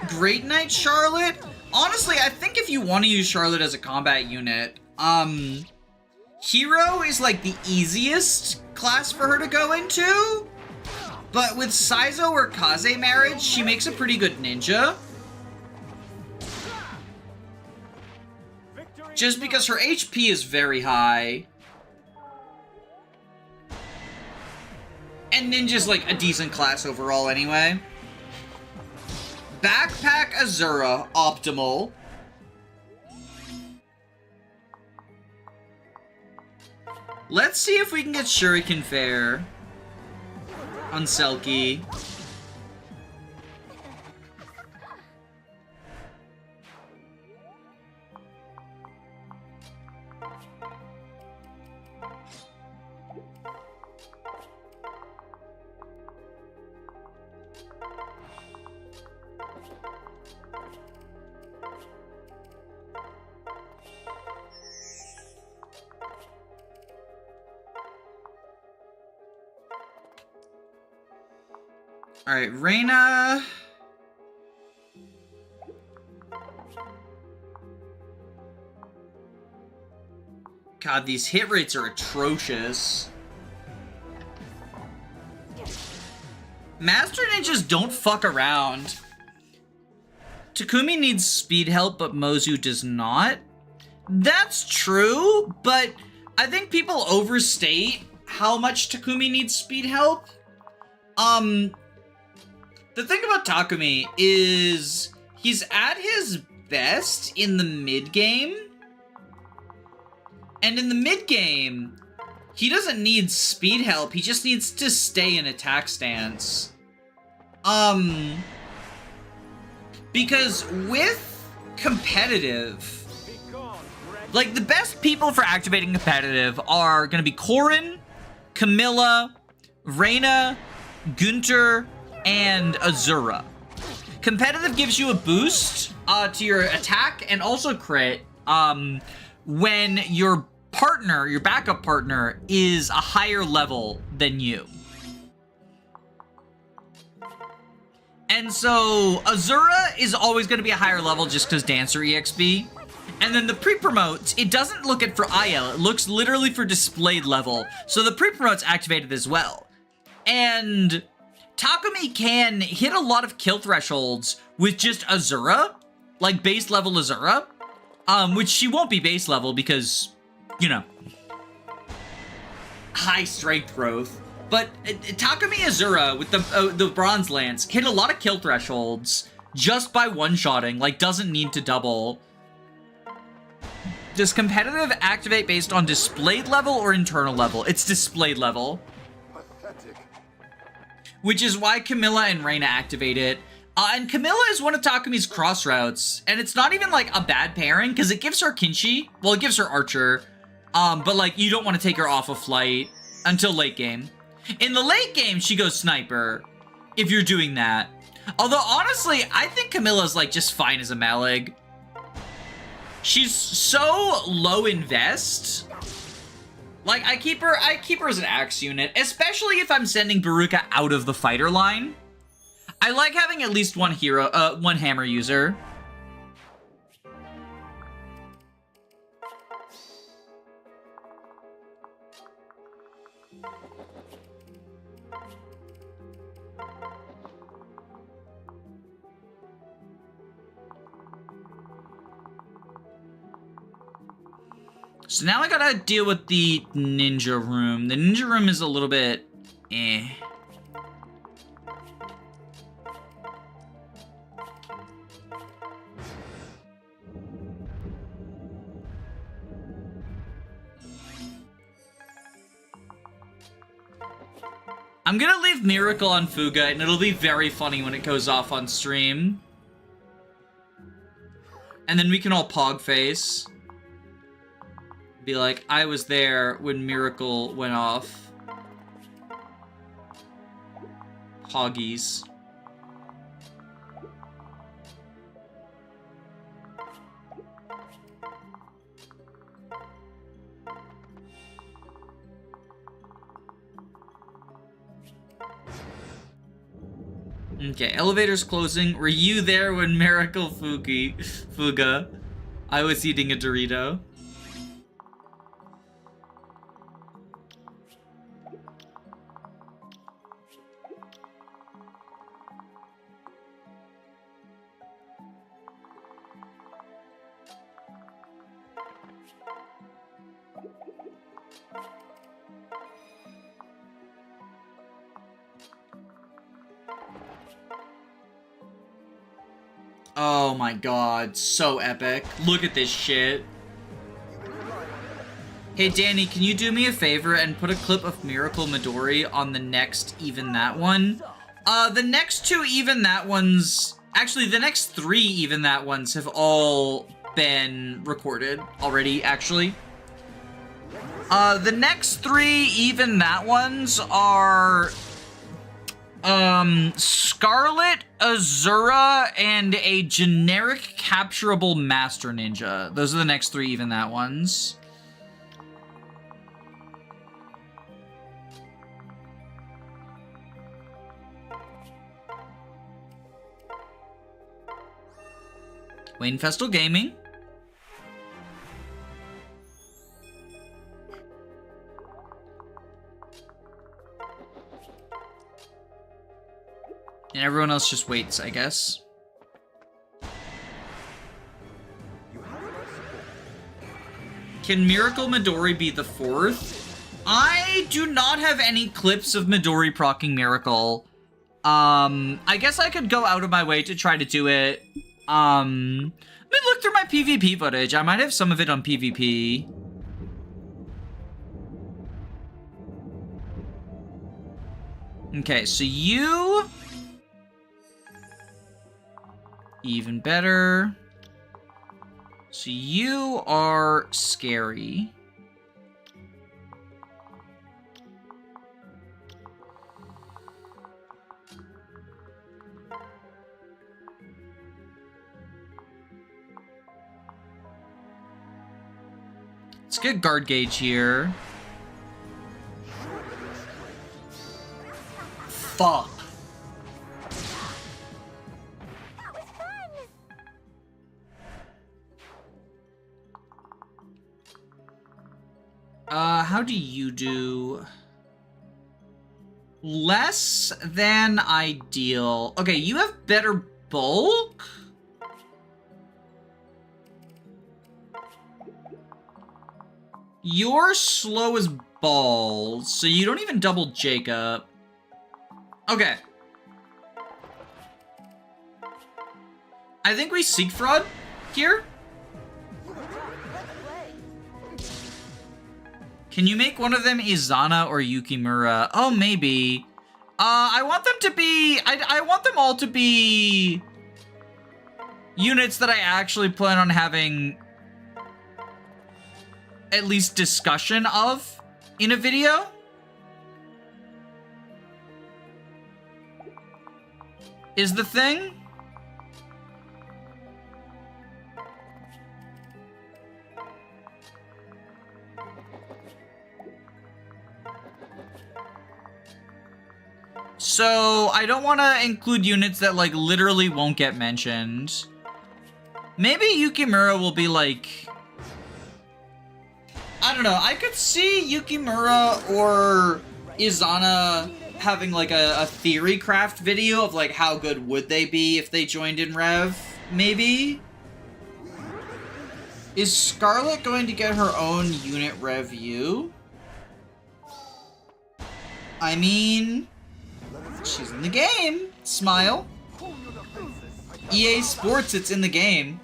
Great Knight Charlotte. Honestly, I think if you want to use Charlotte as a combat unit, Hero is like the easiest class for her to go into. But with Saizo or Kaze marriage, she makes a pretty good ninja. Just because her HP is very high. And ninja's like a decent class overall anyway. Backpack Azura, optimal. Let's see if we can get Shuriken Fair on Selkie. All right, Reina. God, these hit rates are atrocious. Master Ninjas don't fuck around. Takumi needs speed help, but Mozu does not. That's true, but I think people overstate how much Takumi needs speed help. The thing about Takumi is he's at his best in the mid-game. And in the mid-game, he doesn't need speed help, he just needs to stay in attack stance. Because with competitive, like, the best people for activating competitive are gonna be Corin, Camilla, Reina, Gunter, and Azura. Competitive gives you a boost to your attack and also crit when your partner, your backup partner, is a higher level than you. And so Azura is always going to be a higher level just because Dancer EXP. And then the pre-promotes, it doesn't look at for IL, it looks literally for displayed level. So the pre-promotes activated as well. And Takumi can hit a lot of kill thresholds with just Azura, like base level Azura, which she won't be base level because, you know, high strength growth. But Takumi Azura with the Bronze Lance hit a lot of kill thresholds just by one-shotting, like doesn't need to double. Does competitive activate based on displayed level or internal level? It's displayed level. Which is why Camilla and Reina activate it. And Camilla is one of Takumi's cross routes, and it's not even like a bad pairing because it gives her Kinshi. Well, it gives her Archer, but like you don't want to take her off a flight until late game. In the late game, she goes Sniper if you're doing that. Although honestly, I think Camilla's like just fine as a Malig. She's so low invest. Like, I keep her as an axe unit, especially if I'm sending Baruka out of the fighter line. I like having at least one hero, one hammer user. So now I gotta deal with the ninja room. The ninja room is a little bit eh. I'm gonna leave Miracle on Fuga, and it'll be very funny when it goes off on stream. And then we can all pog face. Be like, I was there when Miracle went off. Hoggies. Okay, elevator's closing. Were you there when Miracle Fuga? I was eating a Dorito. Oh my god, so epic. Look at this shit. Hey Danny, can you do me a favor and put a clip of Miracle Midori on the next Even That One? The next two Even That Ones... Actually, the next three Even That Ones have all been recorded already, actually. The next three, even that ones, are Scarlet, Azura, and a generic capturable Master Ninja. Those are the next three, even that ones. Wayne Festal Gaming. And everyone else just waits, I guess. Can Miracle Midori be the fourth? I do not have any clips of Midori proccing Miracle. I guess I could go out of my way to try to do it. Let me look through my PvP footage. I might have some of it on PvP. Okay, so you... Even better. So you are scary. Let's get guard gauge here. Fuck. How do you do? Less than ideal. Okay, you have better bulk? You're slow as balls, so you don't even double Jacob. Okay. I think we seek fraud here. Can you make one of them Izana or Yukimura? Oh, maybe. I want them to be... I want them all to be... units that I actually plan on having... at least discussion of in a video. Is the thing. So, I don't want to include units that, like, literally won't get mentioned. Maybe Yukimura will be, like... I don't know, I could see Yukimura or Izana having, like, a theory craft video of, like, how good would they be if they joined in Rev, maybe? Is Scarlet going to get her own unit review? I mean... she's in the game. Smile. EA Sports, it's in the game.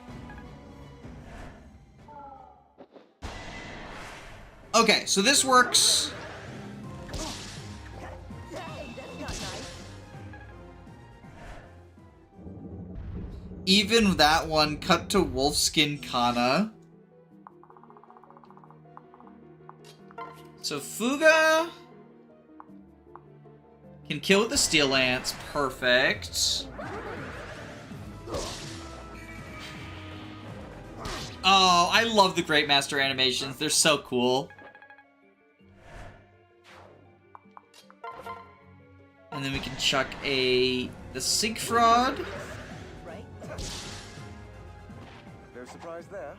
Okay, so this works. Even that one, cut to Wolfskin Kana. So Fuga can kill with the Steel Lance. Perfect. Oh, I love the Great Master animations. They're so cool. And then we can chuck the Sigfrod. Right. No surprise there.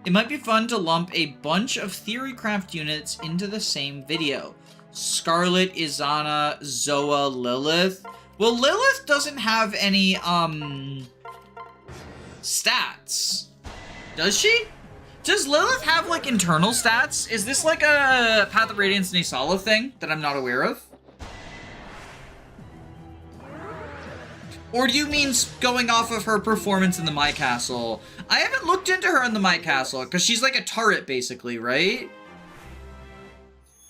It might be fun to lump a bunch of Theorycraft units into the same video. Scarlet, Izana, Zoa, Lilith. Well, Lilith doesn't have any, stats. Does she? Does Lilith have, like, internal stats? Is this, like, a Path of Radiance Nisala thing that I'm not aware of? Or do you mean going off of her performance in the My Castle? I haven't looked into her in the My Castle, because she's like a turret, basically, right?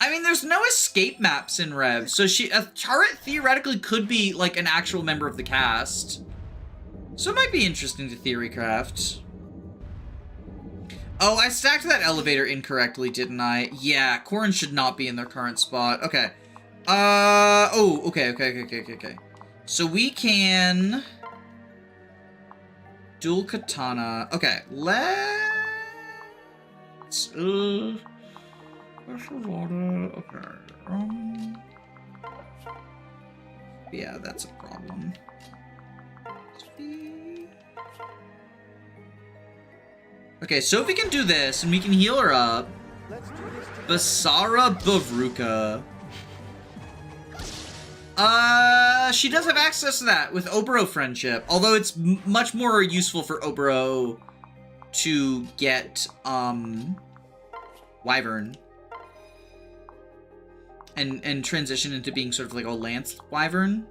I mean, there's no escape maps in Rev, so a turret theoretically could be, like, an actual member of the cast. So it might be interesting to theorycraft. Oh, I stacked that elevator incorrectly, didn't I? Yeah, Corin should not be in their current spot. Okay. Oh, okay. So we can... Dual katana. Okay, let's... Special water. Okay. Yeah, that's a problem. Okay, Sophie can do this, and we can heal her up. Let's do this together. Basara Baruka. She does have access to that with Oboro friendship, although it's much more useful for Oboro to get, Wyvern. And transition into being sort of like a Lance Wyvern.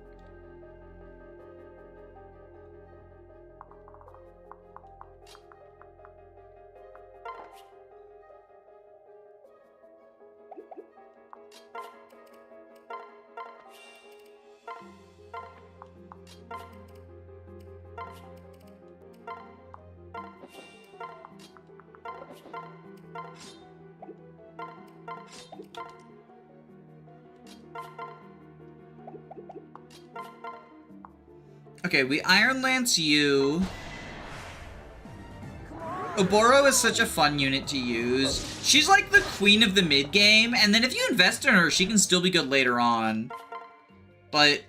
Okay, we Iron Lance you. Oboro is such a fun unit to use. She's like the queen of the mid game, and then if you invest in her, she can still be good later on. But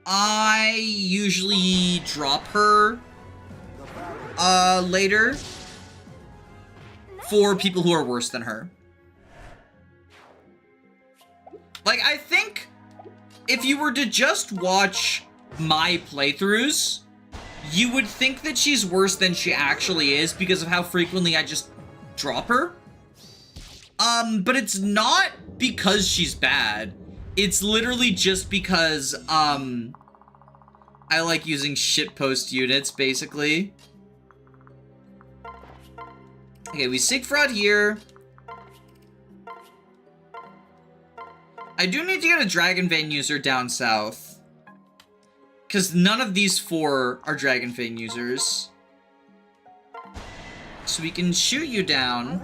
I usually drop her later for people who are worse than her. Like, I think if you were to just watch my playthroughs, you would think that she's worse than she actually is because of how frequently I just drop her. But it's not because she's bad. It's literally just because, I like using shitpost units, basically. Okay, we Sigfrod here. I do need to get a Dragon Vein user down south. Because none of these four are Dragon Vein users. So we can shoot you down.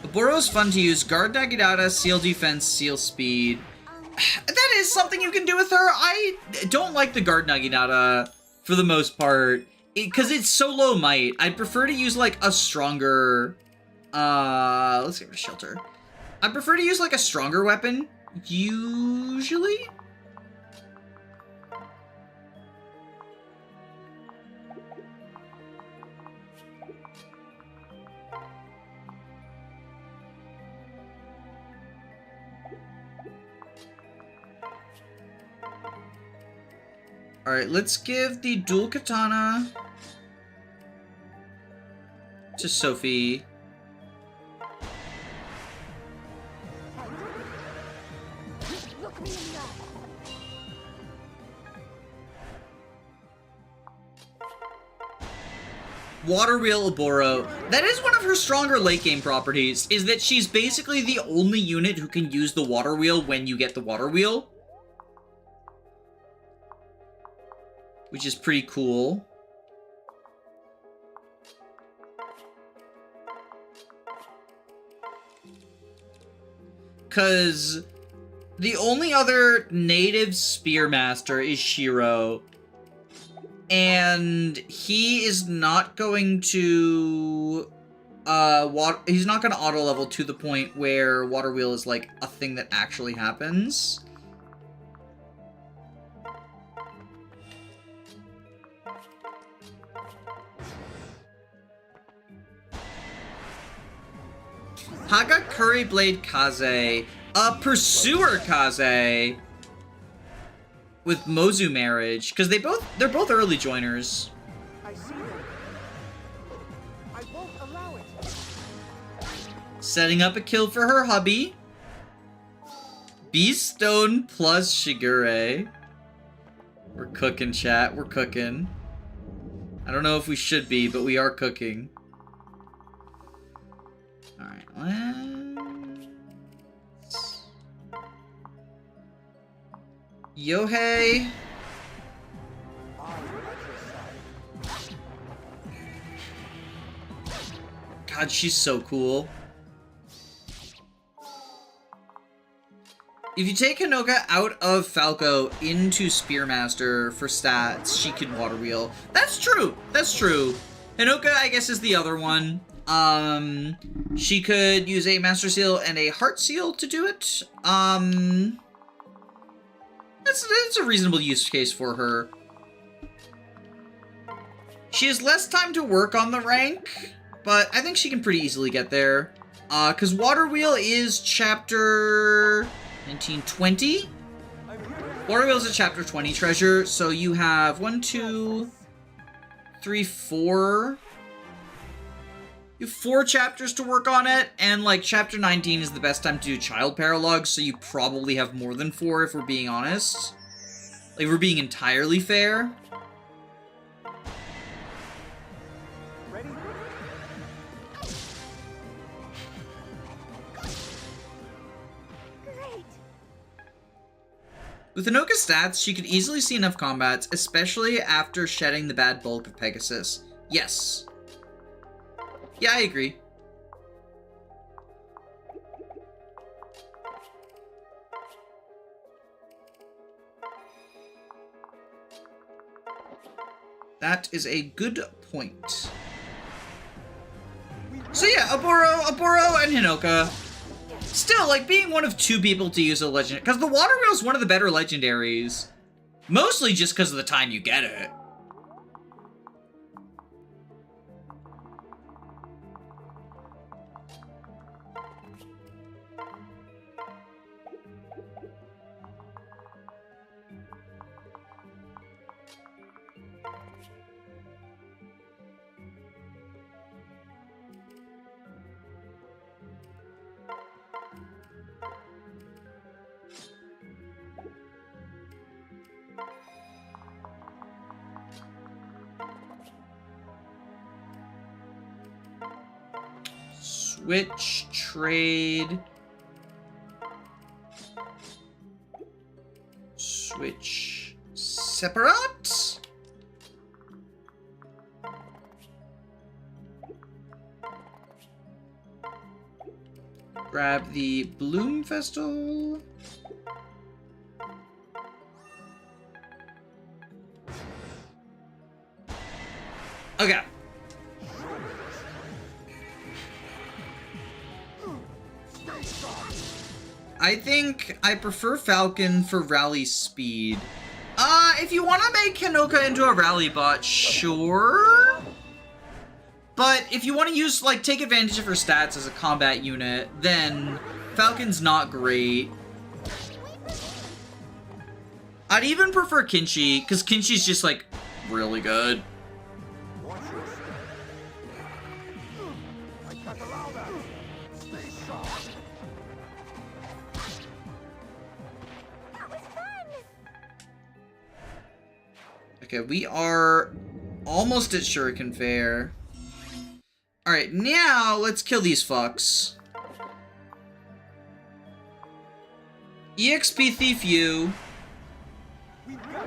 Oboro's fun to use. Guard Nagidata, Seal Defense, Seal Speed. That is something you can do with her. I don't like the Guard Nagidata for the most part. Because it's so low might. I'd prefer to use like a stronger... let's get rid of Shelter. I prefer to use like a stronger weapon. Usually? Alright, let's give the dual katana to Sophie. Look me in the eye. Water Wheel Oboro. That is one of her stronger late game properties, is that she's basically the only unit who can use the Water Wheel when you get the Water Wheel. Which is pretty cool. Because the only other native Spearmaster is Shiro. And he is not going to... he's not going to auto level to the point where Water Wheel is like a thing that actually happens. Haga Curry Blade Kaze, Pursuer Kaze with Mozu Marriage, because they're both early joiners. I see them. I won't allow it. Setting up a kill for her hubby. Beast Stone plus Shigure. We're cooking, chat. We're cooking. I don't know if we should be, but we are cooking. Alright, let's... Yohei. I'm at your side. God, she's so cool. If you take Hinoka out of Falco into Spearmaster for stats, she can Water Wheel. That's true. That's true. Hinoka, I guess, is the other one. She could use a Master Seal and a Heart Seal to do it. That's a reasonable use case for her. She has less time to work on the rank, but I think she can pretty easily get there. Because Water Wheel is chapter 1920. Water Wheel is a chapter 20 treasure, so you have 1, 2, 3, 4. You have 4 chapters to work on it, and like chapter 19 is the best time to do Child Paralogue, so you probably have more than 4 if we're being honest. Like, we're being entirely fair. Ready? Great. With Hinoka's stats, she could easily see enough combats, especially after shedding the bad bulk of Pegasus. Yes. Yeah, I agree. That is a good point. So yeah, Aburo, and Hinoka. Still, like, being one of 2 people to use a legend, because the Water Wheel is one of the better legendaries. Mostly just because of the time you get it. Switch, trade. Switch, separate. Grab the Bloom Festal. Okay. I think I prefer Falcon for rally speed. If you want to make Hinoka into a rally bot, sure. But if you want to use, like, take advantage of her stats as a combat unit, then Falcon's not great. I'd even prefer Kinchi, because Kinshi's just, like, really good. Watch your step. I can't allow that. Stay sharp. That was fun. Okay, we are almost at Shuriken Fair. Alright, now let's kill these fucks. EXP Thief U. We got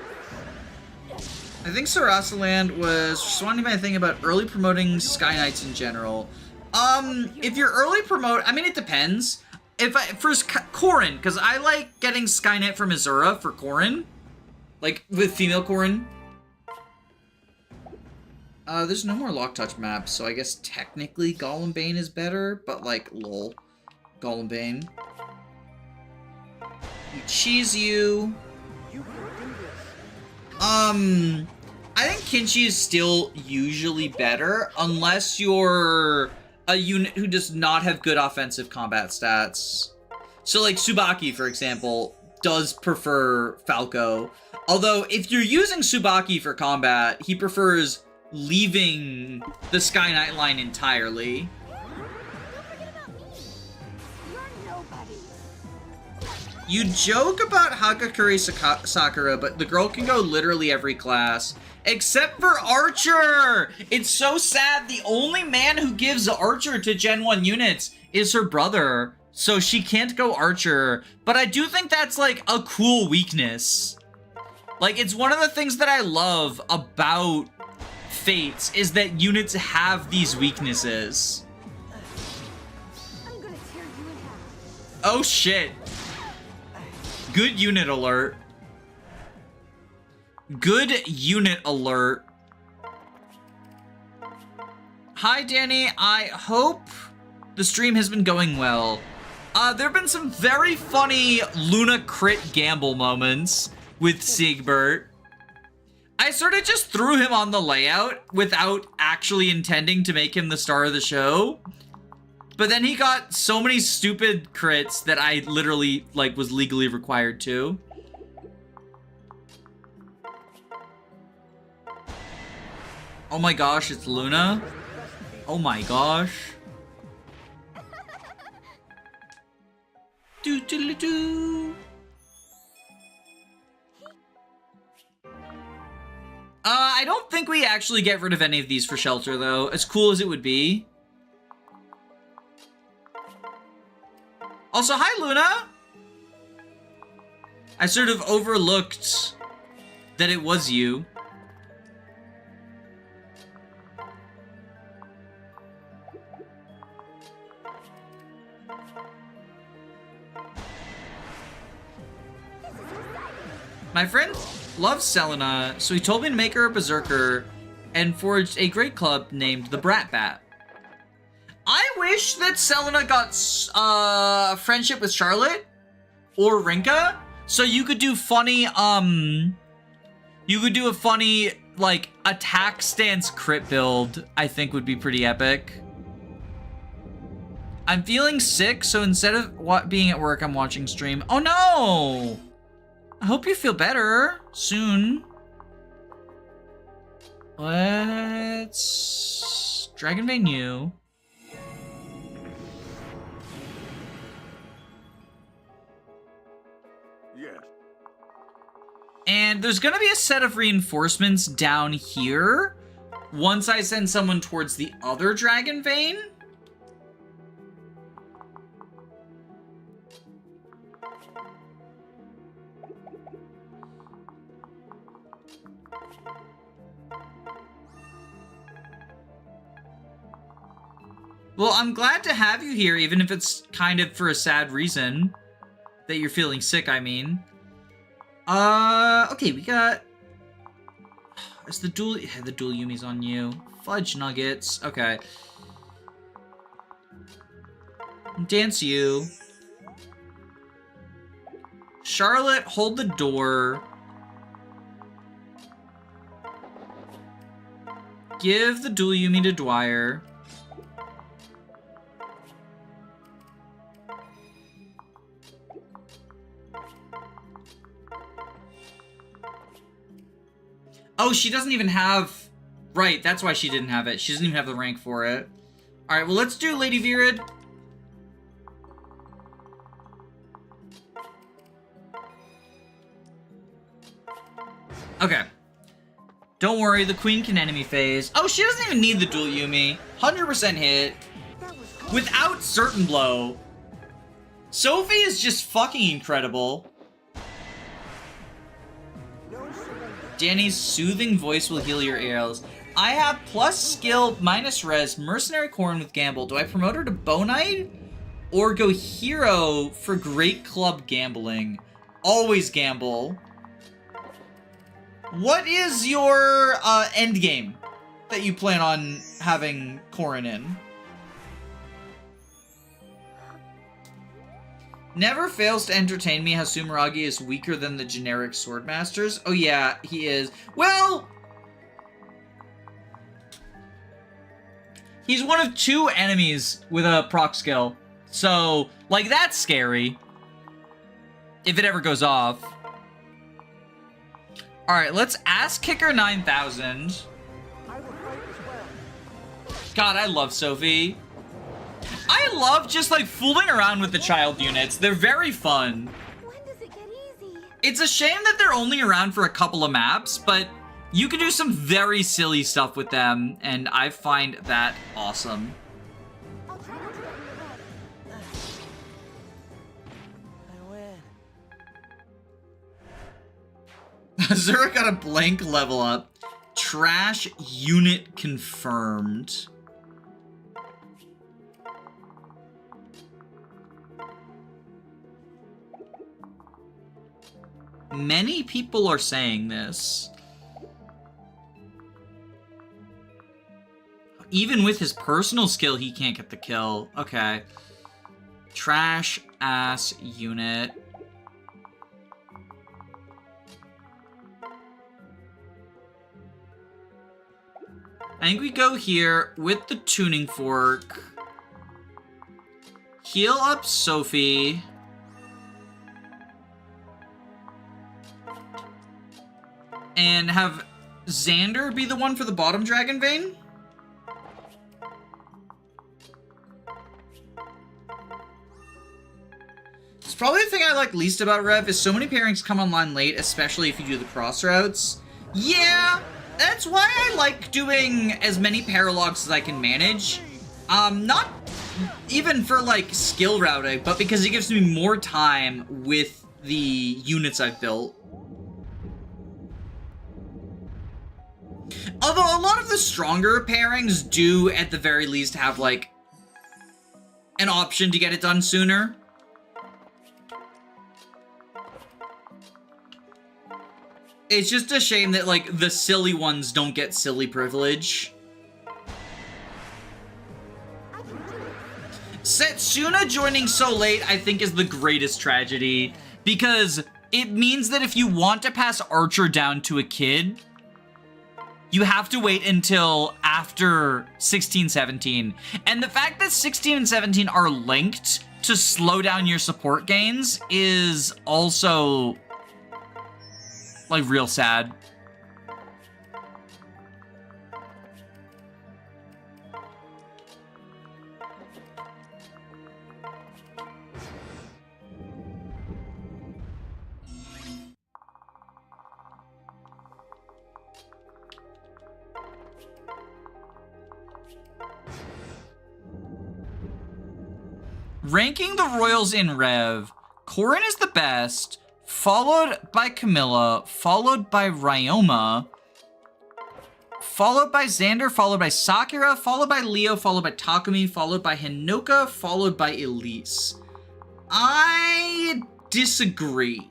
this. I think Sarasaland was responding to my thing about early promoting Sky Knights in general. If you're early promote, I mean, it depends. First, Corin, because I like getting Skynet from Azura for Corin. Like, with female Corin. There's no more Lock Touch maps, so I guess technically Golem Bane is better, but like, lol. Golem Bane. We cheese you. You can do this. I think Kinchi is still usually better, unless you're a unit who does not have good offensive combat stats. So like Tsubaki, for example, does prefer Falco. Although, if you're using Tsubaki for combat, he prefers leaving the Sky Knight line entirely. Don't forget about me. You're nobody. You joke about Hagakure Sakura, but the girl can go literally every class. Except for Archer! It's so sad, the only man who gives Archer to Gen 1 units is her brother. So she can't go Archer. But I do think that's like a cool weakness. Like, it's one of the things that I love about Fates is that units have these weaknesses. Oh shit. Good unit alert. Good unit alert. Hi, Danny. I hope the stream has been going well. There have been some very funny Luna crit gamble moments with Siegbert. I sort of just threw him on the layout without actually intending to make him the star of the show. But then he got so many stupid crits that I literally, like, was legally required to. Oh my gosh, it's Luna. Oh my gosh. Do do do. I don't think we actually get rid of any of these for shelter, though, as cool as it would be. Also, hi, Luna! I sort of overlooked that it was you. My friend loves Selena, so he told me to make her a berserker and forged a great club named the Brat Bat. I wish that Selena got friendship with Charlotte or Rinka, so you could do funny, you could do a funny, like, attack stance crit build, I think would be pretty epic. I'm feeling sick, so instead of being at work, I'm watching stream. Oh no! I hope you feel better soon. Let's Dragon Vein you. Yes. And there's gonna be a set of reinforcements down here once I send someone towards the other Dragon Vein. Well, I'm glad to have you here, even if it's kind of for a sad reason. That you're feeling sick, I mean. Okay, we got... Is the dual... Yeah, the dual Yumi's on you. Fudge nuggets. Okay. Dance you. Charlotte, hold the door. Give the dual Yumi to Dwyer. Oh, she doesn't even have... Right, that's why she didn't have it. She doesn't even have the rank for it. Alright, well, let's do Lady Virid. Okay. Don't worry, the Queen can enemy phase. Oh, she doesn't even need the dual Yumi. 100% hit. Without Certain Blow. Sophie is just fucking incredible. Danny's soothing voice will heal your ails. I have plus skill, minus res, mercenary Corin with gamble. Do I promote her to Bow Knight? Or go hero for great club gambling? Always gamble. What is your end game that you plan on having Corin in? Never fails to entertain me how Sumeragi is weaker than the generic Swordmasters. Oh yeah, he is. Well, he's one of 2 enemies with a proc skill. So, like, that's scary. If it ever goes off. Alright, let's Ass Kicker 9000. God, I love Sophie. I love just, like, fooling around with the child units. They're very fun. When does it get easy? It's a shame that they're only around for a couple of maps, but you can do some very silly stuff with them, and I find that awesome. I'll try not to get in your way. I win. Azura got a blank level up. Trash unit confirmed. Many people are saying this. Even with his personal skill, he can't get the kill. Okay. Trash ass unit. I think we go here with the tuning fork. Heal up Sophie. And have Xander be the one for the bottom Dragon Vein? It's probably the thing I like least about Rev is so many pairings come online late, especially if you do the cross routes. Yeah, that's why I like doing as many paralogs as I can manage. Not even for like skill routing, but because it gives me more time with the units I've built. Although a lot of the stronger pairings do at the very least have like an option to get it done sooner. It's just a shame that, like, the silly ones don't get silly privilege. Setsuna joining so late, I think, is the greatest tragedy. Because it means that if you want to pass Archer down to a kid, you have to wait until after 16, 17. And the fact that 16 and 17 are linked to slow down your support gains is also... like, real sad. Ranking the Royals in Rev, Corin is the best, followed by Camilla, followed by Ryoma, followed by Xander, followed by Sakura, followed by Leo, followed by Takumi, followed by Hinoka, followed by Elise. I disagree.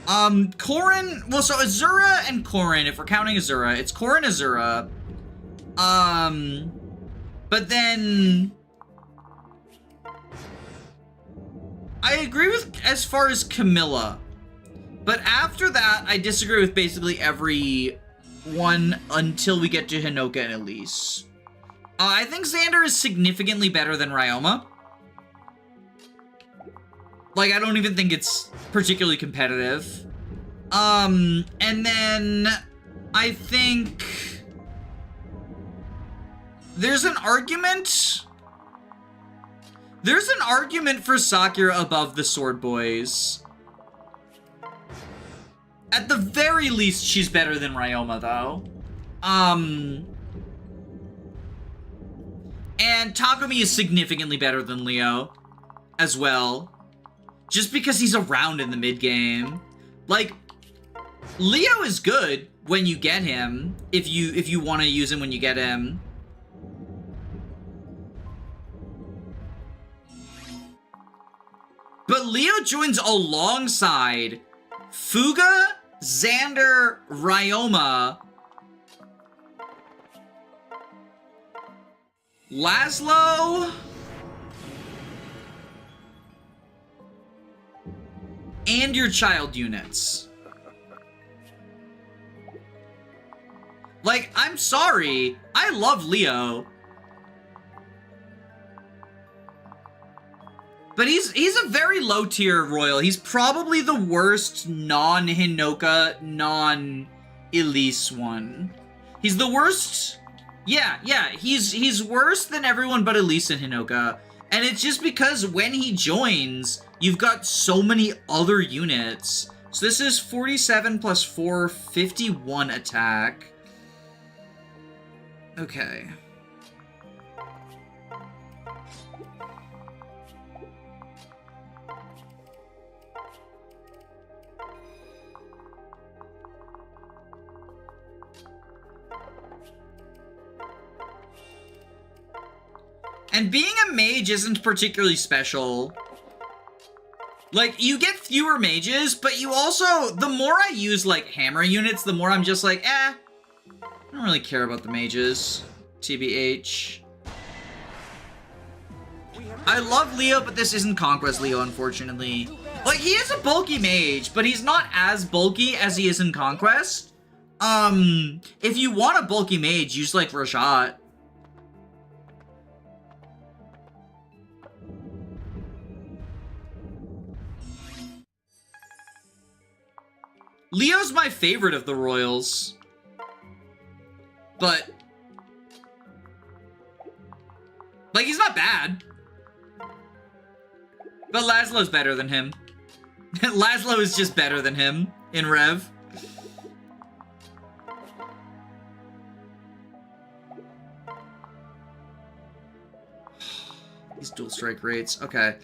Corin, well, so Azura and Corin, if we're counting Azura, it's Corin, Azura. But then... I agree with as far as Camilla, but after that, I disagree with basically every one until we get to Hinoka and Elise. I think Xander is significantly better than Ryoma. Like, I don't even think it's particularly competitive. And then I think there's an argument for Sakura above the Sword Boys. At the very least, she's better than Ryoma, though. And Takumi is significantly better than Leo as well. Just because he's around in the mid-game. Like, Leo is good when you get him, if you want to use him when you get him. But Leo joins alongside Fuga, Xander, Ryoma, Laszlo, and your child units. Like, I'm sorry, I love Leo. But he's a very low tier royal. He's probably the worst non-Hinoka, non-Elise one. He's the worst. Yeah, he's worse than everyone but Elise and Hinoka. And it's just because when he joins, you've got so many other units. So this is 47 plus 4, 51 attack. Okay. And being a mage isn't particularly special. Like, you get fewer mages, but you also, the more I use, like, hammer units, the more I'm just like, I don't really care about the mages. TBH. I love Leo, but this isn't Conquest Leo, unfortunately. Like, he is a bulky mage, but he's not as bulky as he is in Conquest. If you want a bulky mage, use, like, Rashad. Leo's my favorite of the royals. But... like, he's not bad. But Laszlo's better than him. Laszlo is just better than him in Rev. These dual strike rates. Okay.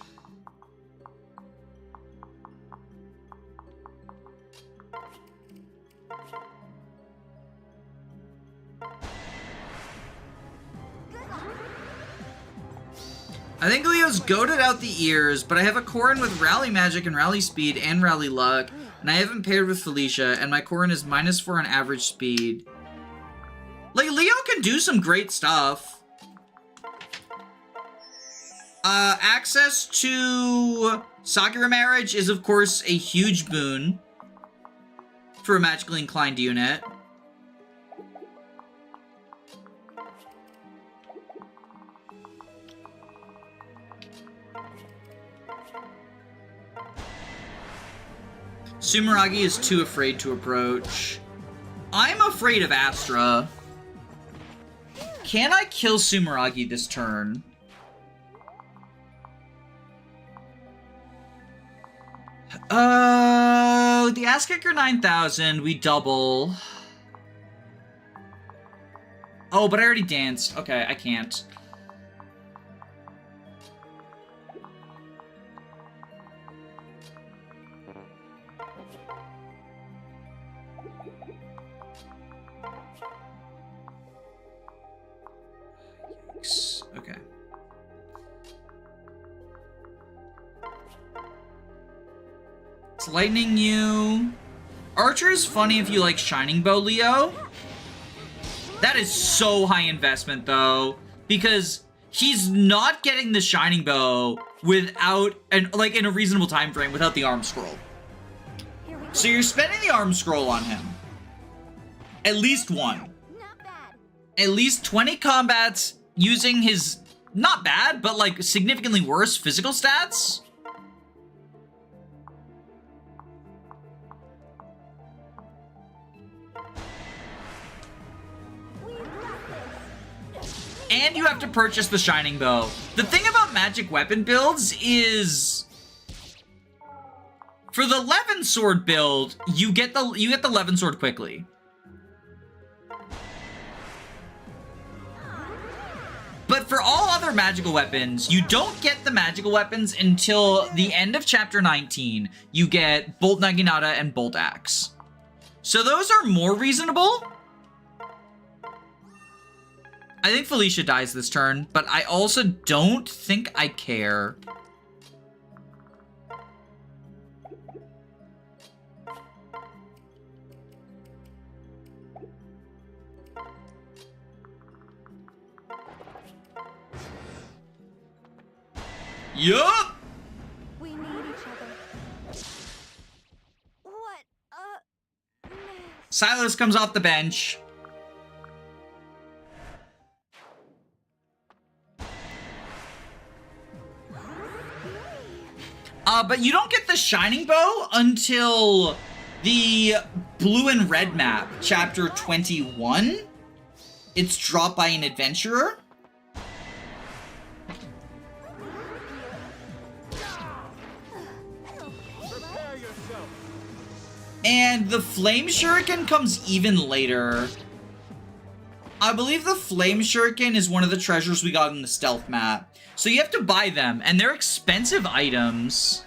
I think Leo's goated out the ears, but I have a Corin with Rally Magic and Rally Speed and Rally Luck, and I haven't paired with Felicia, and my Corin is -4 on average speed. Like, Leo can do some great stuff. Access to Sakura Marriage is, of course, a huge boon for a magically inclined unit. Sumeragi is too afraid to approach. I'm afraid of Astra. Can I kill Sumeragi this turn? The Ass Kicker 9000, we double. Oh, but I already danced. Okay, I can't. Okay. It's lightning you. Archer is funny if you like Shining Bow, Leo. That is so high investment, though, because he's not getting the Shining Bow without, like, in a reasonable time frame, without the arm scroll. So you're spending the arm scroll on him. At least one. Not bad. At least 20 combats using his, not bad, but, like, significantly worse physical stats. And you have to purchase the Shining Bow. The thing about magic weapon builds is, for the Levin Sword build, you get the Levin Sword quickly. But for all other magical weapons, you don't get the magical weapons until the end of Chapter 19. You get Bolt Naginata and Bolt Axe. So those are more reasonable. I think Felicia dies this turn, but I also don't think I care. Yup! We need each other. What? Silas comes off the bench. But you don't get the Shining Bow until the blue and red map, chapter 21. It's dropped by an adventurer. Prepare yourself. And the Flame Shuriken comes even later. I believe the Flame Shuriken is one of the treasures we got in the stealth map. So you have to buy them, and they're expensive items.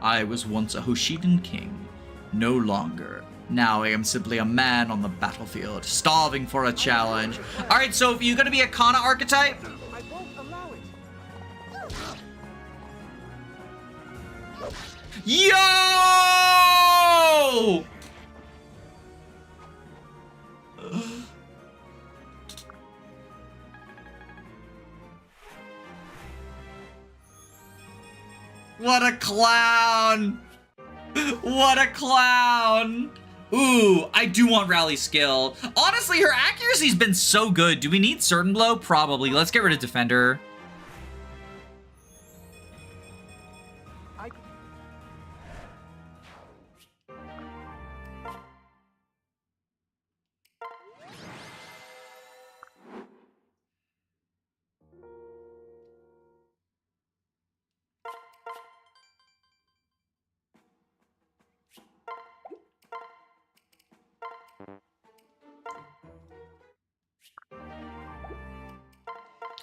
I was once a Hoshidan king. No longer. Now I am simply a man on the battlefield, starving for a challenge. Alright, Sophie, you gonna be a Kana archetype? I won't allow it. Yo! What a clown! What a clown! Ooh, I do want rally skill. Honestly, her accuracy's been so good. Do we need certain blow? Probably. Let's get rid of defender.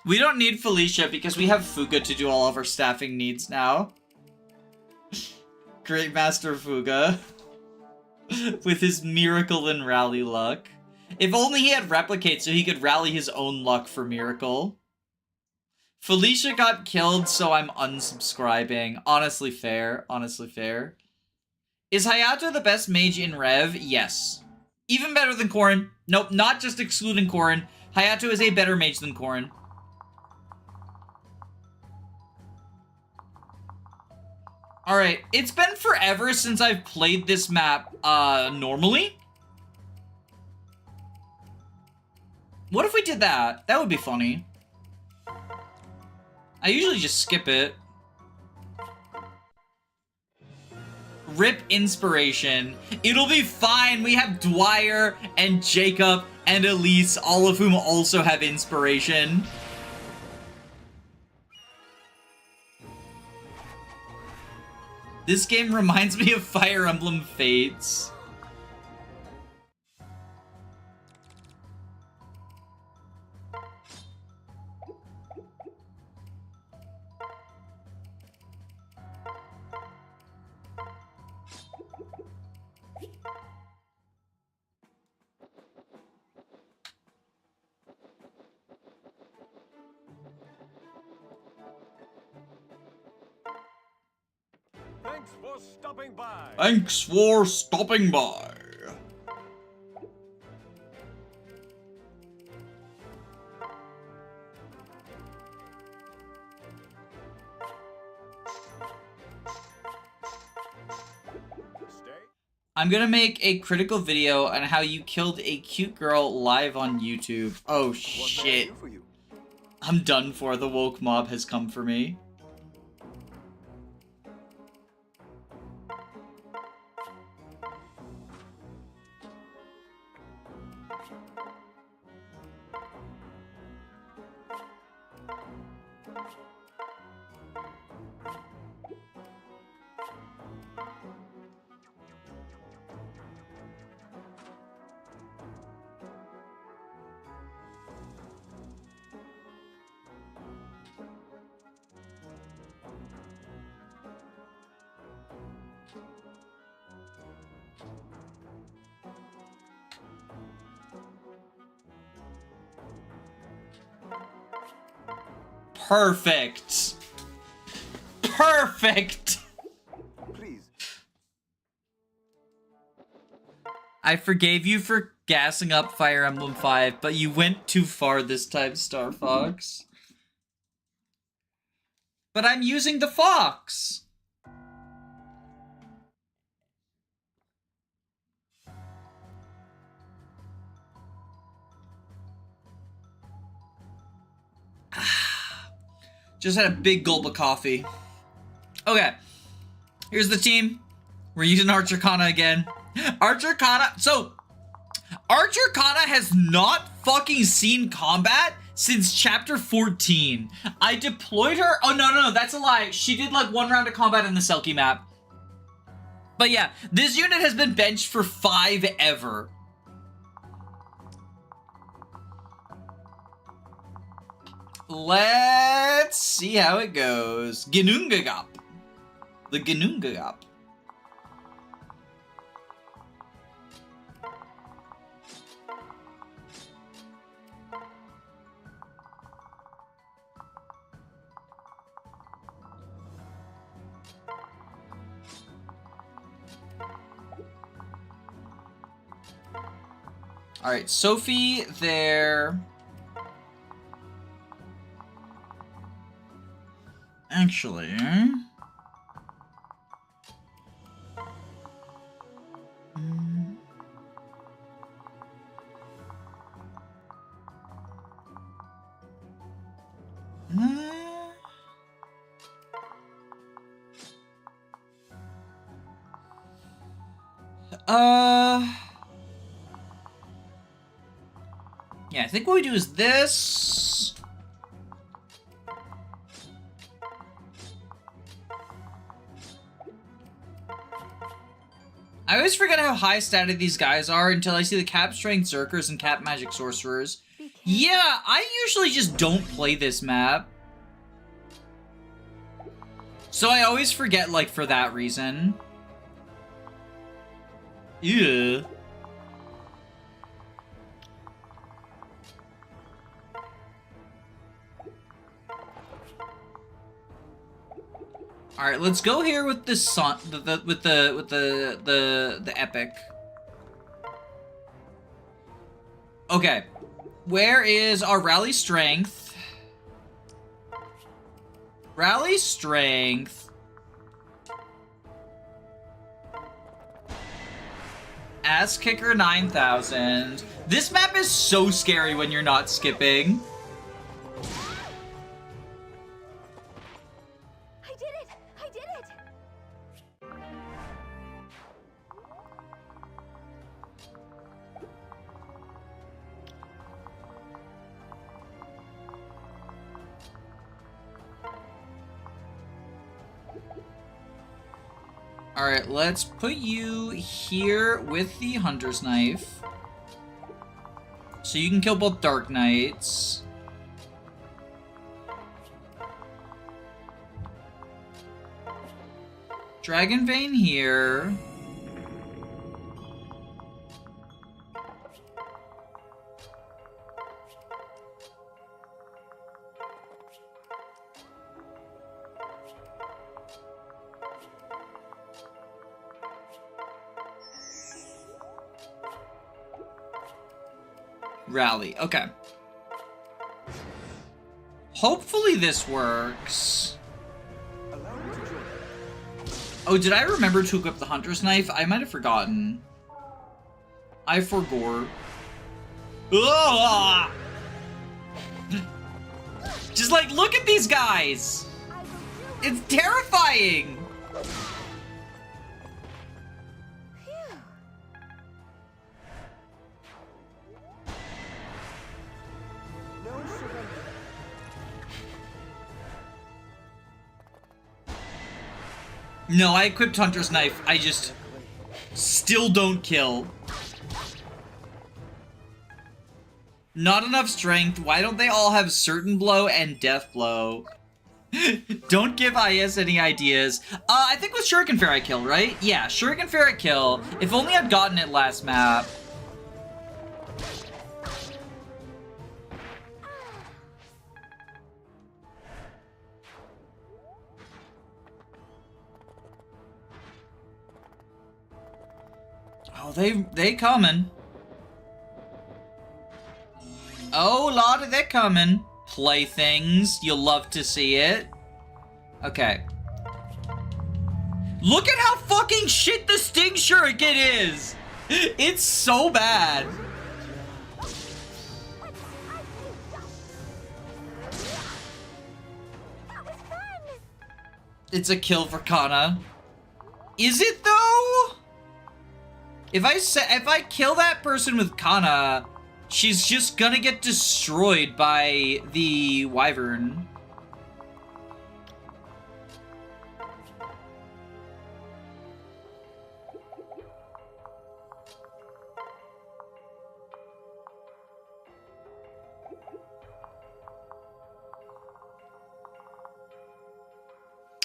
We don't need Felicia because we have Fuga to do all of our staffing needs now. Great Master Fuga. With his miracle and rally luck. If only he had replicate so he could rally his own luck for miracle. Felicia got killed, so I'm unsubscribing. Honestly fair. Honestly fair. Is Hayato the best mage in Rev? Yes. Even better than Corin. Nope, not just excluding Corin. Hayato is a better mage than Corin. Alright, it's been forever since I've played this map, normally. What if we did that? That would be funny. I usually just skip it. Rip inspiration. It'll be fine. We have Dwyer and Jacob and Elise, all of whom also have inspiration. This game reminds me of Fire Emblem Fates. Thanks for stopping by. Thanks for stopping by. Stay. I'm gonna make a critical video on how you killed a cute girl live on YouTube. Oh What can I shit. do for you? I'm done for. The woke mob has come for me. Perfect. Perfect. Please. I forgave you for gassing up Fire Emblem 5, but you went too far this time, Star Fox. But I'm using the fox. Just had a big gulp of coffee. Okay. Here's the team. We're using Archer Kana again. Archer Kana. So, Archer Kana has not fucking seen combat since chapter 14. I deployed her. Oh, no. That's a lie. She did like one round of combat in the Selkie map. But yeah, this unit has been benched for 5 ever. Let's see how it goes. Ginungagap. The Ginungagap. All right, Sophie there. Actually, yeah, I think what we do is this. I always forget how high statted these guys are until I see the cap strength Zerkers and cap magic sorcerers. Yeah, I usually just don't play this map. So I always forget, like, for that reason. Yeah. All right, let's go here with the sun, with the epic. Okay, where is our rally strength? Rally strength. Ass kicker 9,000. This map is so scary when you're not skipping. Alright, let's put you here with the Hunter's Knife. So you can kill both Dark Knights. Dragon Vein here. Rally, okay. Hopefully this works. Oh, did I remember to equip the Hunter's Knife? I might have forgotten. I forgore. Ugh! Just like, look at these guys! It's terrifying! No, I equipped Hunter's Knife. I just still don't kill. Not enough strength. Why don't they all have Certain Blow and Death Blow? Don't give IS any ideas. I think with Shuriken Fair I kill, right? Yeah, Shuriken Fair I kill. If only I'd gotten it last map. Oh, they coming. Oh, Lord, they're coming. Playthings, you'll love to see it. Okay. Look at how fucking shit the Sting Shuriken is! It's so bad. It's a kill for Kana. Is it though? If I kill that person with Kana, she's just gonna get destroyed by the Wyvern.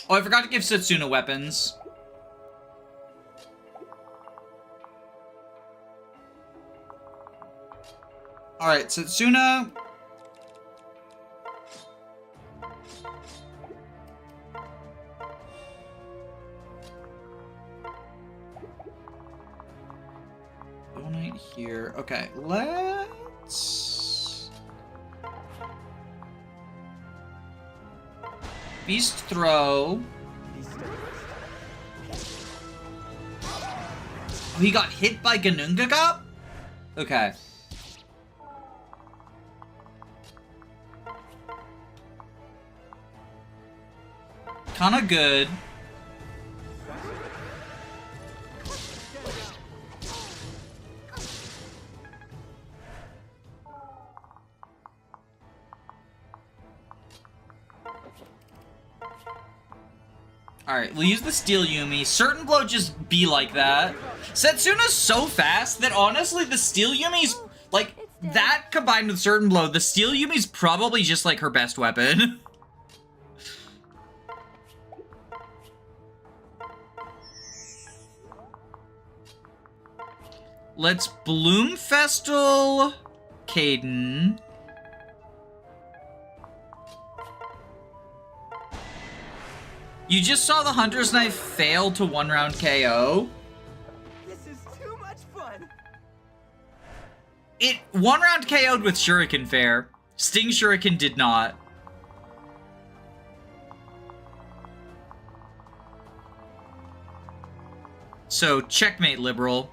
Oh, I forgot to give Setsuna weapons. Alright, Setsuna. Bonite here. here. Okay, let's... Beast throw. Oh, he got hit by Ganungagap? Okay. Kinda good. Alright, we'll use the Steel Yumi. Certain Blow just be like that. Setsuna's so fast that honestly the Steel Yumi's, like, that combined with Certain Blow, the Steel Yumi's probably just like her best weapon. Let's Bloom Festal Kaden. You just saw the Hunter's Knife fail to 1-round KO. This is too much fun. It 1-round KO'd with Shuriken Fair. Sting Shuriken did not. So, checkmate, Liberal.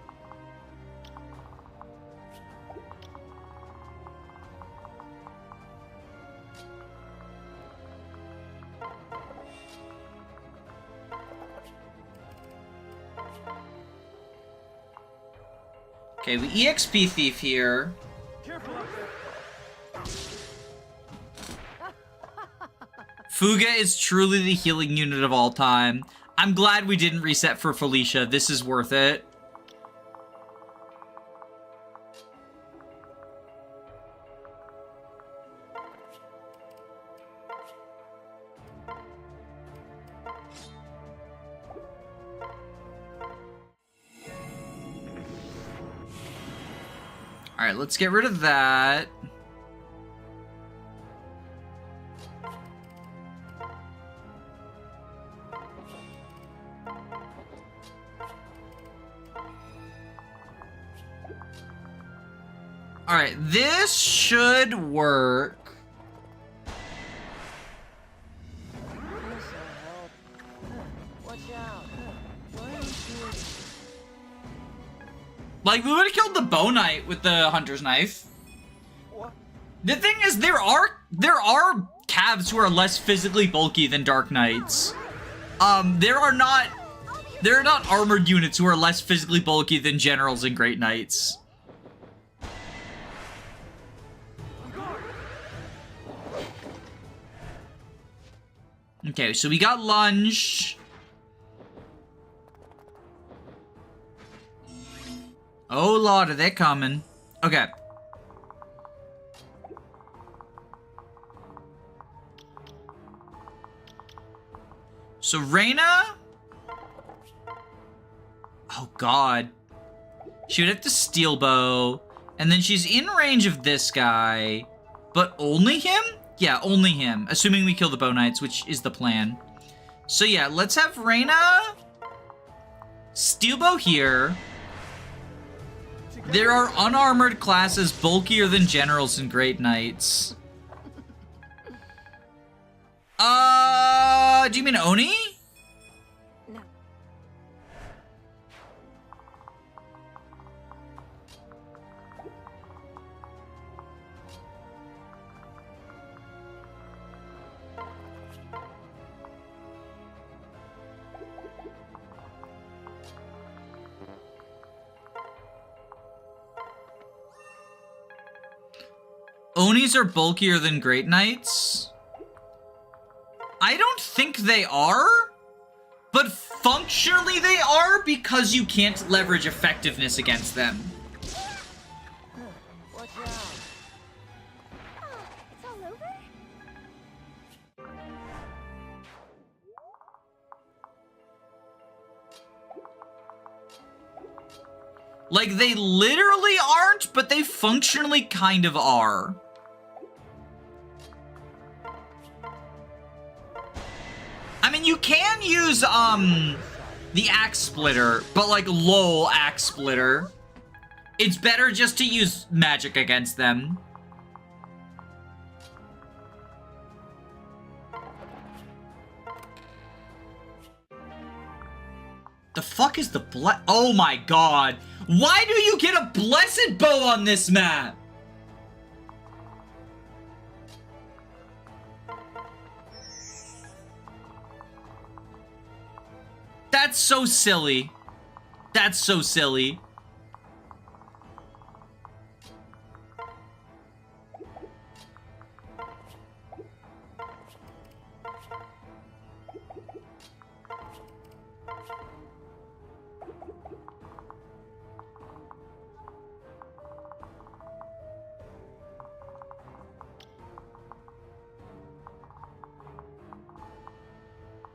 Okay, we EXP Thief here. Careful out there. Fuga is truly the healing unit of all time. I'm glad we didn't reset for Felicia. This is worth it. Alright, let's get rid of that. Alright, this should work. Watch out. Why are you doing? Like, we would have killed the Bow Knight with the Hunter's Knife. What? The thing is, there are calves who are less physically bulky than Dark Knights. There are not armored units who are less physically bulky than Generals and Great Knights. Okay, so we got Lunge. Oh lord, are they coming? Okay. So Reyna? Oh god. She would have to Steel Bow. And then she's in range of this guy. But only him? Yeah, only him. Assuming we kill the Bow Knights, which is the plan. So yeah, let's have Reyna. Steel Bow here. There are unarmored classes bulkier than Generals and Great Knights. Do you mean Oni? No. Onis are bulkier than Great Knights? I don't think they are, but functionally they are because you can't leverage effectiveness against them. Watch out. It's all over? Like, they literally aren't, but they functionally kind of are. I mean, you can use, the Axe Splitter, but, like, lol, Axe Splitter. It's better just to use magic against them. The fuck is the oh my god. Why do you get a blessed bow on this map? That's so silly. That's so silly.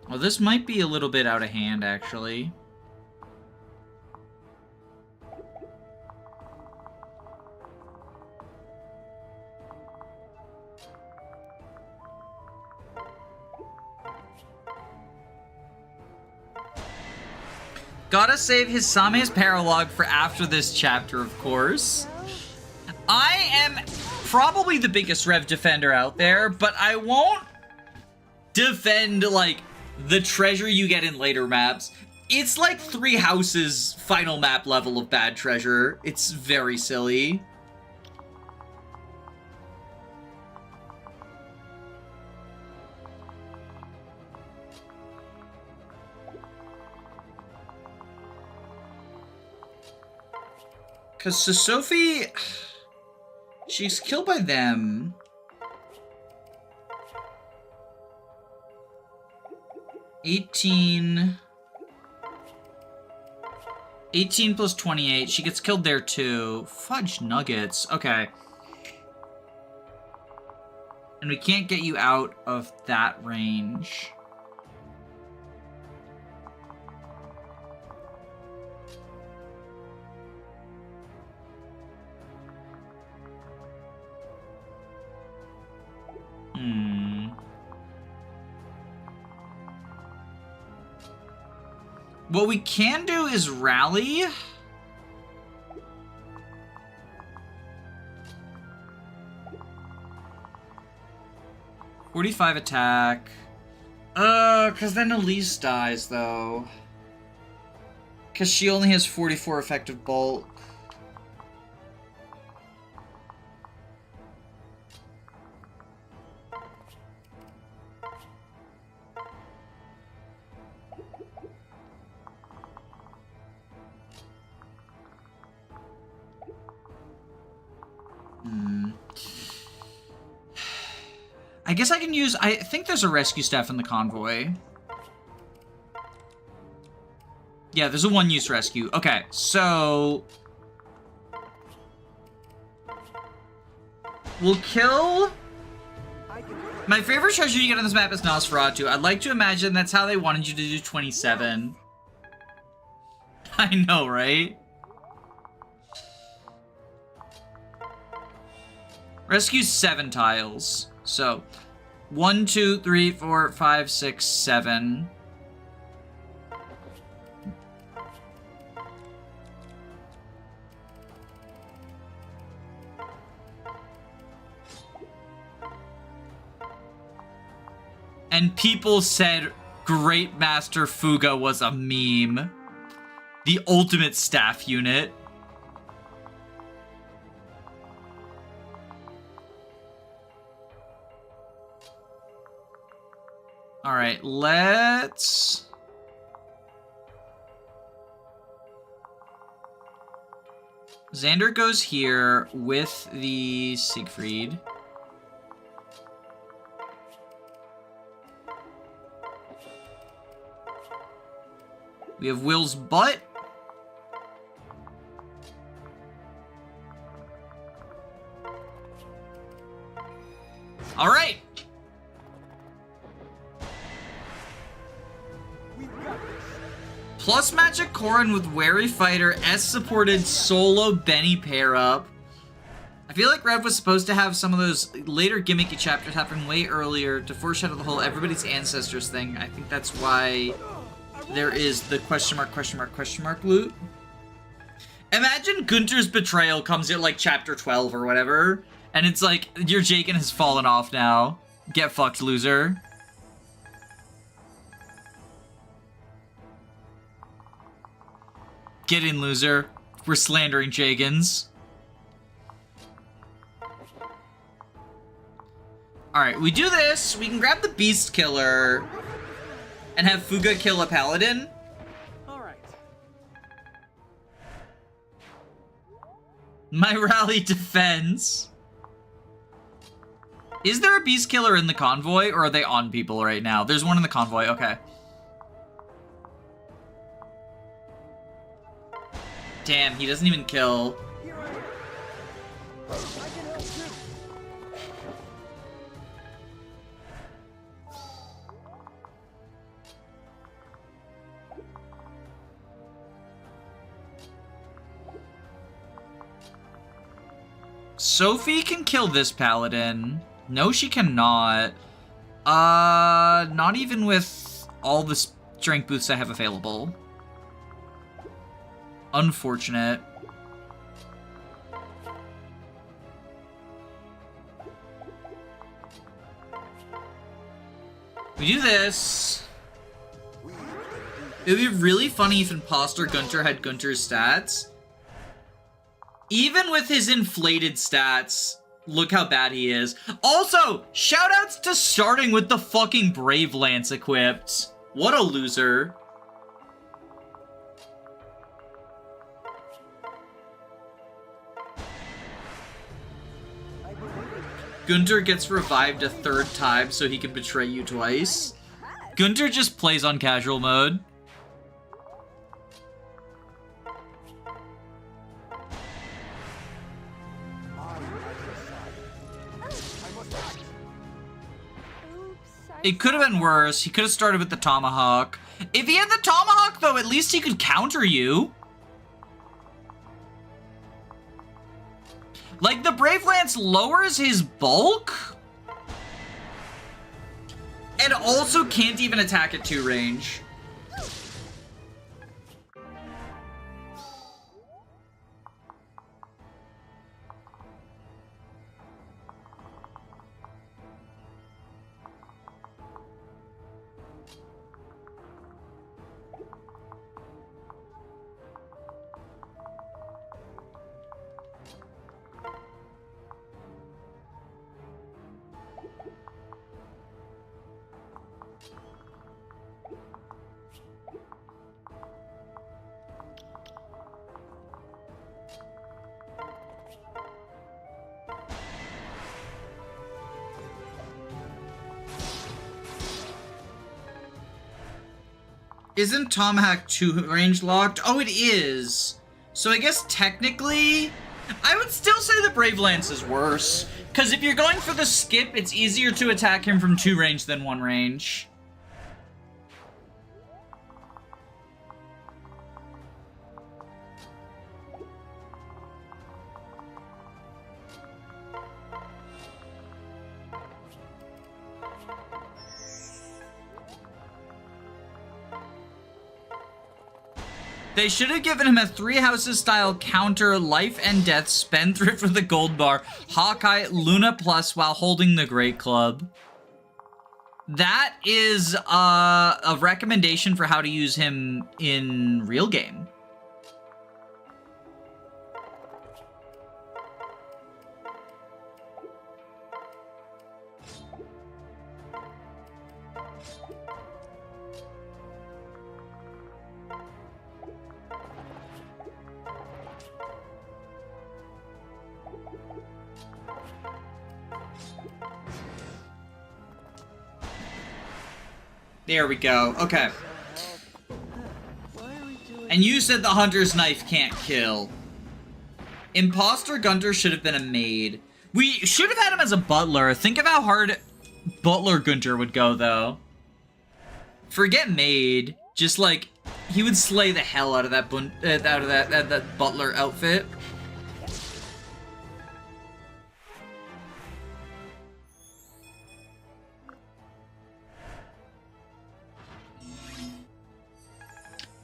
Well, this might be a little bit out of hand, actually. Gotta save his Same's paralogue for after this chapter, of course. I am probably the biggest Rev defender out there, but I won't defend, like, the treasure you get in later maps. It's like 3 houses final map level of bad treasure. It's very silly. Because Sophie, she's killed by them. $18 plus 28. She gets killed there too. Fudge nuggets. Okay. And we can't get you out of that range. What we can do is rally. $45 attack. Because then Elise dies, though. Because she only has 44 effective bolt. I guess I can use... I think there's a rescue staff in the convoy. Yeah, there's a one-use rescue. Okay, so... we'll kill... My favorite treasure you get on this map is Nosferatu. I'd like to imagine that's how they wanted you to do 27. I know, right? Rescue 7 tiles. So, 1, 2, 3, 4, 5, 6, 7. And people said Great Master Fuga was a meme. The ultimate staff unit. Alright, let's... Xander goes here with the Siegfried. We have Will's butt. Alright! Plus magic Corin with Wary Fighter, S-supported solo Benny pair up. I feel like Rev was supposed to have some of those later gimmicky chapters happen way earlier to foreshadow the whole everybody's ancestors thing. I think that's why there is the question mark loot. Imagine Gunter's betrayal comes at like chapter 12 or whatever, and it's like, your Jaken has fallen off now. Get fucked, loser. Get in, loser. We're slandering Jakens. Alright, we do this. We can grab the Beast Killer and have Fuga kill a Paladin. Alright. My rally defends. Is there a Beast Killer in the convoy, or are they on people right now? There's one in the convoy, okay. Damn, he doesn't even kill. Here I am. I can help too. Sophie can kill this Paladin. No, she cannot. Not even with all the strength boosts I have available. Unfortunate. We do this. It would be really funny if Imposter Gunter had Gunter's stats. Even with his inflated stats, look how bad he is. Also, shoutouts to starting with the fucking Brave Lance equipped. What a loser. Gunter gets revived a third time so he can betray you twice. Gunter just plays on casual mode. It could have been worse. He could have started with the Tomahawk. If he had the Tomahawk, though, at least he could counter you. Like, the Brave Lance lowers his bulk? And also can't even attack at 2 range. Isn't Tomahawk 2 range locked? Oh, it is. So I guess technically, I would still say the Brave Lance is worse. Because if you're going for the skip, it's easier to attack him from 2 range than 1 range. They should have given him a 3 houses style counter, life and death, spendthrift with a gold bar, Hawkeye, Luna plus while holding the Great Club. That is a recommendation for how to use him in real game. There we go. Okay. And you said the Hunter's Knife can't kill. Imposter Gunter should have been a maid. We should have had him as a butler. Think of how hard Butler Gunter would go, though. Forget maid. Just like, he would slay the hell out of that that butler outfit.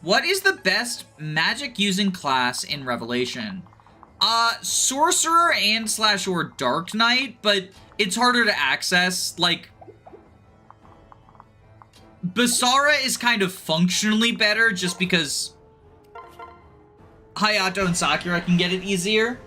What is the best magic using class in Revelation? Sorcerer and / or Dark Knight, but it's harder to access. Like, Basara is kind of functionally better just because Hayato and Sakura can get it easier.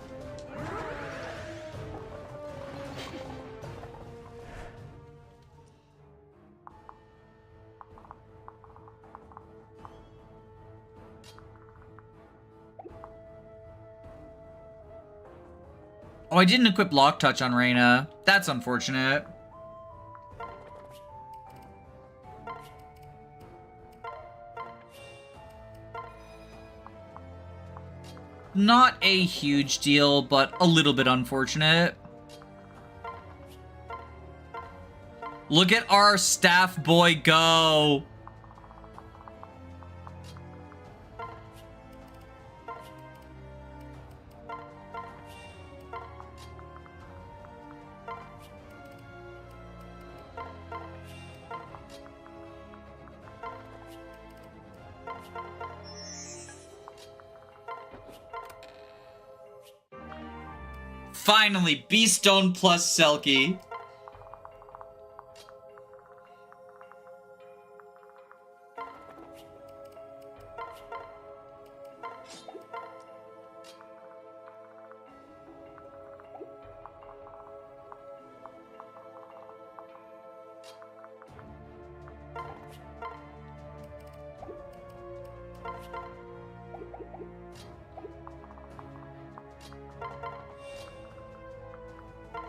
Oh, I didn't equip Lock Touch on Reina. That's unfortunate. Not a huge deal, but a little bit unfortunate. Look at our staff boy go. Finally, B-Stone plus Selkie.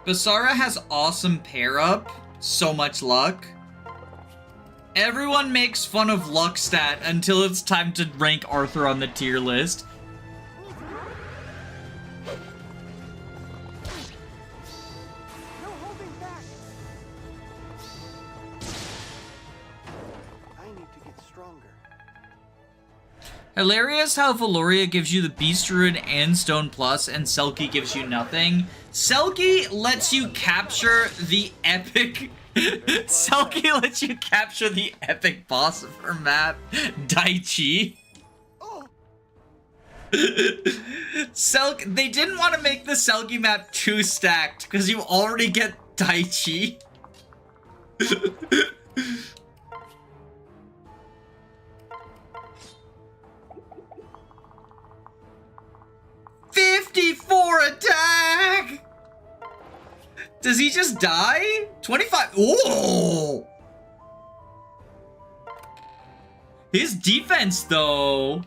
Basara has awesome pair-up. So much luck. Everyone makes fun of luck stat until it's time to rank Arthur on the tier list. No holding back. I need to get stronger. Hilarious how Valoria gives you the Beast Rune and Stone Plus, and Selkie gives you nothing. Selkie lets you capture the epic... Selkie lets you capture the epic boss of her map, Daichi. Oh, They didn't want to make the Selkie map too stacked, because you already get Daichi. 54 attack! Does he just die? 25. Ooh! His defense, though.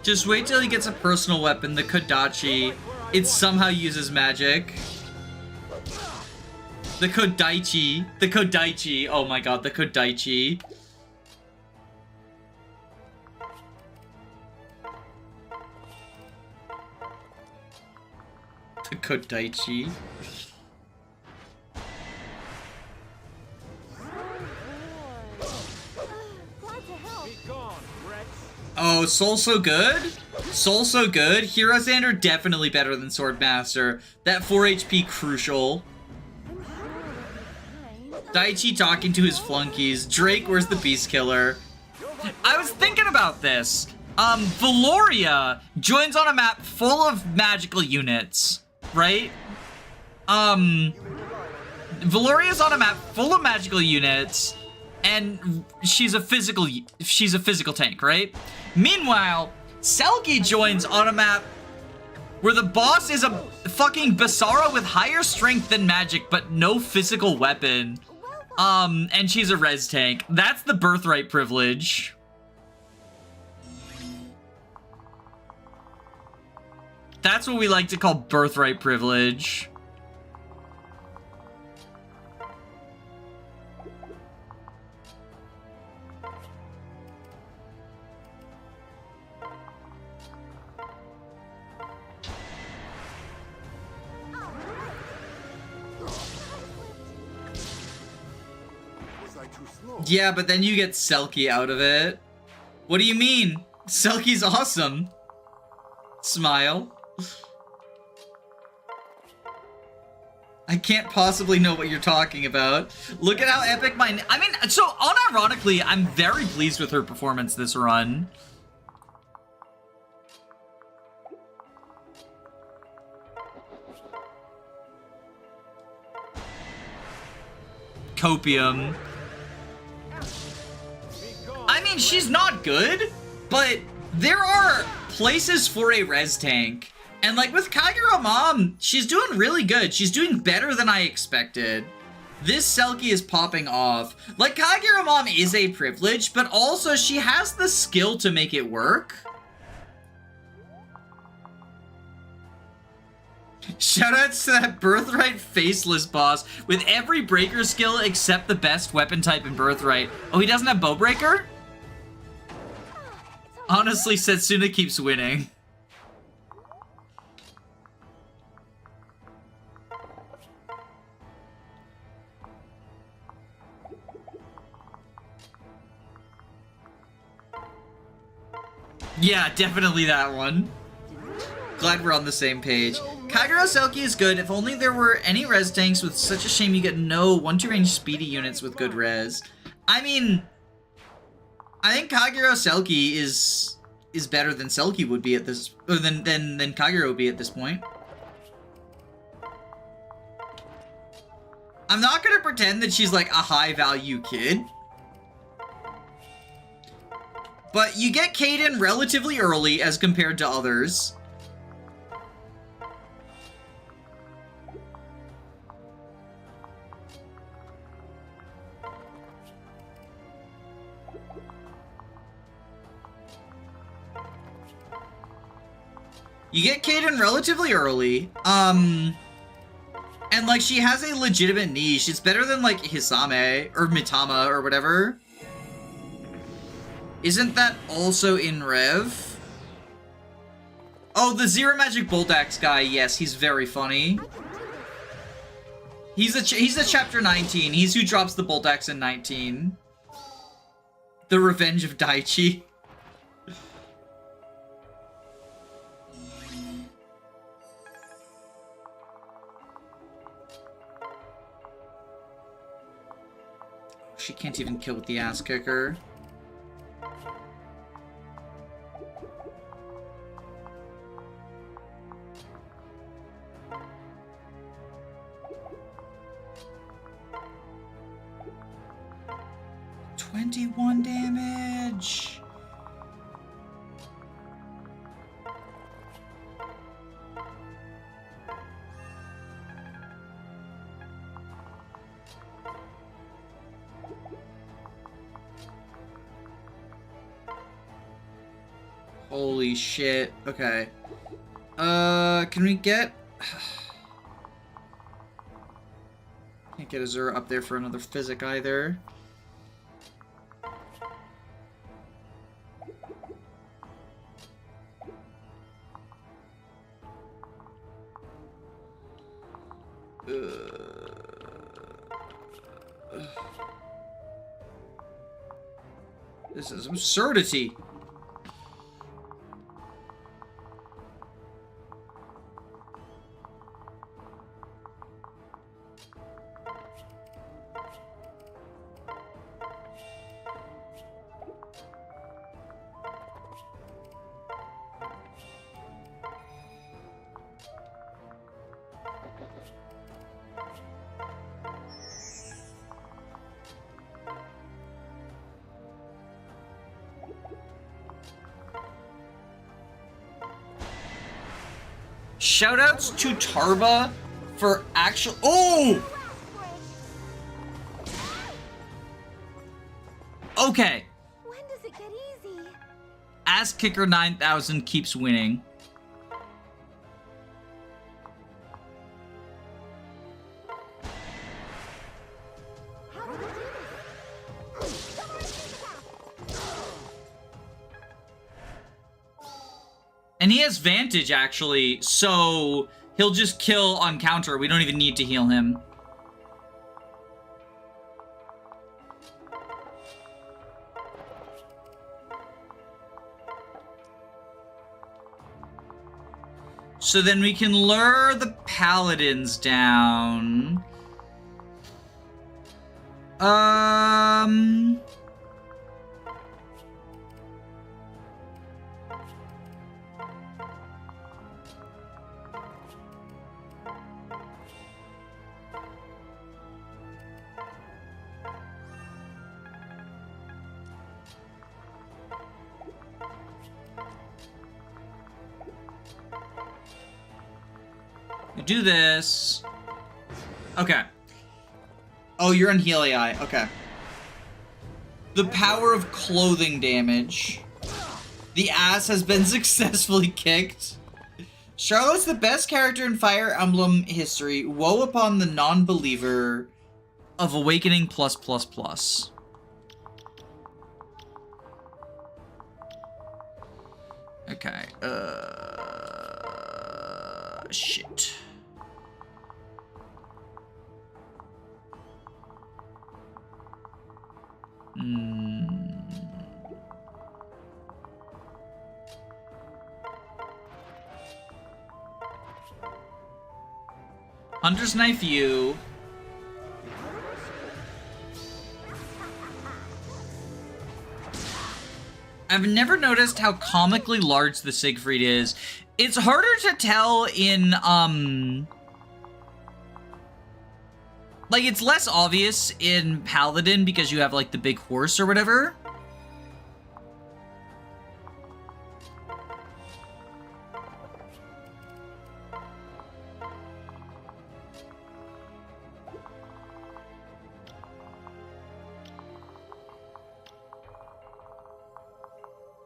Just wait till he gets a personal weapon, the Kodachi. It somehow uses magic. The Kodaichi. The Kodaichi. Oh my god, the Kodaichi. The Kodaichi. Glad to help. be gone, Rex. Oh, Soul so good? Soul so good? Hero Xander definitely better than Swordmaster. That 4 HP crucial. I'm sure it'll be fine. Daichi talking to his flunkies. Drake, where's the beast killer? I was thinking about this. Valoria joins on a map full of magical units, right? Valoria's on a map full of magical units, and she's a physical tank, right? Meanwhile, Selkie joins on a map where the boss is a fucking Basara with higher strength than magic, but no physical weapon. And she's a res tank. That's the birthright privilege. That's what we like to call birthright privilege. Yeah, but then you get Selkie out of it. What do you mean? Selkie's awesome. Smile. I can't possibly know what you're talking about. Look at how epic my... I mean, so unironically, I'm very pleased with her performance this run. Copium. I mean, she's not good, but there are places for a res tank. And like with Kagero Mom, she's doing really good. She's doing better than I expected. This Selkie is popping off. Like, Kagero Mom is a privilege, but also she has the skill to make it work. Shoutouts to that Birthright Faceless boss with every breaker skill except the best weapon type in Birthright. Oh, he doesn't have Bowbreaker? Honestly, Setsuna keeps winning. Yeah, definitely that one. Glad we're on the same page. Kagero Selkie is good. If only there were any res tanks. With such a shame you get no 1-2 range speedy units with good res. I mean, I think Kagero Selkie is better than Selkie would be at this, or than Kagero would be at this point. I'm not gonna pretend that she's like a high value kid. But you get Kaden relatively early as compared to others. You get Kaden relatively early. And like she has a legitimate niche. It's better than like Hisame or Mitama or whatever. Isn't that also in Rev? Oh, the Zero Magic Bolt Axe guy. Yes, he's very funny. He's a chapter 19. He's who drops the Bolt Axe in 19. The Revenge of Daichi. She can't even kill with the ass kicker. $21 damage. Holy shit. Okay. Can we get... Can't get Azura up there for another physic either. This is absurdity. Shoutouts to Tarba for actual. Oh! Okay. When does it get easy? Ass Kicker 9000 keeps winning. How do we do this? Come on, And he has Vantage, actually, so he'll just kill on counter. We don't even need to heal him. So then we can lure the paladins down. We do this. Okay. Oh, you're on heal AI. Okay. The power of clothing damage. The ass has been successfully kicked. Charlotte's the best character in Fire Emblem history. Woe upon the non-believer of Awakening +++. Okay. Shit. Hunter's Knife you. I've never noticed how comically large the Siegfried is. It's harder to tell in, like, it's less obvious in Paladin because you have, like, the big horse or whatever.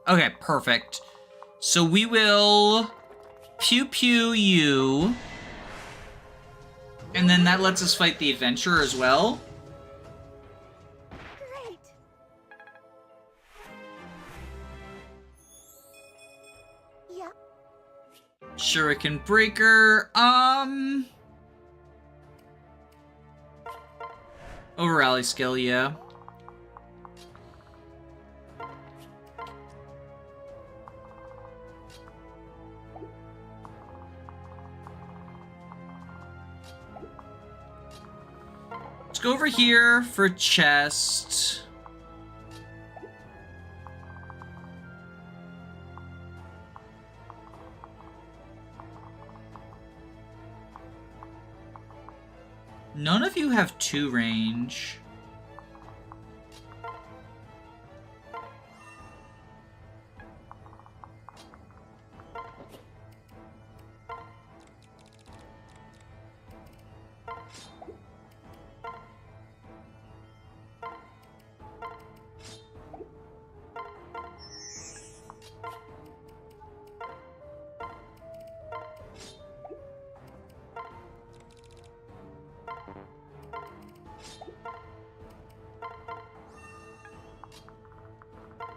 Okay, perfect. So we will pew pew you. And then that lets us fight the adventurer as well. Great. Yep. Shuriken Breaker. Over rally skill, yeah. Let's go over here for chest. None of you have 2 range.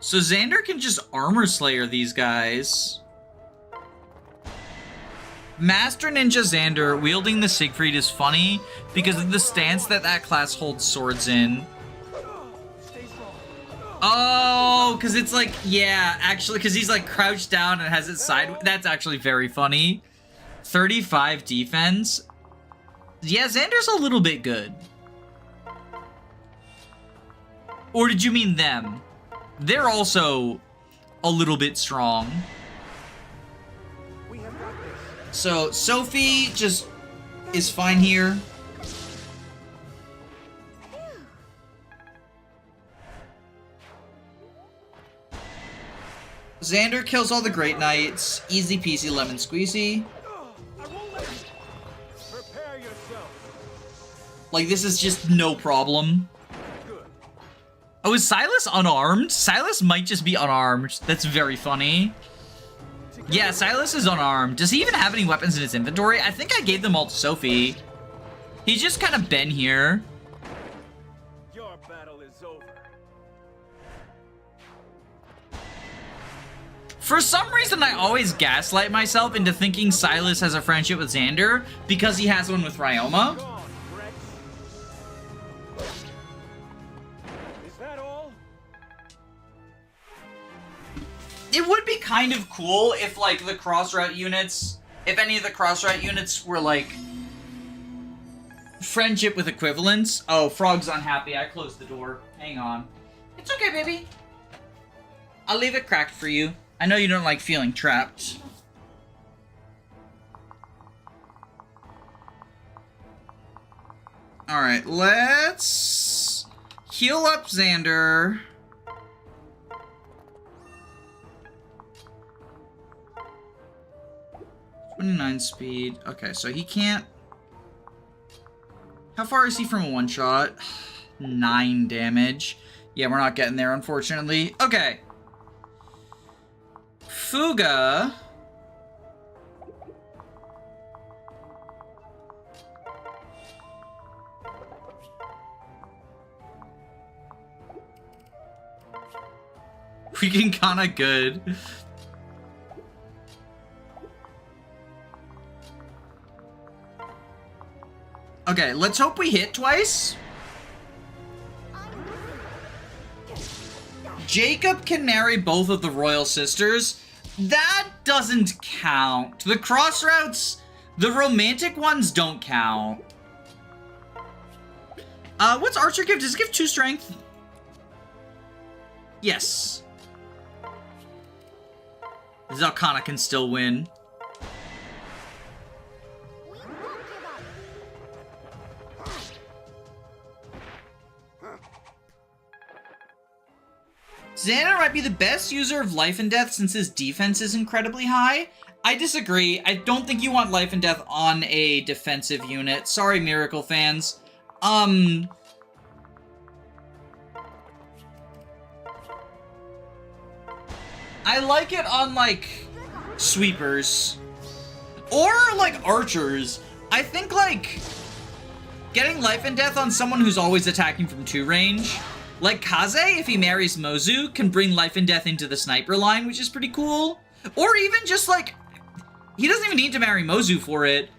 So Xander can just Armor Slayer these guys. Master Ninja Xander wielding the Siegfried is funny because of the stance that that class holds swords in. Oh, because it's like, yeah, actually, because he's like crouched down and has it side. That's actually very funny. 35 defense. Yeah, Xander's a little bit good. Or did you mean them? They're also a little bit strong. We have got this. So Sophie just is fine here. Xander kills all the Great Knights. Easy peasy lemon squeezy. Like, this is just no problem. Oh, is Silas unarmed? Silas might just be unarmed. That's very funny. Yeah, Silas is unarmed. Does he even have any weapons in his inventory? I think I gave them all to Sophie. He's just kind of been here. Your battle is over. For some reason, I always gaslight myself into thinking Silas has a friendship with Xander because he has one with Ryoma. Gone, Rex. Is that all? It would be kind of cool if, like, the cross-route units, if any of the cross-route units were, like, friendship with equivalents. Oh, Frog's unhappy. I closed the door. Hang on. It's okay, baby. I'll leave it cracked for you. I know you don't like feeling trapped. Alright, let's heal up Xander. .29 speed. Okay, so he can't... How far is he from a one-shot? 9 damage. Yeah, we're not getting there, unfortunately. Okay. Fuga. Freaking kinda good. Okay, let's hope we hit twice. Jacob can marry both of the royal sisters. That doesn't count. The crossroutes, the romantic ones don't count. What's Archer give? Does it give 2 strength? Yes. Zelkana can still win. Xander might be the best user of Life and Death since his defense is incredibly high. I disagree. I don't think you want Life and Death on a defensive unit. Sorry, Miracle fans. I like it on, like, sweepers. Or, like, archers. I think, like, getting Life and Death on someone who's always attacking from 2 range... Like, Kaze, if he marries Mozu, can bring Life and Death into the sniper line, which is pretty cool. Or even just, like, he doesn't even need to marry Mozu for it.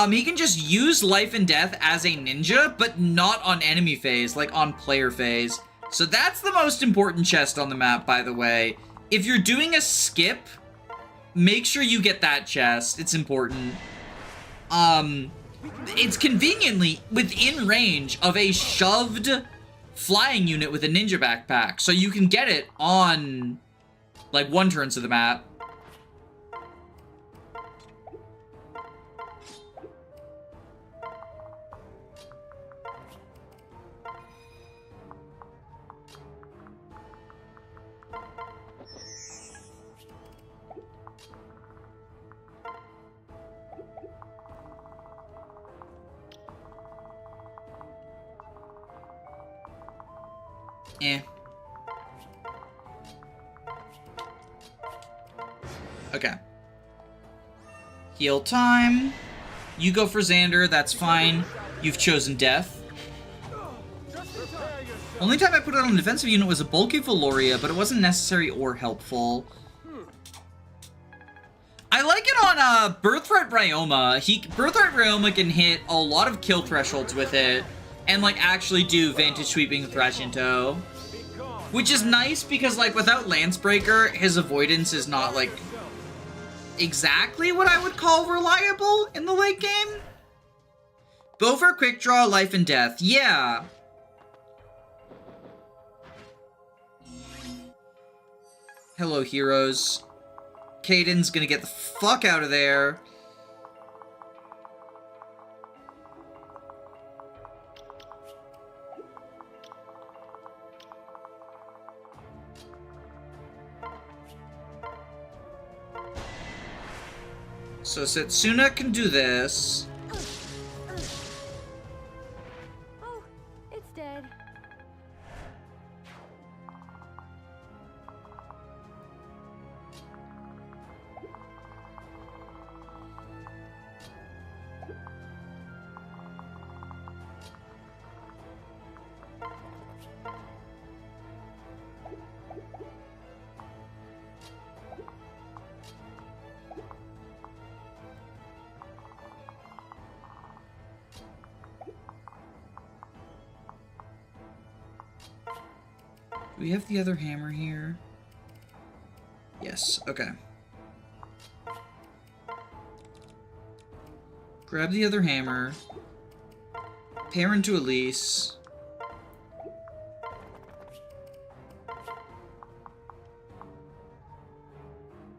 He can just use Life and Death as a ninja, but not on enemy phase, like on player phase. So that's the most important chest on the map, by the way. If you're doing a skip, make sure you get that chest. It's important. It's conveniently within range of a shoved flying unit with a ninja backpack, so you can get it on, like, 1 turns of the map. Eh. Okay. Heal time. You go for Xander, that's fine. You've chosen death. Only time I put it on a defensive unit was a bulky Valoria, but it wasn't necessary or helpful. I like it on Birthright Ryoma. Birthright Ryoma can hit a lot of kill thresholds with it, and, like, actually do Vantage Sweeping Thresh in tow. Which is nice because, like, without Lancebreaker, his avoidance is not, like, exactly what I would call reliable in the late game. Go for Quick Draw, Life and Death. Yeah. Hello, heroes. Kaden's gonna get the fuck out of there. So Setsuna can do this. we have the other hammer here? Yes, okay. Grab the other hammer. Pair into Elise.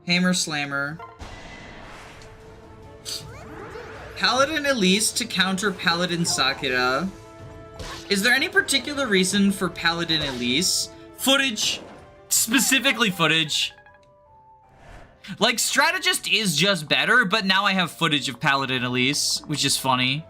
Hammer Slammer. Paladin Elise to counter Paladin Sakura. Is there any particular reason for Paladin Elise? Footage. Specifically footage. Like, Strategist is just better, but now I have footage of Paladin Elise, which is funny.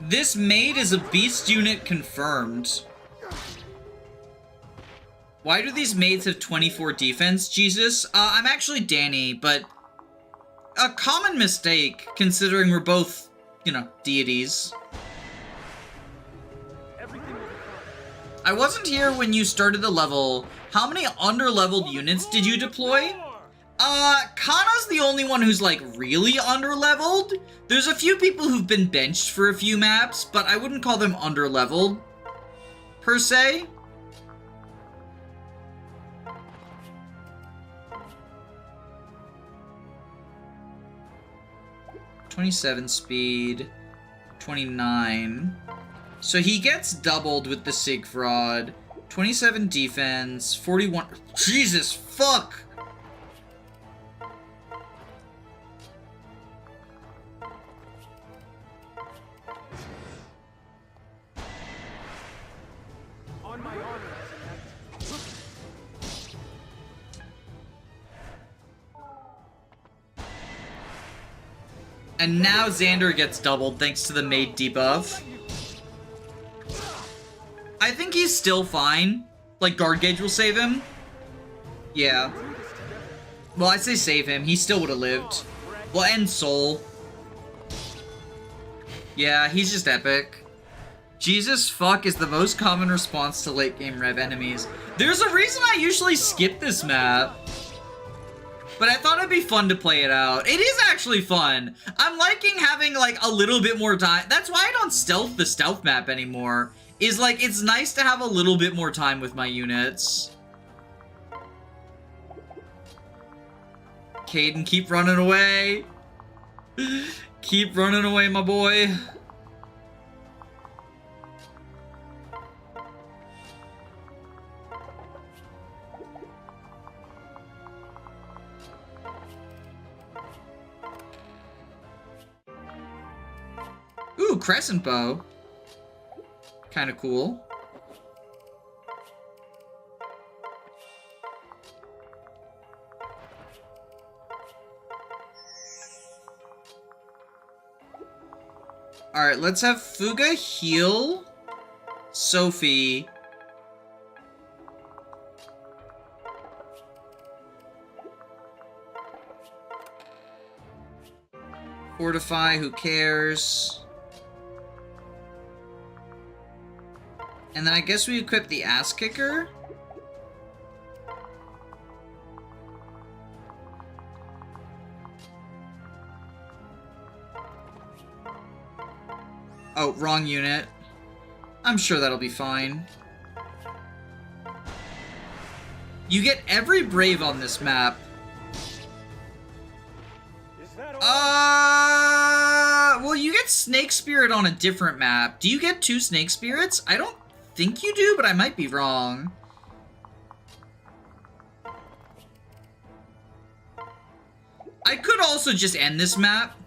This maid is a beast unit confirmed. Why do these maids have 24 defense, Jesus? I'm actually Danny, but a common mistake considering we're both, you know, deities. I wasn't here when you started the level. How many under-leveled units did you deploy? Kana's the only one who's, like, really under-leveled. There's a few people who've been benched for a few maps, but I wouldn't call them under-leveled, per se. .27 speed, 29. So he gets doubled with the Sigfrod. 27 defense, 41. Jesus, fuck! On my honor, And now Xander gets doubled thanks to the maid debuff. I think he's still fine. Like, guard gauge will save him. Yeah. Well, I say save him. He still would have lived. Well, and Soul. Yeah, he's just epic. Jesus fuck is the most common response to late game rev enemies. There's a reason I usually skip this map. But I thought it'd be fun to play it out. It is actually fun. I'm liking having, like, a little bit more time. That's why I don't stealth the stealth map anymore. Is, like, it's nice to have a little bit more time with my units. Kaden, keep running away. Keep running away, my boy. Ooh, crescent bow. Kind of cool. Alright, let's have Fuga heal Sophie. Fortify, who cares? And then I guess we equip the ass kicker. Oh, wrong unit. I'm sure that'll be fine. You get every brave on this map. is that all? Well, you get Snake Spirit on a different map. Do you get 2 Snake Spirits? I don't think you do, but I might be wrong. I could also just end this map.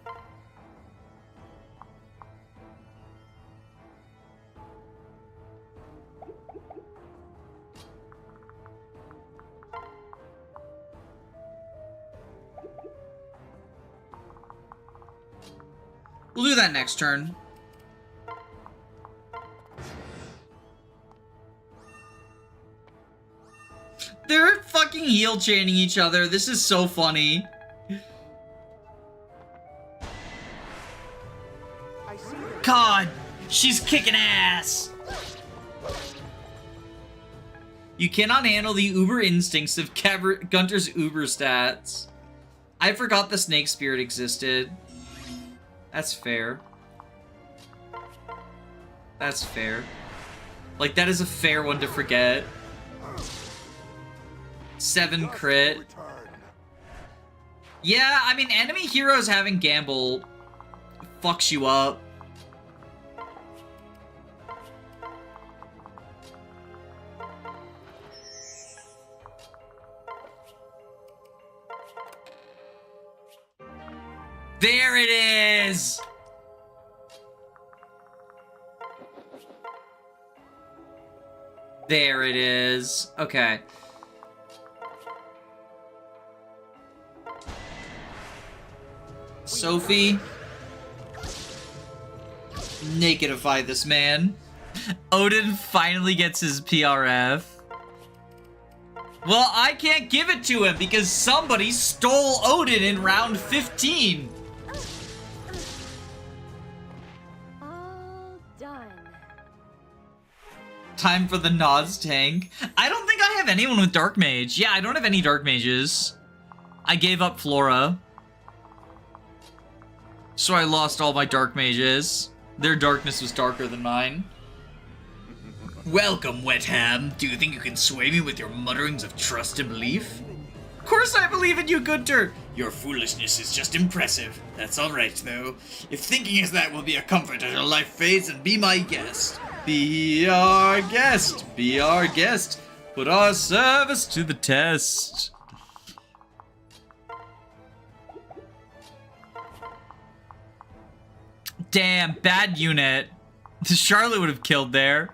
We'll do that next turn. fucking heel chaining each other. This is so funny. God, she's kicking ass. You cannot handle the uber instincts of Gunter's uber stats. I forgot the snake spirit existed. That's fair. That's fair. Like, that is a fair one to forget. 7 crit. Yeah, I mean, enemy heroes having gamble fucks you up. There it is! There it is. Okay. Sophie. Nakedify this man. Odin finally gets his PRF. Well, I can't give it to him because somebody stole Odin in round 15. All done. Time for the Nods tank. I don't think I have anyone with Dark Mage. Yeah, I don't have any Dark Mages. I gave up Flora. So I lost all my Dark Mages. Their darkness was darker than mine. Welcome, Wet Ham. Do you think you can sway me with your mutterings of trust and belief? Of course I believe in you, Gunter. Your foolishness is just impressive. That's alright, though. If thinking as that will be a comfort as your life fades, then be my guest. Be our guest. Be our guest. Put our service to the test. Damn, bad unit. Charlotte would have killed there.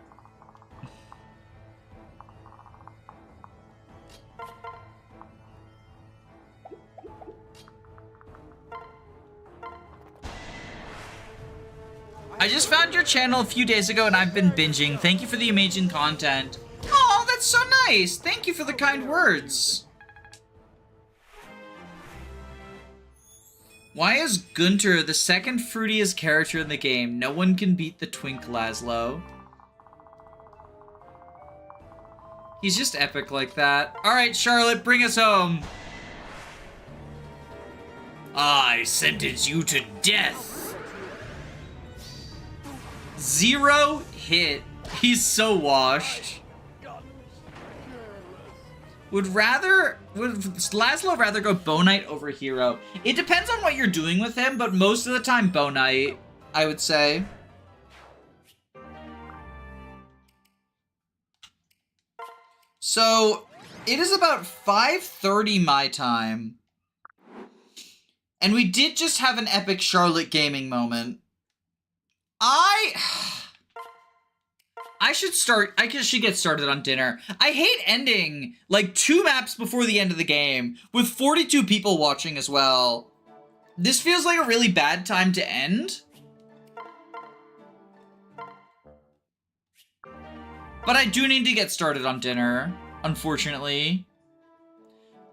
I just found your channel a few days ago and I've been binging. Thank you for the amazing content. Oh, that's so nice. Thank you for the kind words. Why is Gunter the second fruitiest character in the game? No one can beat the Twink Laszlo. He's just epic like that. Alright, Charlotte, bring us home. I sentence you to death. 0 hit. He's so washed. Would Laszlo rather go Bow Knight over Hero? It depends on what you're doing with him, but most of the time Bow Knight, I would say. So, it is about 5:30 my time. And we did just have an epic Charlotte gaming moment. I should get started on dinner. I hate ending like 2 maps before the end of the game with 42 people watching as well. This feels like a really bad time to end. But I do need to get started on dinner, unfortunately.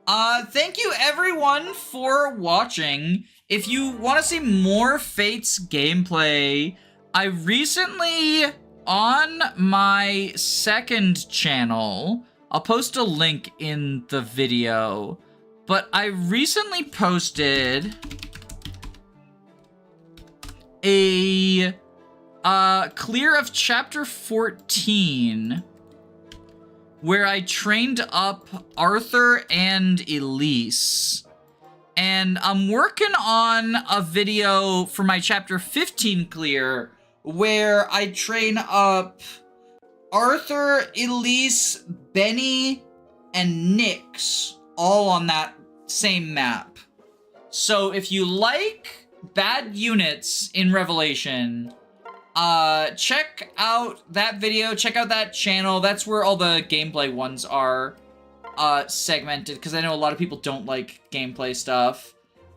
Thank you everyone for watching. If you want to see more Fates gameplay, I recently, on my second channel, I'll post a link in the video, but I recently posted a clear of chapter 14 where I trained up Arthur and Elise. And I'm working on a video for my chapter 15 clear where I train up Arthur, Elise, Benny, and Nyx all on that same map. So if you like bad units in Revelation, check out that video, check out that channel. That's where all the gameplay ones are segmented, because I know a lot of people don't like gameplay stuff.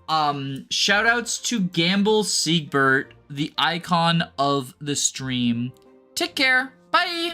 Shoutouts to Gamble Siegbert, the icon of the stream. Take care. Bye.